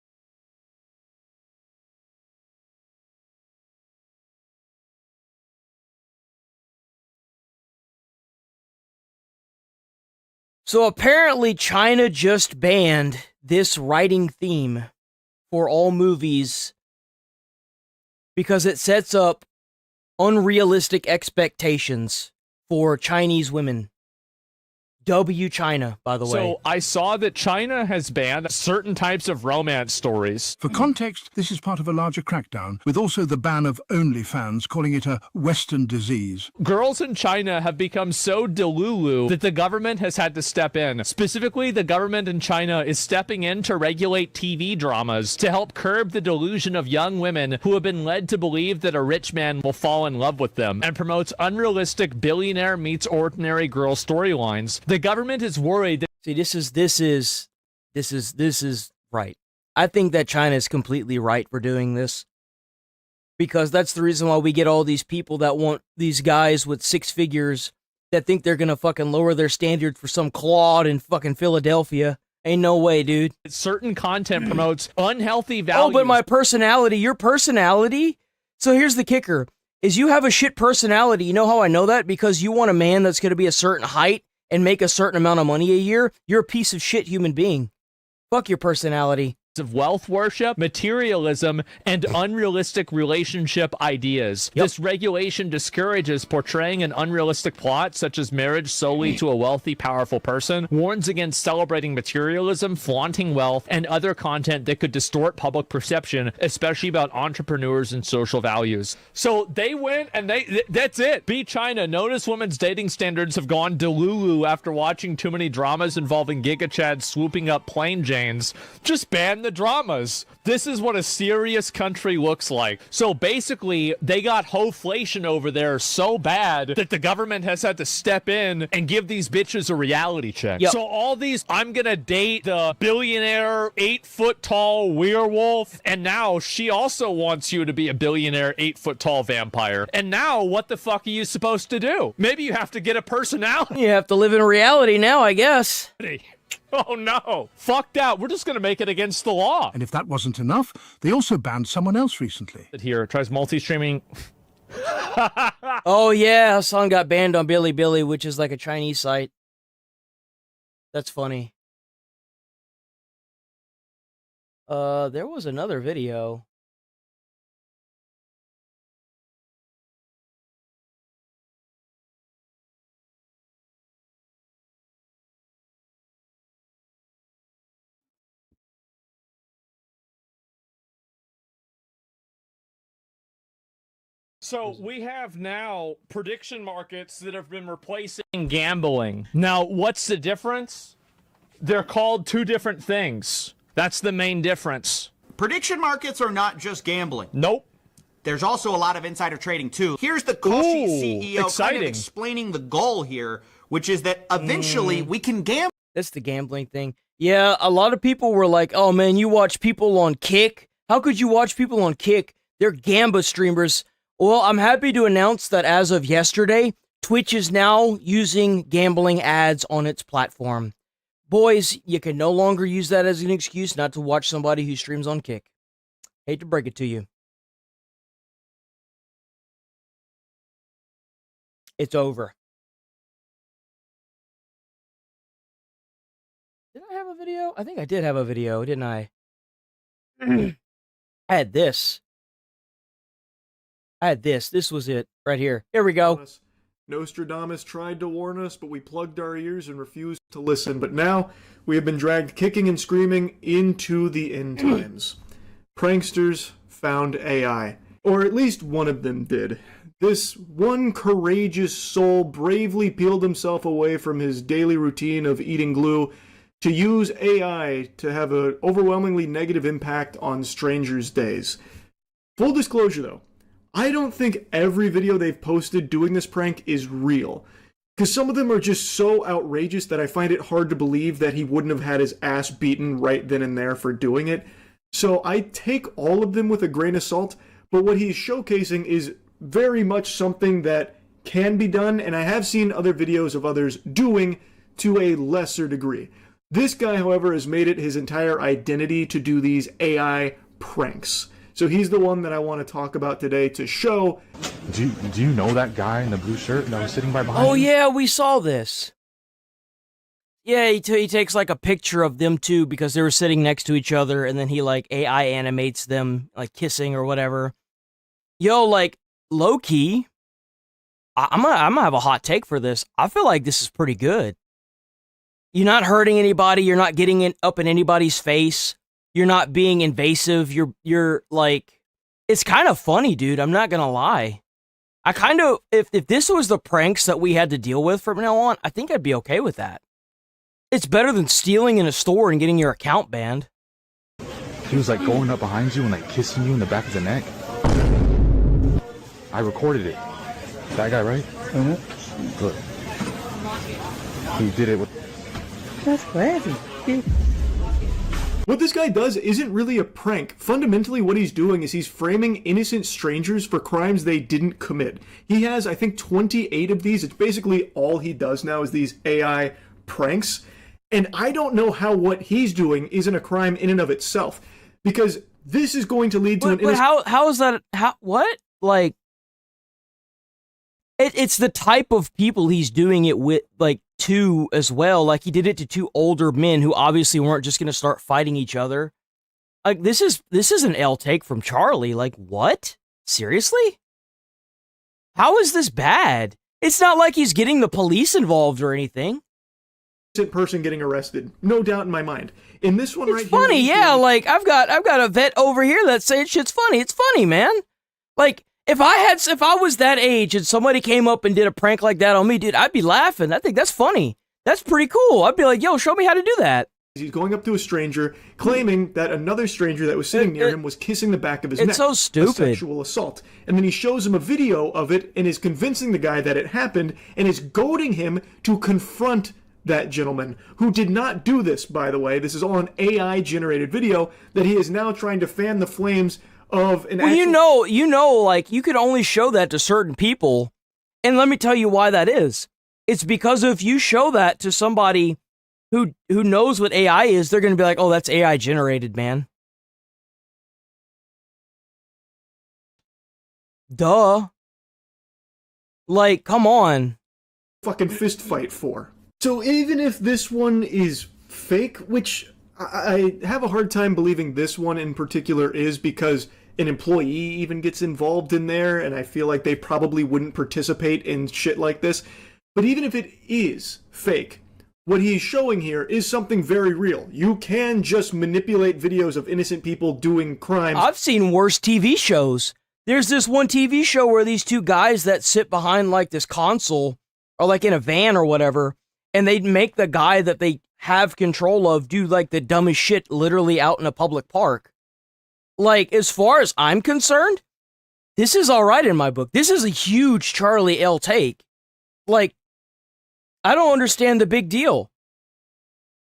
So apparently China just banned this writing theme for all movies because it sets up unrealistic expectations for Chinese women. W China, by the way. So I saw that China has banned certain types of romance stories. For context, this is part of a larger crackdown, with also the ban of OnlyFans, calling it a Western disease. Girls in China have become so delulu that the government has had to step in. Specifically, the government in China is stepping in to regulate TV dramas to help curb the delusion of young women who have been led to believe that a rich man will fall in love with them, and promotes unrealistic billionaire meets ordinary girl storylines. The government is worried that— See, this is right. I think that China is completely right for doing this, because that's the reason why we get all these people that want these guys with six figures that think they're gonna fucking lower their standard for some Claude in fucking Philadelphia. Ain't no way, dude. certain content promotes unhealthy values. Oh, but my personality, your personality? So here's the kicker, is you have a shit personality. You know how I know that? Because you want a man that's gonna be a certain height and make a certain amount of money a year. You're a piece of shit human being. Fuck your personality. Of wealth worship, materialism, and unrealistic relationship ideas. This regulation discourages portraying an unrealistic plot, such as marriage solely to a wealthy, powerful person, warns against celebrating materialism, flaunting wealth, and other content that could distort public perception, especially about entrepreneurs and social values. So they went and that's it. Be China. Notice women's dating standards have gone delulu after watching too many dramas involving Giga Chad swooping up plain Janes. Just ban the dramas. This is what a serious country looks like. So basically, they got hoflation over there so bad that the government has had to step in and give these bitches a reality check. So all these, I'm gonna date the billionaire 8-foot-tall werewolf, and now she also wants you to be a billionaire 8-foot-tall vampire. And now, what the fuck are you supposed to do? Maybe you have to get a personality. You have to live in reality now, I guess. Oh no! Fuck that! We're just gonna make it against the law. And if that wasn't enough, they also banned someone else recently. Here, tries multi-streaming. Oh yeah, Hassan got banned on Bilibili, which is like a Chinese site. That's funny. There was another video. So we have now prediction markets that have been replacing gambling. Now, what's the difference? They're called two different things. That's the main difference. Prediction markets are not just gambling. Nope. There's also a lot of insider trading too. Here's the Koshi CEO kind of explaining the goal here, which is that eventually we can gamble. That's the gambling thing. Yeah, a lot of people were like, oh man, you watch people on Kick? How could you watch people on Kick? They're Gamba streamers. Well, I'm happy to announce that as of yesterday, Twitch is now using gambling ads on its platform. Boys, you can no longer use that as an excuse not to watch somebody who streams on Kick. Hate to break it to you. It's over. Did I have a video? I think I did have a video, didn't I? I had this. This was it right here. Here we go. Nostradamus tried to warn us, but we plugged our ears and refused to listen. But now we have been dragged kicking and screaming into the end times. Pranksters found AI, or at least one of them did. This one courageous soul bravely peeled himself away from his daily routine of eating glue to use AI to have an overwhelmingly negative impact on strangers' days. Full disclosure though, I don't think every video they've posted doing this prank is real. Because some of them are just so outrageous that I find it hard to believe that he wouldn't have had his ass beaten right then and there for doing it. So I take all of them with a grain of salt, but what he's showcasing is very much something that can be done, and I have seen other videos of others doing to a lesser degree. This guy, however, has made it his entire identity to do these AI pranks. So he's the one that I want to talk about today to show. Do you know that guy in the blue shirt that was sitting right behind Oh you? yeah, we saw this. Yeah, he takes like a picture of them two because they were sitting next to each other, and then he like AI animates them like kissing or whatever. Yo, like low key, I'm gonna have a hot take for this. I feel like this is pretty good. You're not hurting anybody. You're not getting up in anybody's face. You're not being invasive. You're like, it's kind of funny, dude. I'm not gonna lie. I kind of, if this was the pranks that we had to deal with from now on, I think I'd be okay with that. It's better than stealing in a store and getting your account banned. He was like going up behind you and like kissing you in the back of the neck. I recorded it. That guy, right? Look. He did it with... That's crazy. What this guy does isn't really a prank. Fundamentally, what he's doing is he's framing innocent strangers for crimes they didn't commit. He has, I think, 28 of these. It's basically all he does now is these AI pranks. And I don't know how what he's doing isn't a crime in and of itself. Because this is going to lead to an innocent... But how is that... What? Like... It's the type of people he's doing it with, like, to as well. Like, he did it to two older men who obviously weren't just going to start fighting each other. Like, this is an L take from Charlie. Like, what? Seriously? How is this bad? It's not like he's getting the police involved or anything. Person getting arrested, no doubt in my mind. In this one, It's funny, yeah. Like, I've got a vet over here that's saying shit's funny. It's funny, man. Like, if I was that age and somebody came up and did a prank like that on me, dude, I'd be laughing. I think that's funny. That's pretty cool. I'd be like, yo, show me how to do that. He's going up to a stranger, claiming that another stranger that was sitting near him was kissing the back of his neck. It's so stupid. A sexual assault. And then he shows him a video of it and is convincing the guy that it happened and is goading him to confront that gentleman, who did not do this, by the way. This is all an AI-generated video that he is now trying to fan the flames of an well, you know, like, you could only show that to certain people, and let me tell you why that is. It's because if you show that to somebody who knows what AI is, they're going to be like, oh, that's AI generated, man. Duh. Like, come on. Fucking fist fight for. So even if this one is fake, which I have a hard time believing this one in particular is, because an employee even gets involved in there, and I feel like they probably wouldn't participate in shit like this. But even if it is fake, what he's showing here is something very real. You can just manipulate videos of innocent people doing crimes. I've seen worse TV shows. There's this one TV show where these two guys that sit behind like this console, or like in a van or whatever, and they make the guy that they have control of do like the dumbest shit literally out in a public park. Like, as far as I'm concerned, this is all right in my book. This is a huge Charlie L take. Like, I don't understand the big deal.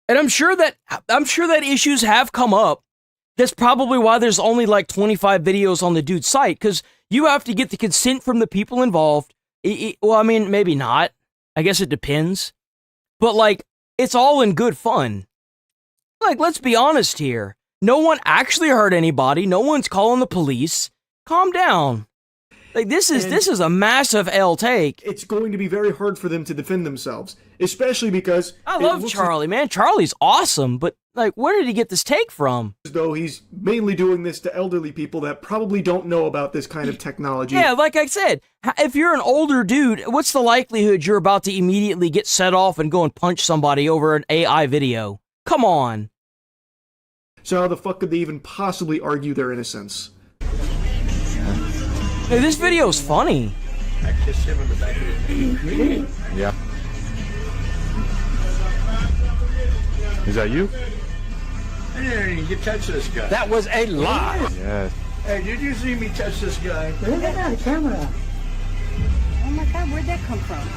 And I'm sure that issues have come up. That's probably why there's only like 25 videos on the dude's site, because you have to get the consent from the people involved. Well, I mean, maybe not. I guess it depends. But like, it's all in good fun. Like, let's be honest here. No one actually hurt anybody. No one's calling the police. Calm down. Like, this is a massive L take. It's going to be very hard for them to defend themselves, especially because I love Charlie, man. Charlie's awesome, but like, where did he get this take from? As though he's mainly doing this to elderly people that probably don't know about this kind of technology. Yeah, like I said, if you're an older dude, what's the likelihood you're about to immediately get set off and go and punch somebody over an AI video? Come on. So how the fuck could they even possibly argue their innocence? Hey, this video's funny. I kissed him in the back of the neck. Yeah. Is that you? I didn't even touch this guy. That was a lie. Yes. Hey, did you see me touch this guy? Look at that camera. Oh my God, where'd that come from?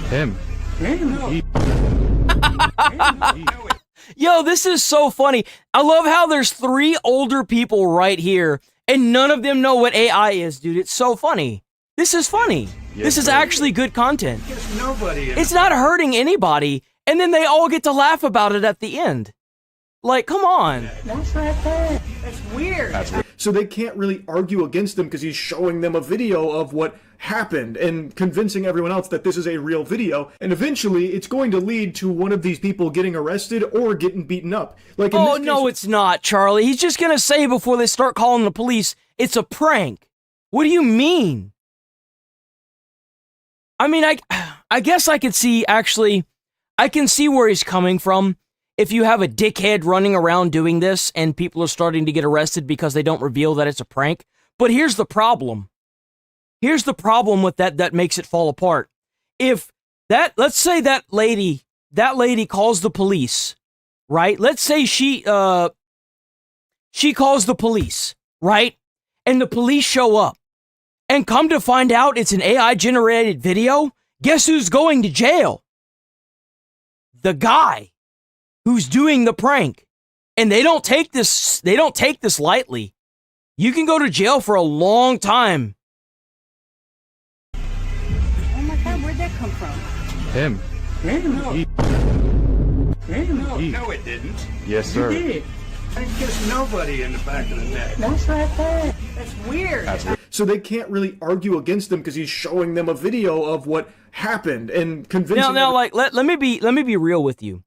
Him. Yo, this is so funny. I love how there's 3 older people right here, and none of them know what AI is, dude. It's so funny. This is funny. Yes, this is actually good content. Nobody. It's not hurting anybody, and then they all get to laugh about it at the end. Like, come on. That's right there. That's weird. So they can't really argue against him because he's showing them a video of what happened and convincing everyone else that this is a real video. And eventually, it's going to lead to one of these people getting arrested or getting beaten up. Like, oh, no, it's not, Charlie. He's just going to say before they start calling the police, it's a prank. What do you mean? I mean, I guess I could see, actually, I can see where he's coming from. If you have a dickhead running around doing this and people are starting to get arrested because they don't reveal that it's a prank. But here's the problem. Here's the problem with that makes it fall apart. If let's say that lady calls the police, right? Let's say she calls the police, right? And the police show up and come to find out it's an AI generated video. Guess who's going to jail? The guy who's doing the prank. And they don't take this lightly. You can go to jail for a long time. Oh my God, where'd that come from? Him. No, it didn't. Yes, sir. You did. I kissed nobody in the back of the neck. That's not bad. That's weird. So they can't really argue against him because he's showing them a video of what happened and convincing Now, like, let me be real with you.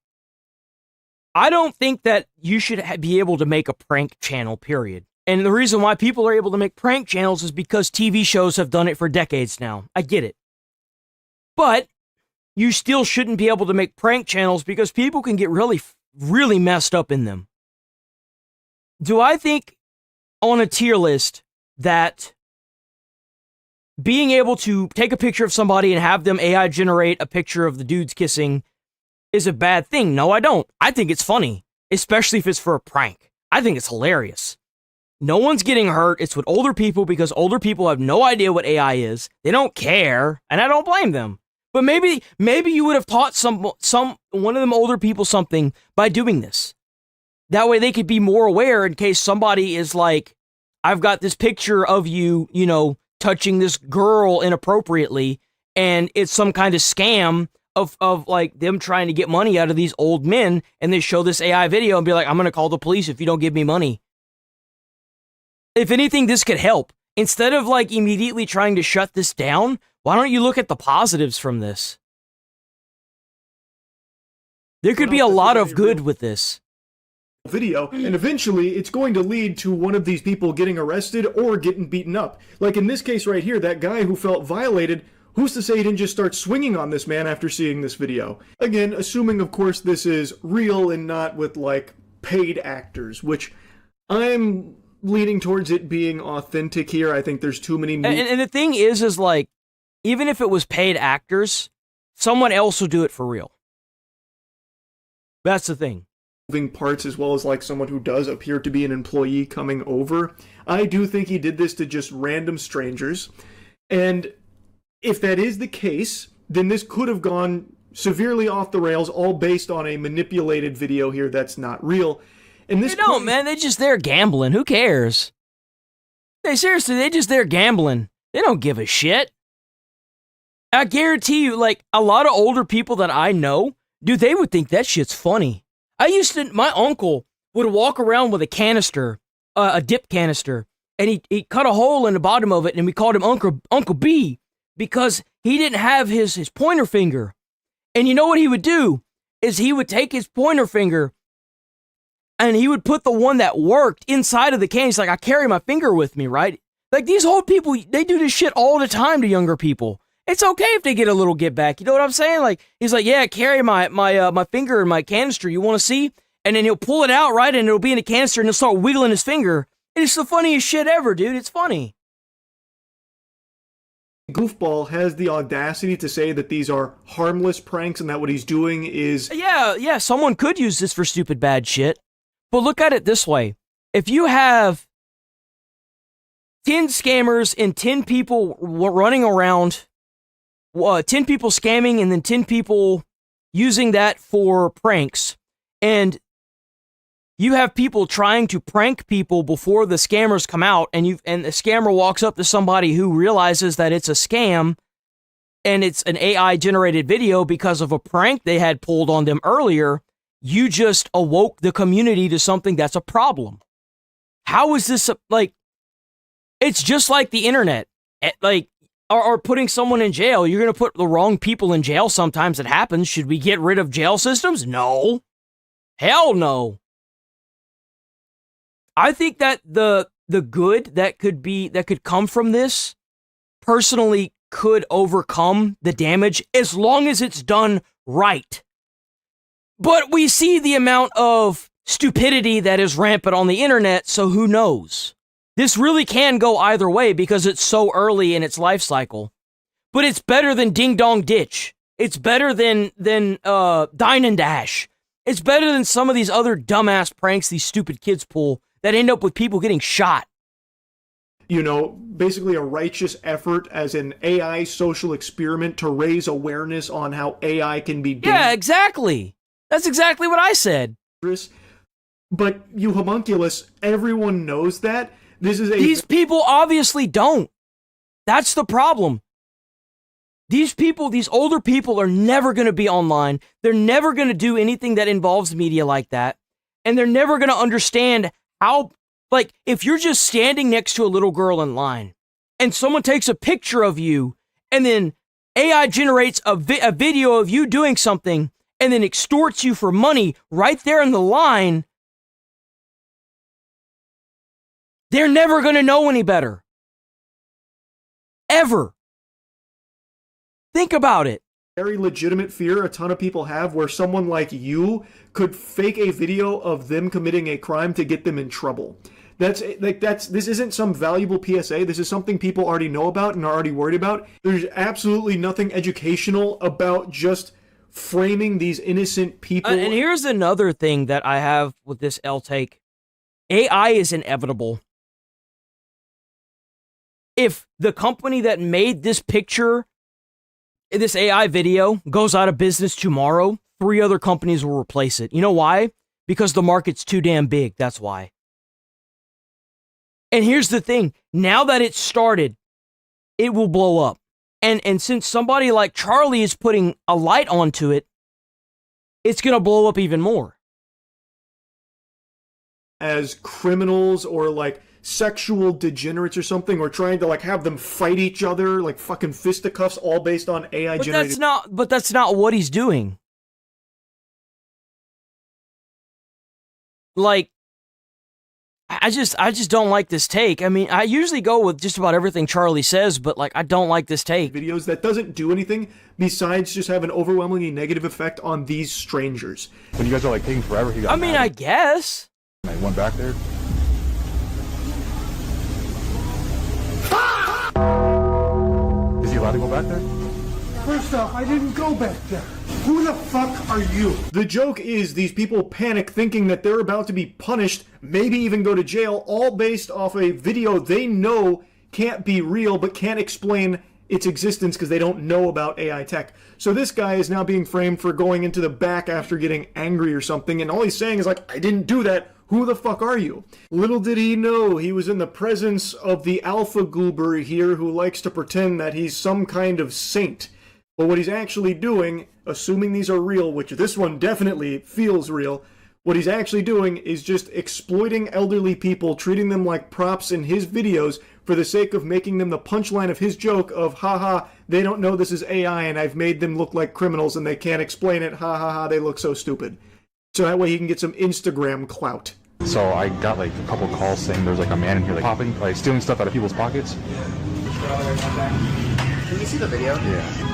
I don't think that you should be able to make a prank channel, period. And the reason why people are able to make prank channels is because TV shows have done it for decades now. I get it. But you still shouldn't be able to make prank channels because people can get really, really messed up in them. Do I think on a tier list that being able to take a picture of somebody and have them AI generate a picture of the dudes kissing is a bad thing? No, I don't. I think it's funny, especially if it's for a prank. I think it's hilarious. No one's getting hurt. It's with older people because older people have no idea what AI is. They don't care, and I don't blame them. But maybe you would have taught one of them older people something by doing this. That way they could be more aware in case somebody is like, I've got this picture of you, touching this girl inappropriately, and it's some kind of scam of like them trying to get money out of these old men, and they show this AI video and be like, I'm going to call the police if you don't give me money. If anything, this could help. Instead of like immediately trying to shut this down, why don't you look at the positives from this? There could be a lot of good with this video, and eventually it's going to lead to one of these people getting arrested or getting beaten up. Like in this case right here, that guy who felt violated, who's to say he didn't just start swinging on this man after seeing this video? Again, assuming of course this is real and not with like paid actors, which I'm leaning towards it being authentic here. I think there's too many and the thing is like, even if it was paid actors, someone else will do it for real. That's the thing. Moving parts, as well as like someone who does appear to be an employee coming over. I do think he did this to just random strangers. And if that is the case, then this could have gone severely off the rails, all based on a manipulated video here that's not real. And this man, they just there gambling. Who cares? They just there gambling. They don't give a shit. I guarantee you, like, a lot of older people that I know, dude, they would think that shit's funny. My uncle would walk around with a canister, a dip canister, and he cut a hole in the bottom of it, and we called him Uncle B, because he didn't have his pointer finger. And you know what he would do? Is he would take his pointer finger, and he would put the one that worked inside of the can. He's like, I carry my finger with me, right? Like, these old people, they do this shit all the time to younger people. It's okay if they get a little get back. You know what I'm saying? Like, he's like, yeah, carry my finger in my canister. You want to see? And then he'll pull it out, right? And it'll be in a canister, and he'll start wiggling his finger. It's the funniest shit ever, dude. It's funny. Goofball has the audacity to say that these are harmless pranks and that what he's doing is... Yeah, someone could use this for stupid bad shit. But look at it this way. If you have 10 scammers and 10 people running around, 10 people scamming and then 10 people using that for pranks, and you have people trying to prank people before the scammers come out, and the scammer walks up to somebody who realizes that it's a scam and it's an AI generated video because of a prank they had pulled on them earlier, you just awoke the community to something that's a problem. How is this like, it's just like the internet, like, or putting someone in jail. You're going to put the wrong people in jail. Sometimes it happens. Should we get rid of jail systems? No. Hell no. I think that the good that could come from this personally could overcome the damage as long as it's done right. But we see the amount of stupidity that is rampant on the internet, so who knows? This really can go either way because it's so early in its life cycle. But it's better than Ding Dong Ditch. It's better than Dine and Dash. It's better than some of these other dumbass pranks these stupid kids pull that end up with people getting shot. You know, basically a righteous effort as an AI social experiment to raise awareness on how AI can be dangerous. Yeah, exactly. That's exactly what I said. But you homunculus, everyone knows that. These people obviously don't. That's the problem. These people, these older people are never going to be online. They're never going to do anything that involves media like that. And they're never going to understand how, like, if you're just standing next to a little girl in line and someone takes a picture of you and then AI generates a video of you doing something and then extorts you for money right there in the line, they're never going to know any better. Ever. Think about it. Very legitimate fear a ton of people have where someone like you could fake a video of them committing a crime to get them in trouble. This isn't some valuable PSA. This is something people already know about and are already worried about. There's absolutely nothing educational about just framing these innocent people. And here's another thing that I have with this L-take. AI is inevitable. If the company that made this picture, this AI video, goes out of business tomorrow, 3 other companies will replace it. You know why? Because the market's too damn big. That's why. And here's the thing. Now that it's started, it will blow up. And since somebody like Charlie is putting a light onto it, it's going to blow up even more. As criminals or like sexual degenerates or something, or trying to like have them fight each other like fucking fisticuffs, all based on AI generated. But that's not what he's doing. Like, I just don't like this take. I mean, I usually go with just about everything Charlie says, but like, I don't like this take. Videos that doesn't do anything besides just have an overwhelmingly negative effect on these strangers. When you guys are like taking forever, he got I mean, I guess. Like one back there. Is he allowed to go back there? First off, I didn't go back there. Who the fuck are you? The joke is these people panic thinking that they're about to be punished, maybe even go to jail, all based off a video they know can't be real but can't explain its existence because they don't know about AI tech. So this guy is now being framed for going into the back after getting angry or something, and all he's saying is like, I didn't do that. Who the fuck are you? Little did he know he was in the presence of the alpha goober here who likes to pretend that he's some kind of saint. But what he's actually doing, assuming these are real, which this one definitely feels real, what he's actually doing is just exploiting elderly people, treating them like props in his videos for the sake of making them the punchline of his joke of, haha, they don't know this is AI and I've made them look like criminals and they can't explain it, ha ha ha, they look so stupid. So that way he can get some Instagram clout. So I got like a couple calls saying there's like a man in here like popping, like stealing stuff out of people's pockets. Can you see the video? Yeah.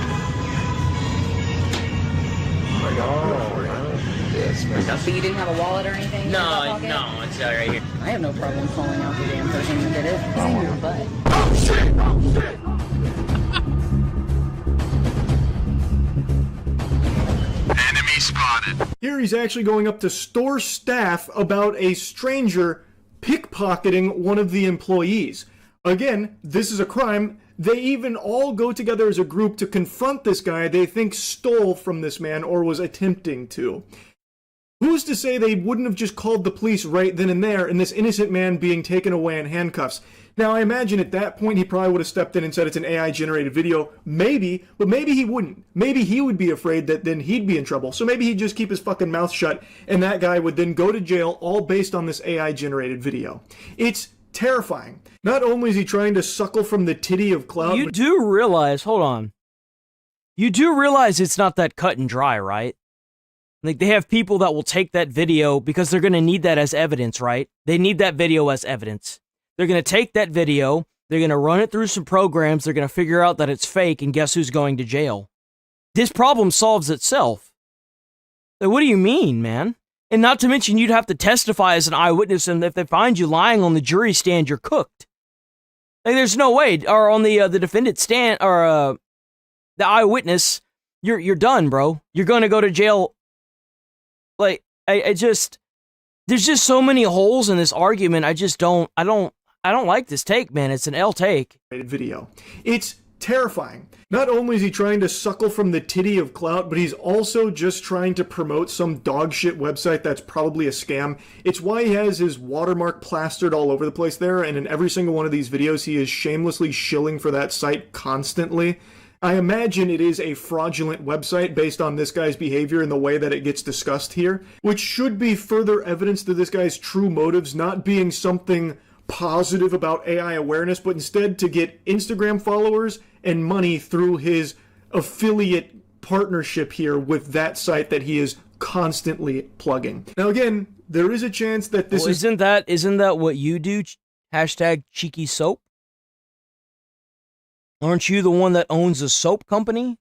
Yes, So you didn't have a wallet or anything? No, it's right here. I have no problem calling out the damn person who did it. He's in your butt. Enemy spotted. Here he's actually going up to store staff about a stranger pickpocketing one of the employees. Again, this is a crime. They even all go together as a group to confront this guy they think stole from this man or was attempting to. Who's to say they wouldn't have just called the police right then and there and this innocent man being taken away in handcuffs? Now, I imagine at that point he probably would have stepped in and said it's an AI-generated video. Maybe, but maybe he wouldn't. Maybe he would be afraid that then he'd be in trouble. So maybe he'd just keep his fucking mouth shut and that guy would then go to jail all based on this AI-generated video. It's terrifying. Not only is he trying to suckle from the titty of cloud... You do realize, hold on. You do realize it's not that cut and dry, right? Like, they have people that will take that video because they're going to need that as evidence, right? They need that video as evidence. They're going to take that video, they're going to run it through some programs, they're going to figure out that it's fake, and guess who's going to jail? This problem solves itself. Like, what do you mean, man? And not to mention, you'd have to testify as an eyewitness, and if they find you lying on the jury stand, you're cooked. Like, there's no way. Or on the defendant stand, or the eyewitness, you're done, bro. You're gonna go to jail. Like, there's just so many holes in this argument. I don't like this take, man. It's an L take. Video. It's terrifying. Not only is he trying to suckle from the titty of clout, but he's also just trying to promote some dog shit website that's probably a scam. It's why he has his watermark plastered all over the place there, and in every single one of these videos, he is shamelessly shilling for that site constantly. I imagine it is a fraudulent website based on this guy's behavior and the way that it gets discussed here, which should be further evidence to this guy's true motives not being something positive about AI awareness, but instead to get Instagram followers and money through his affiliate partnership here with that site that he is constantly plugging. Now again, there is a chance that this isn't that what you do? Hashtag cheeky soap? Aren't you the one that owns a soap company?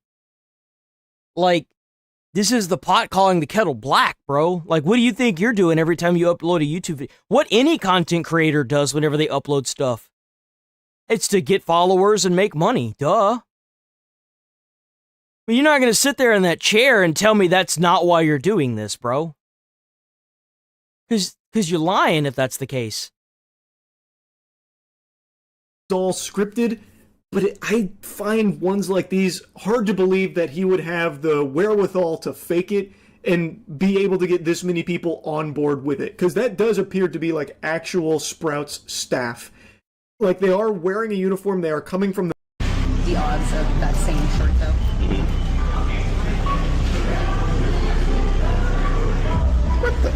Like, this is the pot calling the kettle black, bro. Like, what do you think you're doing every time you upload a YouTube video? What any content creator does whenever they upload stuff. It's to get followers and make money. Duh. But you're not going to sit there in that chair and tell me that's not why you're doing this, bro. Because you're lying if that's the case. It's all scripted. But I find ones like these hard to believe that he would have the wherewithal to fake it and be able to get this many people on board with it. Because that does appear to be like actual Sprouts staff. Like, they are wearing a uniform, they are coming from the odds of that same shirt, though. What the?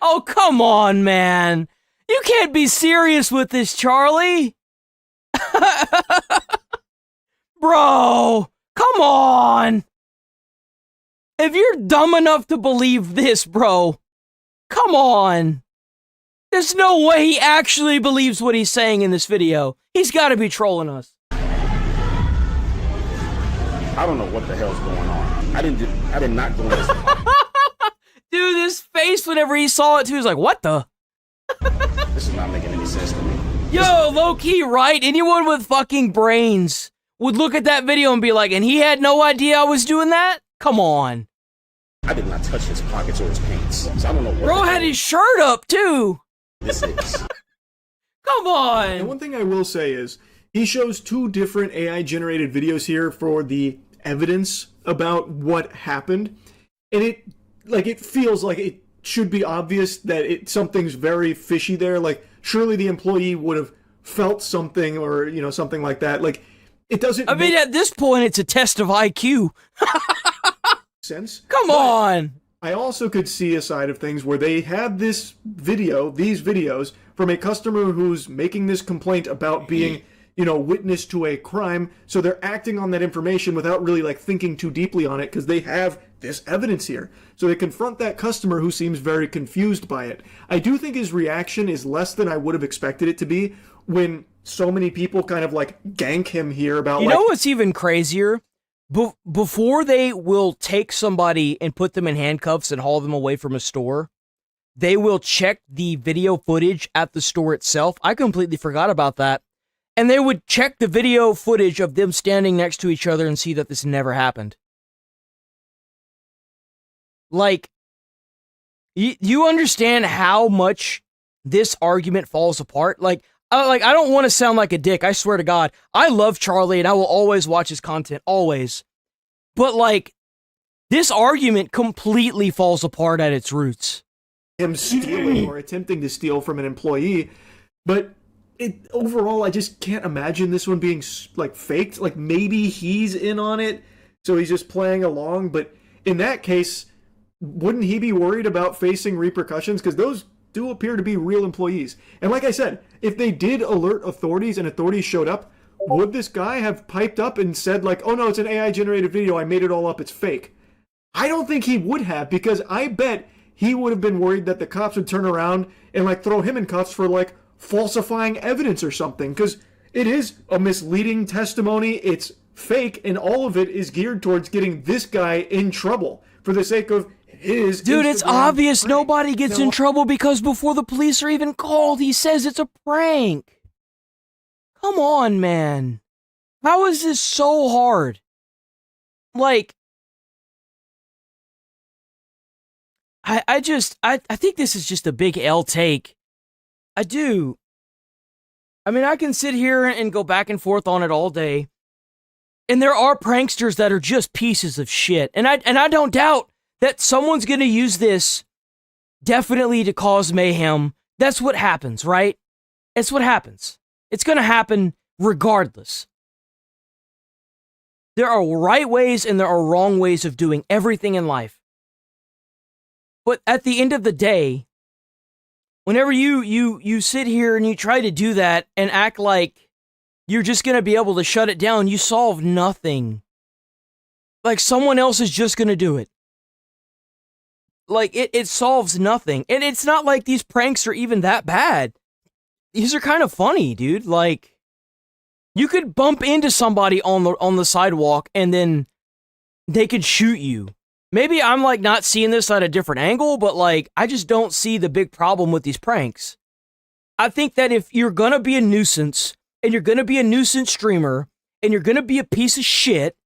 Oh, come on, man. You can't be serious with this, Charlie. Bro, come on. If you're dumb enough to believe this, bro, come on. There's no way he actually believes what he's saying in this video. He's got to be trolling us. I don't know what the hell's going on. I did not go in this. Dude, his face whenever he saw it too, he's like, what the? This is not making any sense to me. Yo, low-key, right? Anyone with fucking brains would look at that video and be like, and he had no idea I was doing that? Come on. I did not touch his pockets or his pants. So I don't know what. Bro had his shirt up, too. This is. Come on. And one thing I will say is, he shows two different AI-generated videos here for the evidence about what happened. And it feels like it should be obvious that something's very fishy there. Like, surely the employee would have felt something or, something like that. Like, it doesn't I mean, at this point, it's a test of IQ. sense. Come on. I also could see a side of things where they have these videos from a customer who's making this complaint about being, witness to a crime. So they're acting on that information without really thinking too deeply on it because they have this evidence here. So they confront that customer who seems very confused by it. I do think his reaction is less than I would have expected it to be when so many people kind of gank him here about know what's even crazier? Before they will take somebody and put them in handcuffs and haul them away from a store, they will check the video footage at the store itself. I completely forgot about that. And they would check the video footage of them standing next to each other and see that this never happened. You understand how much this argument falls apart? I don't want to sound like a dick. I swear to God, I love Charlie and I will always watch his content, always. But this argument completely falls apart at its roots. Him stealing or attempting to steal from an employee, but overall, I just can't imagine this one being faked. Maybe he's in on it, so he's just playing along. But in that case, wouldn't he be worried about facing repercussions? Because those do appear to be real employees. And like I said, if they did alert authorities and authorities showed up, would this guy have piped up and said oh no, it's an AI generated video, I made it all up, it's fake? I don't think he would have, because I bet he would have been worried that the cops would turn around and throw him in cuffs for falsifying evidence or something, because it is a misleading testimony. It's fake, and all of it is geared towards getting this guy in trouble for the sake of his Dude, it's Instagram obvious prank. nobody gets in trouble because before the police are even called, he says it's a prank. Come on, man. How is this so hard? Like, I think this is just a big L take. I do. I mean, I can sit here and go back and forth on it all day. And there are pranksters that are just pieces of shit. And I don't doubt that someone's going to use this definitely to cause mayhem. That's what happens, right? It's what happens. It's going to happen regardless. There are right ways and there are wrong ways of doing everything in life. But at the end of the day, whenever you sit here and you try to do that and act like you're just going to be able to shut it down, you solve nothing. Like, someone else is just going to do it. Like, it solves nothing. And it's not like these pranks are even that bad. These are kind of funny, dude. Like, you could bump into somebody on the sidewalk and then they could shoot you. Maybe I'm, like, not seeing this at a different angle, but, like, I just don't see the big problem with these pranks. I think that if you're gonna be a nuisance, and you're gonna be a nuisance streamer, and you're gonna be a piece of shit,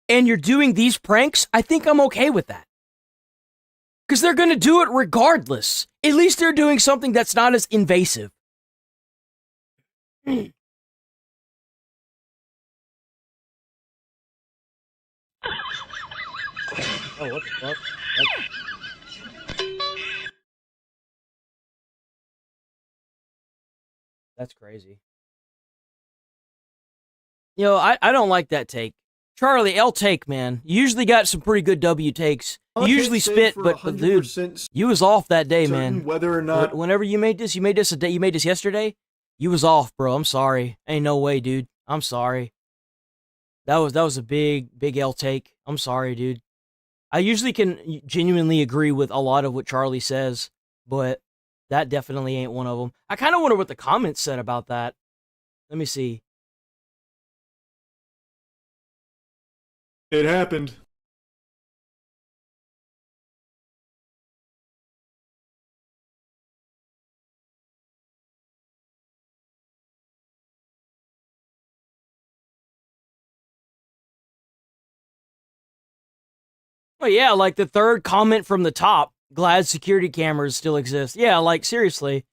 and you're doing these pranks, I think I'm okay with that. Because they're gonna do it regardless. At least they're doing something that's not as invasive. Oh, what the fuck? That's crazy. You know, I don't like that take. Charlie, L take, man. You usually got some pretty good W takes. You usually spit, but dude, you was off that day, man. Whether or not Whenever you made this a day, you made this yesterday. You was off, bro. I'm sorry. Ain't no way, dude. I'm sorry. That was a big L take. I'm sorry, dude. I usually can genuinely agree with a lot of what Charlie says, but that definitely ain't one of them. I kind of wonder what the comments said about that. Let me see. it happened. Well, yeah, like the third comment from the top, glad security cameras still exist. Yeah, like, seriously.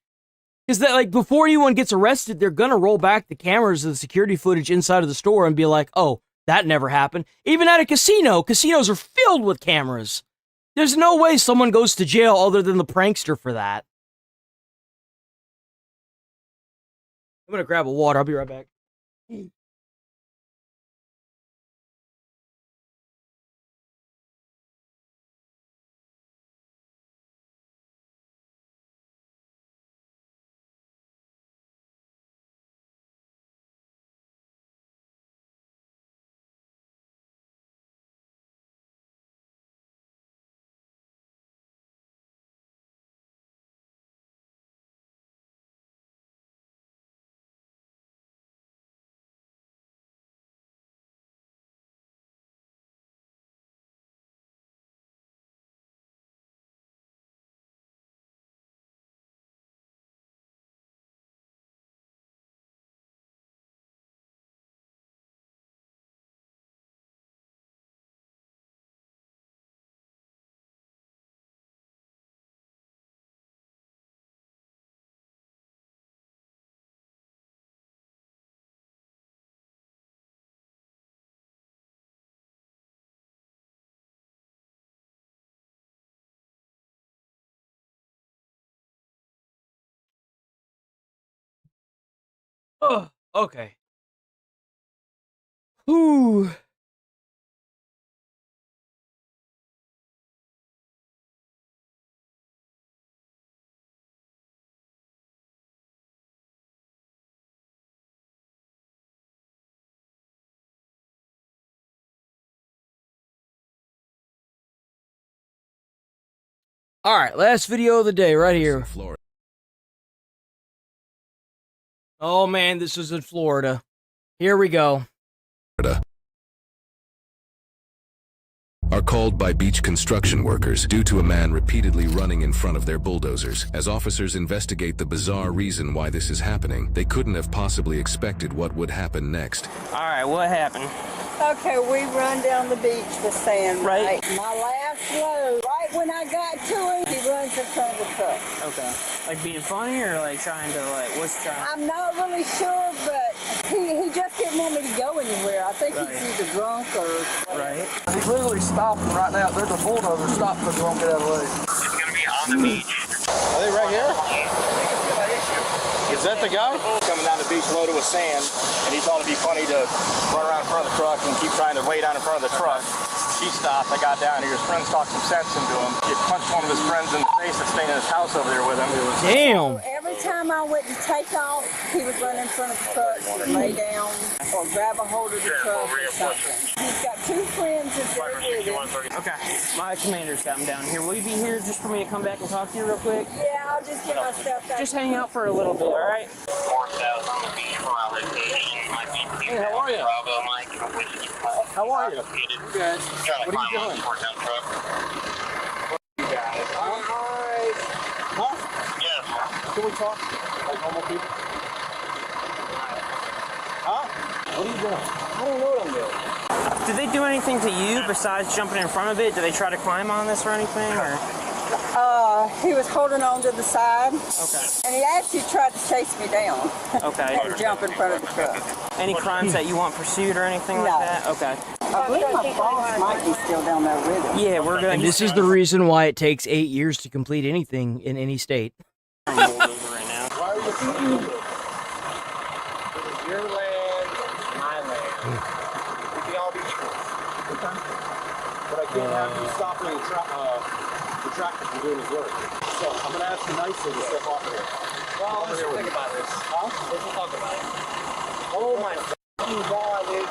Because, like, before anyone gets arrested, they're gonna roll back the cameras of the security footage inside of the store and be like, oh, that never happened. Even at a casino, casinos are filled with cameras. There's no way someone goes to jail other than the prankster for that. I'm gonna grab a water. I'll be right back. Oh, okay. Whew. All right, last video of the day right here. Oh man, this is in Florida. Here we go. are called by beach construction workers due to a man repeatedly running in front of their bulldozers. As officers investigate the bizarre reason why this is happening, they couldn't have possibly expected what would happen next. All right, what happened? Okay, we run down the beach with sand, right? My last load, right when I got to him, he runs in front of the truck. Okay. Like being funny or like trying to what's trying? I'm not really sure, but he just didn't want me to go anywhere. I think he's either drunk or whatever. Right. He's literally stopping right now. There's a bulldozer stopped because he won't get out of the way. It's going to be on the beach. Are they right here? Is that the guy? Coming down the beach loaded with sand, and he thought it'd be funny to run around in front of the truck and keep trying to lay down in front of the truck. He stopped, I got down here, his friends talked some sense into him. He punched one of his friends in the face that's staying in his house over there with him. Damn! So every time I went to take off, he would run in front of the truck or lay down or grab a hold of the truck or something. He's got two friends in there with him. Okay. My commander's got him down here. Will you be here just for me to come back and talk to you real quick? Yeah, I'll just get my stuff back. Just hang out for a little bit, all right? 4,000 on the beach for our location. Hey, how are you? Bravo, Mike. How are you? Good. What are you doing? You guys. Alright. Huh? Yes. Can we talk like normal people? Huh? What are you doing? I don't know what I'm doing. Did they do anything to you besides jumping in front of it? Did they try to climb on this or anything? Or? He was holding on to the side. Okay. And he actually tried to chase me down. Okay. And jump in front of the truck. Any crimes that you want pursued or anything like that? Okay. I believe my boss might be still down there with him. Yeah, we're going. And to... this is the reason why it takes 8 years to complete anything in any state. Why are you doing this? It is your land, my land. We can all be equal. Okay. But I can't have you stopping the tractor from doing his work. So I'm going to ask you nicely to step off of here. Well, let's think about this. Huh? Let's talk about it. Oh my God, dude.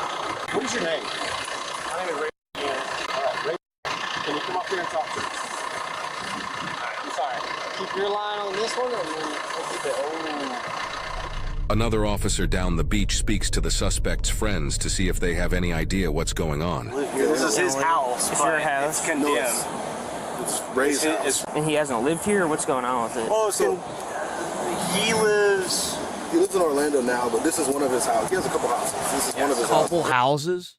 What is your name? My name is Ray. All right, Ray. Can you come up here and talk to me? All right, I'm sorry. Keep your line on this one, and then we'll keep it. Oh. Another officer down the beach speaks to the suspect's friends to see if they have any idea what's going on. This is his house. It's your house. It's condemned. It's Ray's house. And he hasn't lived here? What's going on with it? Well, he lives in Orlando now, but this is one of his houses. He has a couple houses. This is one of his couple houses?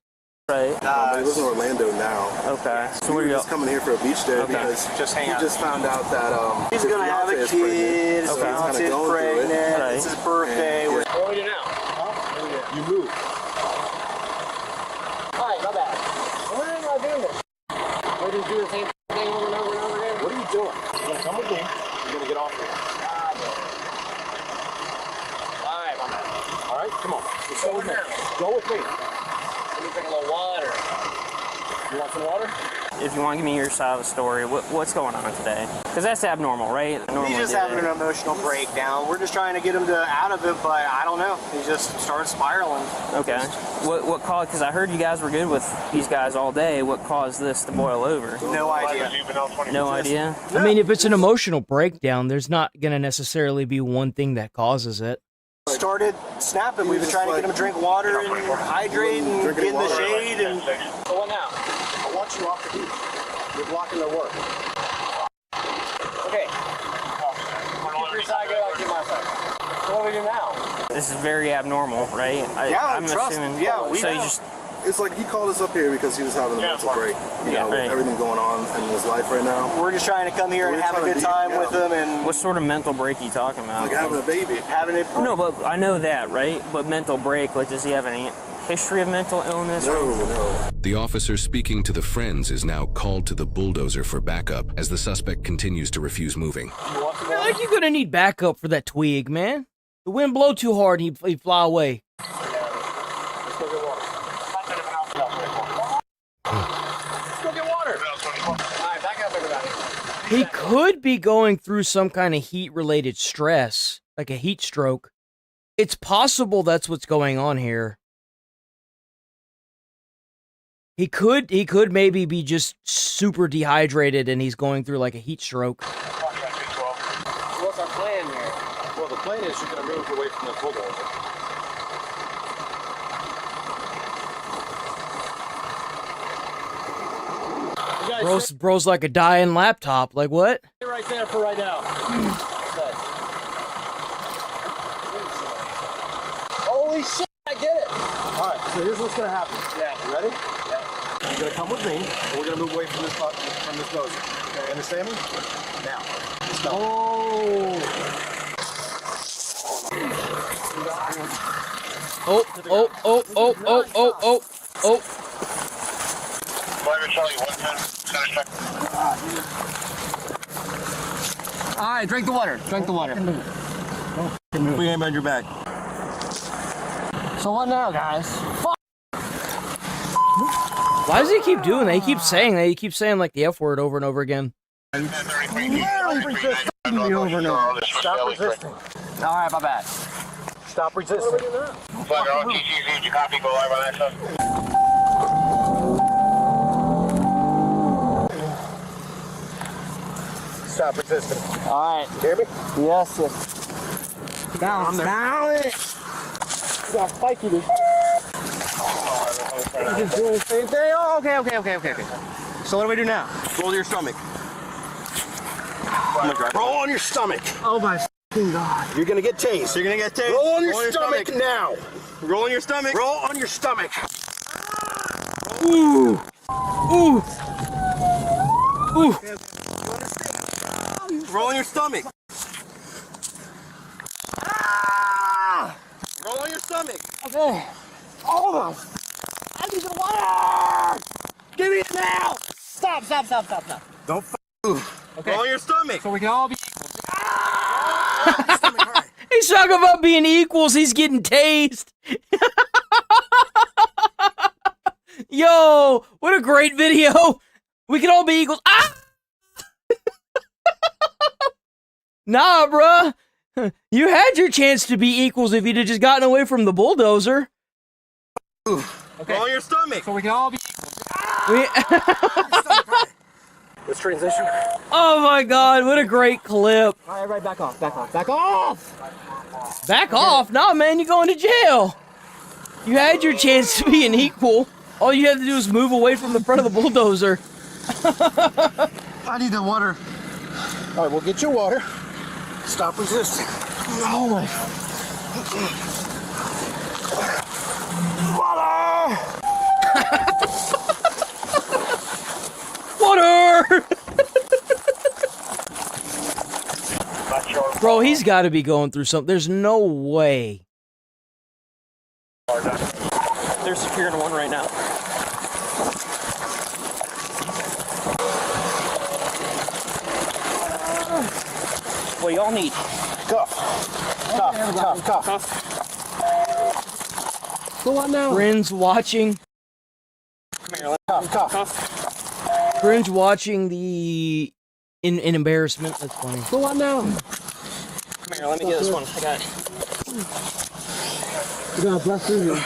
Right. But he lives in Orlando now. Okay. So where are you just coming here for a beach day because just he just found out that he's gonna have a kid. His so fiance is pregnant. It's his birthday. What do we do now? Huh? You move. All right, my bad. Why am I doing this? Why do you do the same thing over and over and over again? What are you doing? You're gonna come with me. You're gonna get off here. All right, my man. All right, come on. Just go with me. Go with me. Let me drink a little water. You want some water? If you want to give me your side of the story, what's going on today? Because that's abnormal, right? He's just having an emotional breakdown. We're just trying to get him out of it, but I don't know. He just started spiraling. Okay. What caused? Because I heard you guys were good with these guys all day. What caused this to boil over? No idea. No idea. I mean, if it's an emotional breakdown, there's not going to necessarily be one thing that causes it. Started snapping. We've been trying to get him to drink water and hydrate and get in the shade. And so what now? I want you off the beach. You're blocking their work. Okay. Keep your side good, I'll keep my side. So what do we do now? This is very abnormal, right? I'm assuming. Yeah, so you just. It's like he called us up here because he was having a mental break. You know, with everything going on in his life right now. We're just trying to come here and have a good time with him. And what sort of mental break are you talking about? Like having a baby. No, but I know that, right? But mental break, like, does he have any history of mental illness? No. The officer speaking to the friends is now called to the bulldozer for backup as the suspect continues to refuse moving. Like you're gonna need backup for that twig, man. The wind blow too hard and he'd fly away. He could be going through some kind of heat-related stress, like a heat stroke. It's possible that's what's going on here. He could maybe be just super dehydrated and he's going through like a heat stroke. What's our plan here? Well, the plan is you're going to move away from the bulldozer. Bro's like a dying laptop. Like what? Stay right there for right now. Okay. Holy shit, I get it. All right, so here's what's gonna happen. Yeah. You ready? Yeah. You're gonna come with me, and we're gonna move away from this dozer. Okay, understand me? Now. Let's go. Oh, oh, oh, oh, oh, oh, oh, oh. All right, drink the water. Drink the water. We ain't bend your back. So what now, guys? Fuck. Why does he keep doing that? He keeps saying that. He keeps saying like the F word over and over again. Literally resist me over and over. Stop resisting. All right, my bad. Stop resisting. Stop resisting. All right. Hear me? Yes, yes. Down, down it. You got spiky this. You just doing the same thing? Oh, okay. So what do we do now? Roll to your stomach. Oh my God. Roll on your stomach. Oh my God. You're gonna get tased. You're gonna get tased. Roll on your stomach now. Roll on your stomach. Roll on your stomach. Ooh. Ooh. Ooh. Roll on your stomach. Ah! Roll on your stomach. Okay. Hold on. I need some water. Give me it now. Stop. Don't move. Okay. Roll on your stomach. So we can all be equal. Ah! He's talking about being equals. He's getting tased. Yo, what a great video. We can all be equals. Ah! Nah, bruh. You had your chance to be equals if you'd have just gotten away from the bulldozer. Okay. Roll on your stomach. So we can all be equals. Let's transition. Oh my God, what a great clip. All right, everybody back off. Back off. Back off? Nah, man, you're going to jail. You had your chance to be an equal. All you had to do was move away from the front of the bulldozer. I need the water. All right, we'll get your water. Stop resisting. Oh my. Water! Bro, he's got to be going through something. There's no way. They're securing one right now. What do y'all need? Cuff. Go on now. Friends watching. Come here, cuff. Friends watching the in embarrassment. That's funny. Go on now. Come here, let me get this one. I got it. You got a breath through here.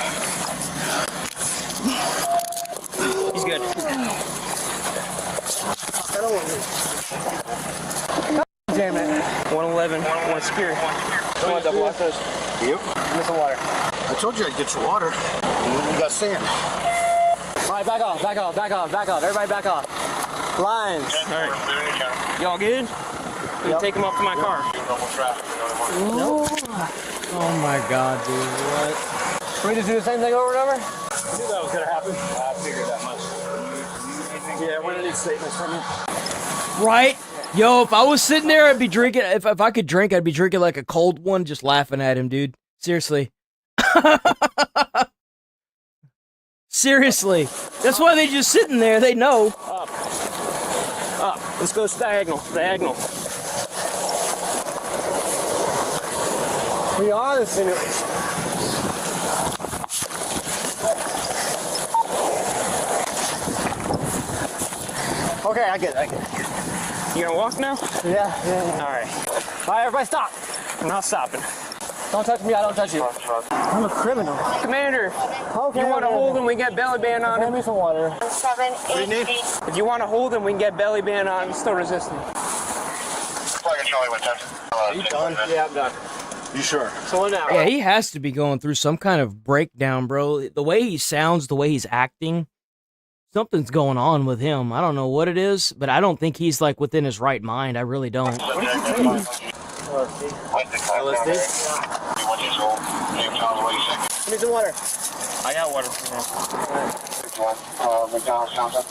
He's good. I don't want this. Damn it. 111. One secure. One double lock those. Yep. Give some water. I told you I'd get you water. You got sand. All right, back off. Everybody back off. Lines. All right. Y'all good? We can take them off to my car. Oh my God, dude. What? We just do the same thing over and over? I knew that was going to happen. I figured that much. Yeah, we're going to need statements from you. Right? Yo, if I was sitting there, I'd be drinking. If I could drink, I'd be drinking like a cold one, just laughing at him, dude. Seriously. Seriously. That's why they just sitting there. They know. Up. Let's go diagonal. We are the simulation. Okay, I get it. You gonna walk now? Yeah. All right, everybody stop. I'm not stopping. Don't touch me, I don't touch you. I'm a criminal. Commander, okay, you want to hold him, we get belly band on him. Give me some water. 7, 8, If you want to hold him, we can get belly band on him, still resisting. Are you done? Yeah, I'm done. You sure? So what now? Yeah, he has to be going through some kind of breakdown, bro. The way he sounds, the way he's acting, Something's going on with him. I don't know what it is, but I don't think he's like within his right mind. I really don't. LSD? 21 years old. Name John Wayne. Give me some water. I got water. McDonald's Johnson.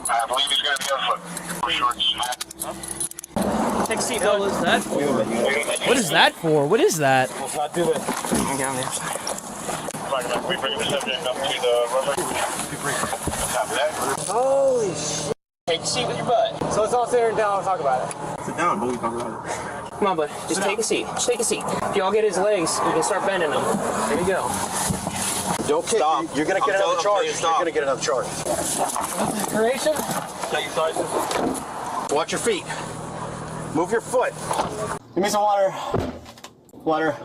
I believe he's going to be on foot. Shorts. Take a seat, What is that for? What is that for? What is that? Let's not do this. I'm down there. We bring the subject up to the runway. Copy that. Holy shit. Take a seat with your butt. So let's all sit here and down and talk about it. Sit down, but we talk about it. Come on, bud. Just take a seat. Just take a seat. If y'all get his legs, you can start bending them. There you go. Don't kick. Stop. You're going to get another charge. You're going to get another charge. Duration? Take your sizes. Watch your feet. Move your foot. Give me some water. Water.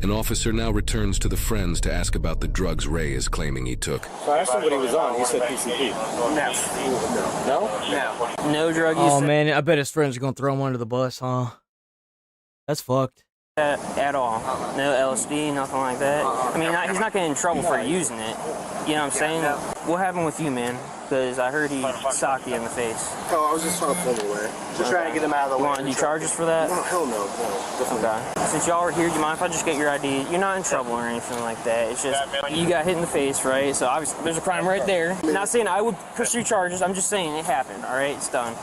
An officer now returns to the friends to ask about the drugs Ray is claiming he took. So I asked him what he was on. He said PCP. No? No? No drug use. Oh man, I bet his friends are gonna throw him under the bus, huh? That's fucked. At all. No LSD, nothing like that. I mean, he's not getting in trouble for using it. You know what I'm saying? What happened with you, man? Because I heard he socked you in the face. Oh, I was just trying to pull him away. Just trying to get him out of the way. You want to do charges for that? No, hell no. Definitely. Okay. Since y'all are here, do you mind if I just get your ID? You're not in trouble or anything like that. It's just, you got hit in the face, right? So obviously, there's a crime right there. I'm not saying I would pursue charges. I'm just saying it happened, all right? It's done.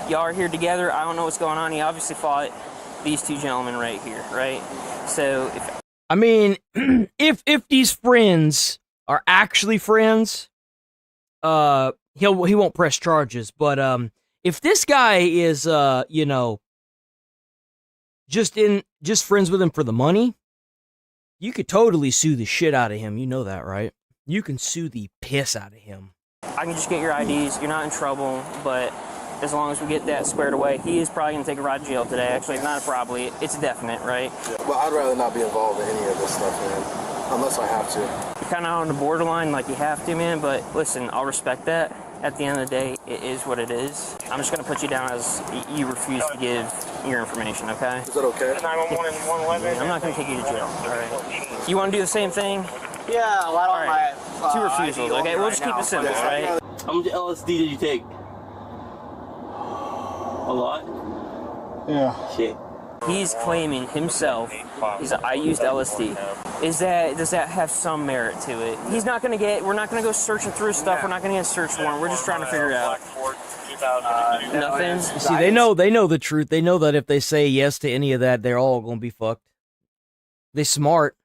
Y'all are here together. I don't know what's going on. He obviously fought these two gentlemen right here, right? So if... I mean, if these friends are actually friends, he won't press charges. But if this guy is you know, just friends with him for the money, you could totally sue the shit out of him. You know that, right? You can sue the piss out of him. I can just get your IDs. You're not in trouble, but as long as we get that squared away, he is probably going to take a ride to jail today. Actually, it's not a probably. It's definite, right? Yeah, but I'd rather not be involved in any of this stuff, man. Unless I have to. You're kind of on the borderline like you have to, man, but listen, I'll respect that. At the end of the day, it is what it is. I'm just going to put you down as you refuse to give your information, okay? Is that okay? 911 and 111. I'm not going to take you to jail, all right? You want to do the same thing? Yeah, well, I don't right. Two refusals, okay? We'll just keep it simple, right? How much LSD did you take? A lot? Yeah. Shit. He's claiming himself. I used LSD. Does that have some merit to it? He's not going to get. We're not going to go searching through stuff. We're not going to get a search warrant. We're just trying to figure it out. Nothing. See, they know the truth. They know that if they say yes to any of that, they're all gonna be fucked. They smart.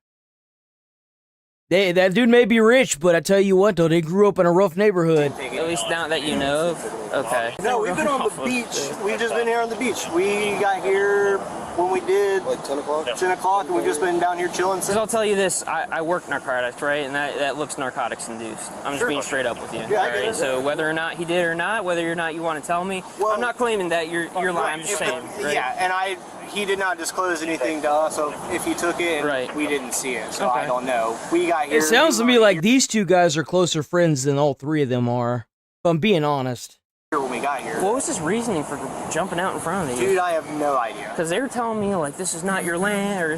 That dude may be rich, but I tell you what, though, they grew up in a rough neighborhood. At least now that you know of. Okay. No, we've been on the beach. We've just been here on the beach. We got here when we did like 10 o'clock. 10 o'clock, and we've just been down here chilling. Because I'll tell you this, I work narcotics, right? And that looks narcotics induced. I'm just being straight up with you. Yeah, I get it. So whether or not he did or not, whether or not you want to tell me, I'm not claiming that you're lying. I'm just saying. Right? Yeah, and he did not disclose anything to us, so if he took it, we didn't see it, so I don't know. We got here. It sounds to me like these two guys are closer friends than all three of them are, if I'm being honest. When we got here. What was his reasoning for jumping out in front of you? Dude, I have no idea. Because they were telling me, like, this is not your land, or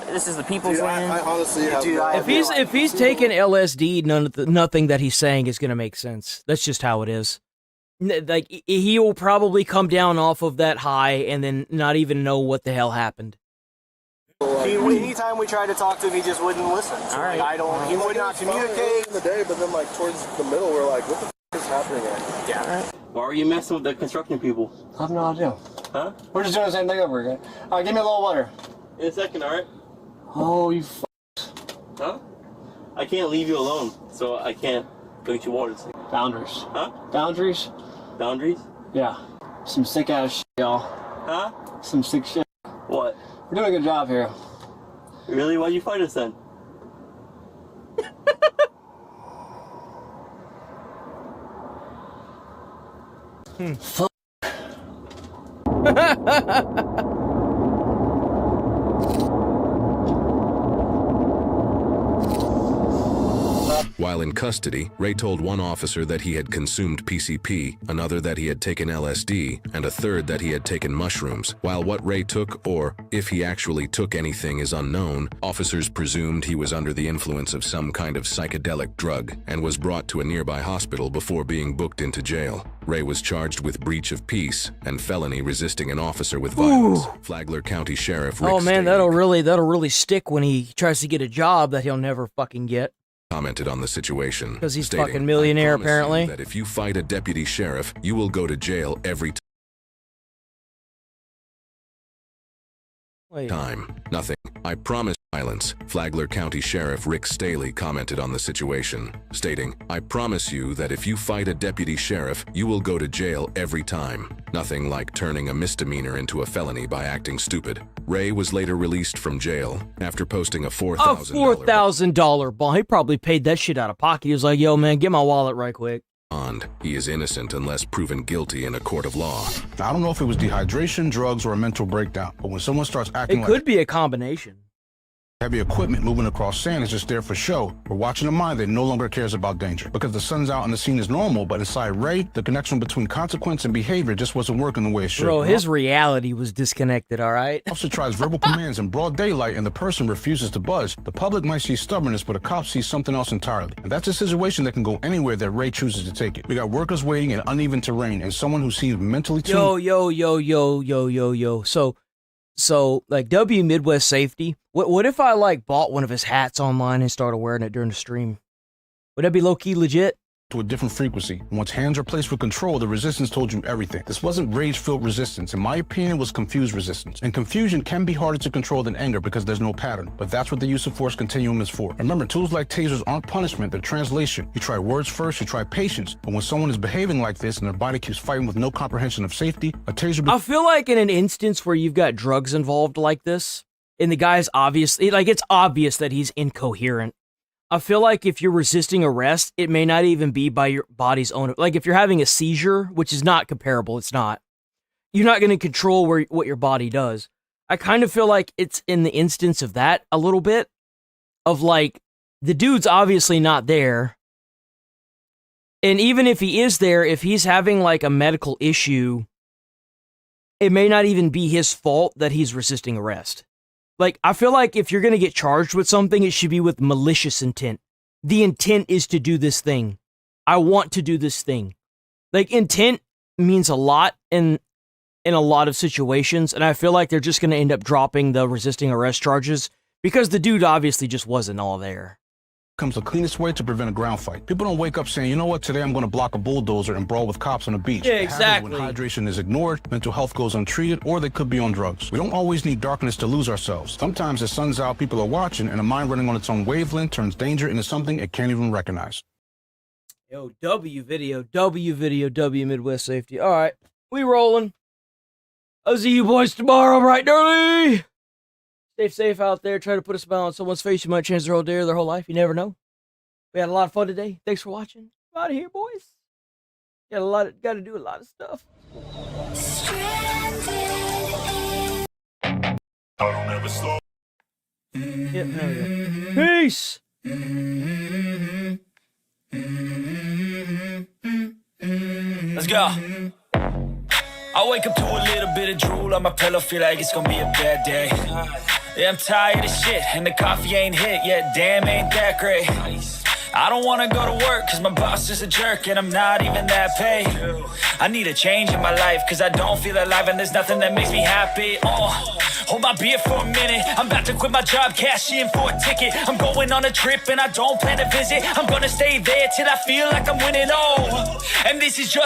this is the people's land. I honestly have if he's taking LSD, nothing that he's saying is going to make sense. That's just how it is. Like, he will probably come down off of that high and then not even know what the hell happened. Anytime we tried to talk to him, he just wouldn't listen. So all right. He would not communicate in the day, but then like towards the middle, we're like, what the f is happening? Yeah. Why are you messing with the construction people? I have no idea. Huh? We're just doing the same thing over again. All right, give me a little water. In a second, all right? Oh, you Huh? I can't leave you alone, so I can't go get you water. Boundaries. Huh? Boundaries? Boundaries? Yeah. Some sick ass shit, y'all. Huh? Some sick shit. What? We're doing a good job here. Really? Why'd you fight us then? Fuck. While in custody, Ray told one officer that he had consumed PCP, another that he had taken LSD, and a third that he had taken mushrooms. While what Ray took, or if he actually took anything, is unknown, officers presumed he was under the influence of some kind of psychedelic drug and was brought to a nearby hospital before being booked into jail. Ray was charged with breach of peace and felony resisting an officer with violence. Flagler County Sheriff Rick man, that'll really stick when he tries to get a job that he'll never fucking get. Commented on the situation because he's stating, fucking millionaire, apparently. That if you fight a deputy sheriff, you will go to jail every time. Nothing. I promise violence. Flagler County Sheriff Rick Staley commented on the situation, stating, I promise you that if you fight a deputy sheriff, you will go to jail every time. Nothing like turning a misdemeanor into a felony by acting stupid. Ray was later released from jail after posting a $4,000 bond. He probably paid that shit out of pocket. He was like, yo, man, get my wallet right quick. He is innocent unless proven guilty in a court of law. I don't know if it was dehydration, drugs, or a mental breakdown, but when someone starts acting it could be a combination. Heavy equipment moving across sand is just there for show. We're watching a mind that no longer cares about danger. Because the sun's out and the scene is normal, but inside Ray, the connection between consequence and behavior just wasn't working the way it should. Bro, his reality was disconnected, all right? Officer tries verbal commands in broad daylight and the person refuses to budge. The public might see stubbornness, but a cop sees something else entirely. And that's a situation that can go anywhere that Ray chooses to take it. We got workers waiting in uneven terrain and someone who seems mentally tuned. Yo. So, like, W Midwest Safety, what if I, like, bought one of his hats online and started wearing it during the stream? Would that be low-key legit? To a different frequency. Once hands are placed with control, the resistance told you everything. This wasn't rage-filled resistance. In my opinion, it was confused resistance. And confusion can be harder to control than anger because there's no pattern. But that's what the use of force continuum is for. Remember, tools like tasers aren't punishment, they're translation. You try words first, you try patience. But when someone is behaving like this and their body keeps fighting with no comprehension of safety, a taser... I feel like in an instance where you've got drugs involved like this, and the guy's obviously, like, it's obvious that he's incoherent. I feel like if you're resisting arrest, it may not even be by your body's own. Like if you're having a seizure, which is not comparable, it's not. You're not going to control what your body does. I kind of feel like it's in the instance of that a little bit. Of like, the dude's obviously not there. And even if he is there, if he's having like a medical issue, it may not even be his fault that he's resisting arrest. Like, I feel like if you're going to get charged with something, it should be with malicious intent. The intent is to do this thing. I want to do this thing. Like, intent means a lot in a lot of situations, and I feel like they're just going to end up dropping the resisting arrest charges because the dude obviously just wasn't all there. Comes the cleanest way to prevent a ground fight. People don't wake up saying, you know what, today I'm going to block a bulldozer and brawl with cops on the beach. Yeah, exactly. When hydration is ignored, mental health goes untreated, or they could be on drugs. We don't always need darkness to lose ourselves. Sometimes the sun's out, people are watching, and a mind running on its own wavelength turns danger into something it can't even recognize. Yo, W video, W Midwest Safety. All right, we rolling. I'll see you boys tomorrow, bright and early. Stay safe out there. Try to put a smile on someone's face. You might change their whole day or their whole life. You never know. We had a lot of fun today. Thanks for watching. I'm out of here, boys. Got to do a lot of stuff. Yep, hell yeah. Peace. Let's go. I wake up to a little bit of drool on my pillow, feel like it's gonna be a bad day. Yeah, I'm tired of shit, and the coffee ain't hit yet, damn, ain't that great. I don't wanna go to work, cause my boss is a jerk, and I'm not even that paid. I need a change in my life, cause I don't feel alive, and there's nothing that makes me happy. Hold my beer for a minute, I'm about to quit my job, cash in for a ticket. I'm going on a trip, and I don't plan to visit. I'm gonna stay there till I feel like I'm winning, and this is just